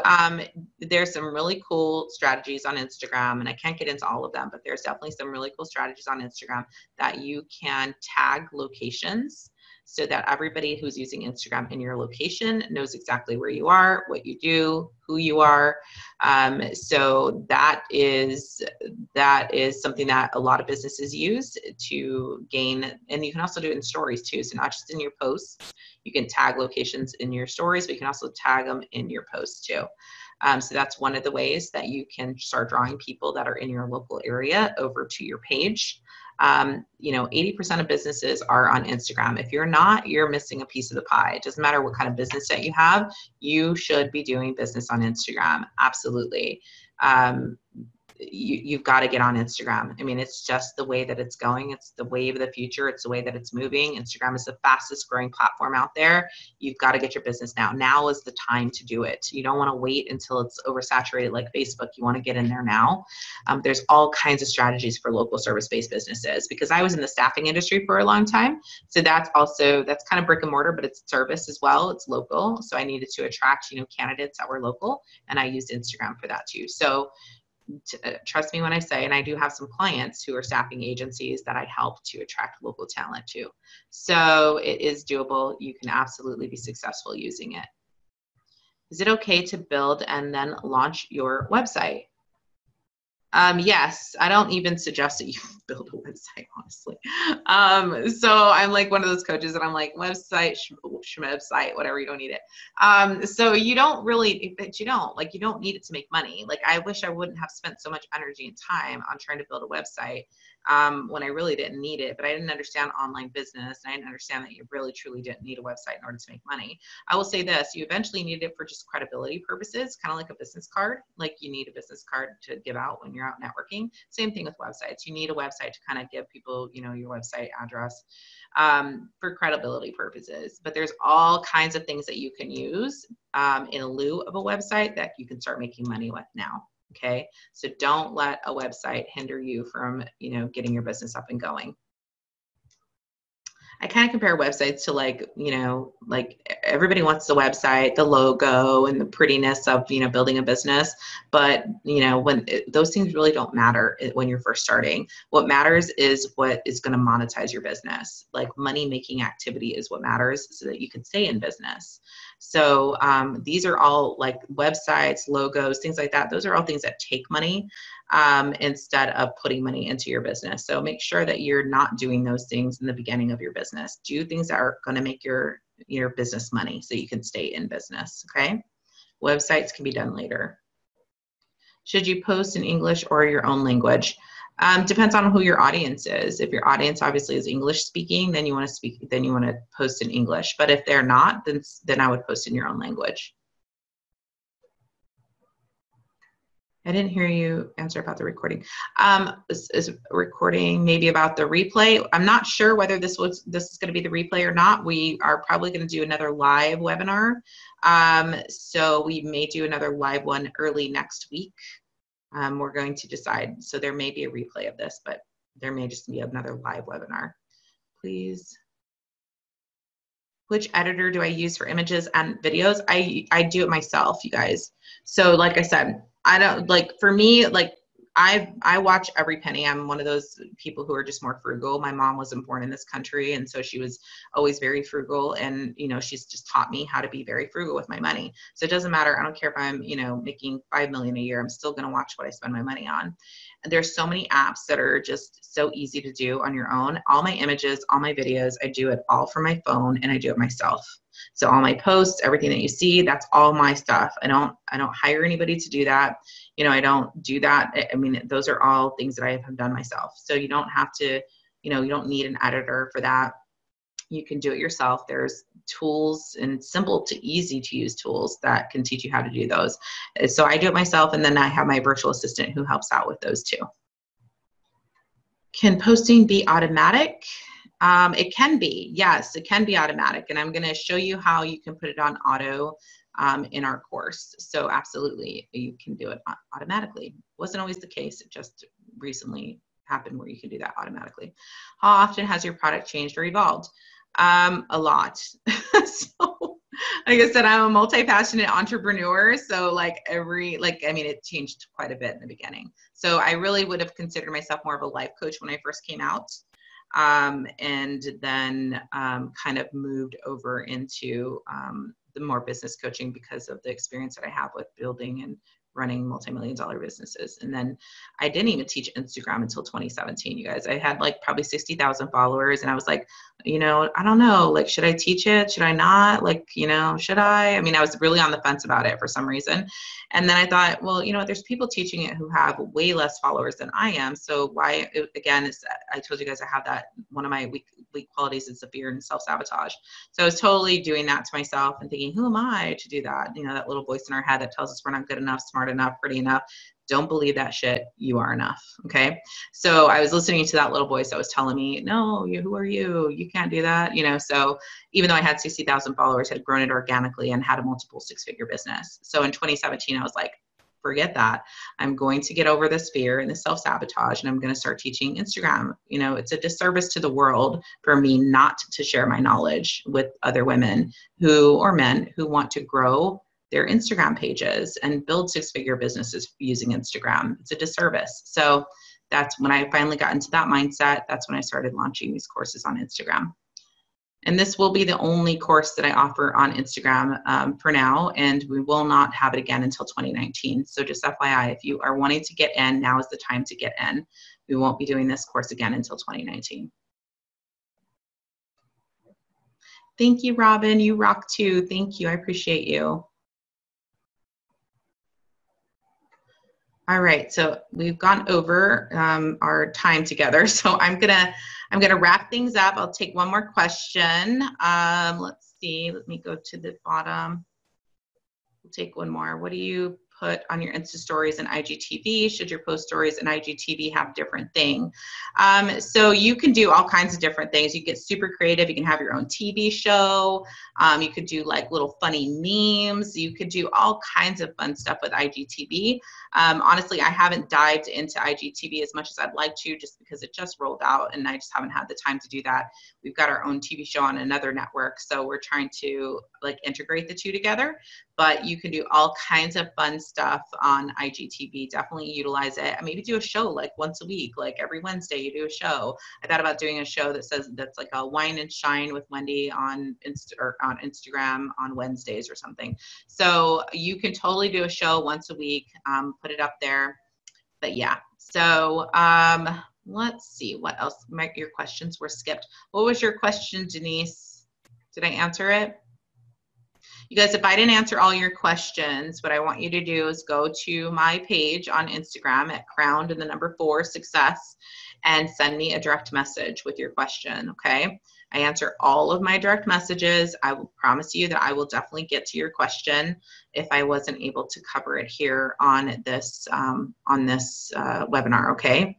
A: there's some really cool strategies on Instagram, and I can't get into all of them, but there's definitely some really cool strategies on Instagram that you can tag locations, so that everybody who's using Instagram in your location knows exactly where you are, what you do, who you are. So that is something that a lot of businesses use to gain, and you can also do it in stories too. So not just in your posts, you can tag locations in your stories, but you can also tag them in your posts too. So that's one of the ways that you can start drawing people that are in your local area over to your page. You know, 80% of businesses are on Instagram. If you're not, you're missing a piece of the pie. It doesn't matter what kind of business that you have, you should be doing business on Instagram. Absolutely. You've got to get on Instagram. I mean, it's just the way that it's going. It's the wave of the future. It's the way that it's moving. Instagram is the fastest growing platform out there. You've got to get your business now. Now is the time to do it. You don't want to wait until it's oversaturated like Facebook. You want to get in there now. There's all kinds of strategies for local service-based businesses, because I was in the staffing industry for a long time. So that's kind of brick and mortar, but it's service as well. It's local. So I needed to attract, you know, candidates that were local, and I used Instagram for that too. So trust me when I say, and I do have some clients who are staffing agencies that I help to attract local talent too. So it is doable. You can absolutely be successful using it. Is it okay to build and then launch your website? Yes, I don't even suggest that you build a website, honestly. So I'm like one of those coaches that I'm like, website, schmebsite, whatever, you don't need it. So you don't really, but you don't need it to make money. Like, I wish I wouldn't have spent so much energy and time on trying to build a website when I really didn't need it, but I didn't understand online business. And I didn't understand that you really, truly didn't need a website in order to make money. I will say this, you eventually need it for just credibility purposes, kind of like a business card. Like, you need a business card to give out when you're out networking. Same thing with websites. You need a website to kind of give people, you know, your website address for credibility purposes. But there's all kinds of things that you can use in lieu of a website that you can start making money with now. Okay, so don't let a website hinder you from, you know, getting your business up and going. I kind of compare websites to, like, you know, like everybody wants the website, the logo, and the prettiness of, you know, building a business. But, you know, those things really don't matter when you're first starting. What matters is what is going to monetize your business. Like, money making activity is what matters, so that you can stay in business. So these are all like websites, logos, things like that. Those are all things that take money instead of putting money into your business. So make sure that you're not doing those things in the beginning of your business. Do things that are going to make your your business money so you can stay in business, okay? Websites can be done later. Should you post in English or your own language? Depends on who your audience is. If your audience obviously is English speaking, then you want to post in English. But if they're not, then I would post in your own language. I didn't hear you answer about the recording. Is recording maybe about the replay? I'm not sure whether this is going to be the replay or not. We are probably going to do another live webinar. So we may do another live one early next week. We're going to decide. So there may be a replay of this, but there may just be another live webinar. Please. Which editor do I use for images and videos? I do it myself, you guys. So like I said, I don't like, for me, like I watch every penny. I'm one of those people who are just more frugal. My mom wasn't born in this country, and so she was always very frugal, and you know, she's just taught me how to be very frugal with my money. So it doesn't matter. I don't care if I'm, you know, making $5 million a year. I'm still going to watch what I spend my money on. And there's so many apps that are just so easy to do on your own. All my images, all my videos, I do it all from my phone, and I do it myself. So all my posts, everything that you see, that's all my stuff. I don't hire anybody to do that. You know, I don't do that. I mean, those are all things that I have done myself. So you don't have to, you know, you don't need an editor for that. You can do it yourself. There's tools and simple to easy to use tools that can teach you how to do those. So I do it myself, and then I have my virtual assistant who helps out with those too. Can posting be automatic? It can be, yes, it can be automatic. And I'm going to show you how you can put it on auto in our course. So absolutely, you can do it automatically. Wasn't always the case. It just recently happened where you can do that automatically. How often has your product changed or evolved? A lot. So like I said, I'm a multi-passionate entrepreneur. So it changed quite a bit in the beginning. So I really would have considered myself more of a life coach when I first came out. And then kind of moved over into the more business coaching because of the experience that I have with building and running multi-million-dollar businesses. And then I didn't even teach Instagram until 2017, you guys. I had like probably 60,000 followers, and I was like, you know, I don't know, like, should I teach it? Should I not? Like, you know, should I? I mean, I was really on the fence about it for some reason. And then I thought, well, you know, there's people teaching it who have way less followers than I am. So why, again, I told you guys I have that, one of my weak qualities is the fear and self-sabotage. So I was totally doing that to myself and thinking, who am I to do that? You know, that little voice in our head that tells us we're not good enough, smart enough, pretty enough. Don't believe that shit. You are enough. Okay. So I was listening to that little voice that was telling me, no, who are you? You can't do that. You know, so even though I had 60,000 followers, had grown it organically and had a multiple six-figure business. So in 2017, I was like, forget that. I'm going to get over this fear and the self-sabotage, and I'm going to start teaching Instagram. You know, it's a disservice to the world for me not to share my knowledge with other women or men who want to grow their Instagram pages and build six-figure businesses using Instagram. It's a disservice. So that's when I finally got into that mindset. That's when I started launching these courses on Instagram. And this will be the only course that I offer on Instagram for now, and we will not have it again until 2019. So just FYI, if you are wanting to get in, now is the time to get in. We won't be doing this course again until 2019. Thank you, Robin. You rock too. Thank you. I appreciate you. All right, so we've gone over our time together. So I'm gonna wrap things up. I'll take one more question. Let's see. Let me go to the bottom. We'll take one more. What do you put on your Insta stories and IGTV? Should your post stories and IGTV have different thing? So you can do all kinds of different things. You get super creative. You can have your own TV show. You could do like little funny memes. You could do all kinds of fun stuff with IGTV. Honestly, I haven't dived into IGTV as much as I'd like to, just because it just rolled out and I just haven't had the time to do that. We've got our own TV show on another network, so we're trying to like integrate the two together. But you can do all kinds of fun stuff on IGTV. Definitely utilize it. Maybe do a show like once a week, like every Wednesday you do a show. I thought about doing a show that's like a Wine and Shine with Wendy on Instagram on Wednesdays or something. So you can totally do a show once a week, put it up there. But yeah, so let's see what else. Your questions were skipped. What was your question, Denise? Did I answer it? You guys, if I didn't answer all your questions, what I want you to do is go to my page on Instagram at crowned and the number 4 success and send me a direct message with your question, okay? I answer all of my direct messages. I will promise you that I will definitely get to your question if I wasn't able to cover it here on this webinar, okay?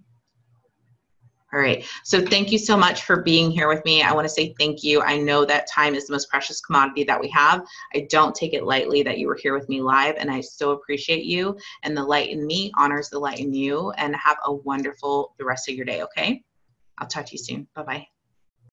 A: All right, so thank you so much for being here with me. I want to say thank you. I know that time is the most precious commodity that we have. I don't take it lightly that you were here with me live, and I so appreciate you. And the light in me honors the light in you. And have a wonderful the rest of your day, okay? I'll talk to you soon. Bye-bye.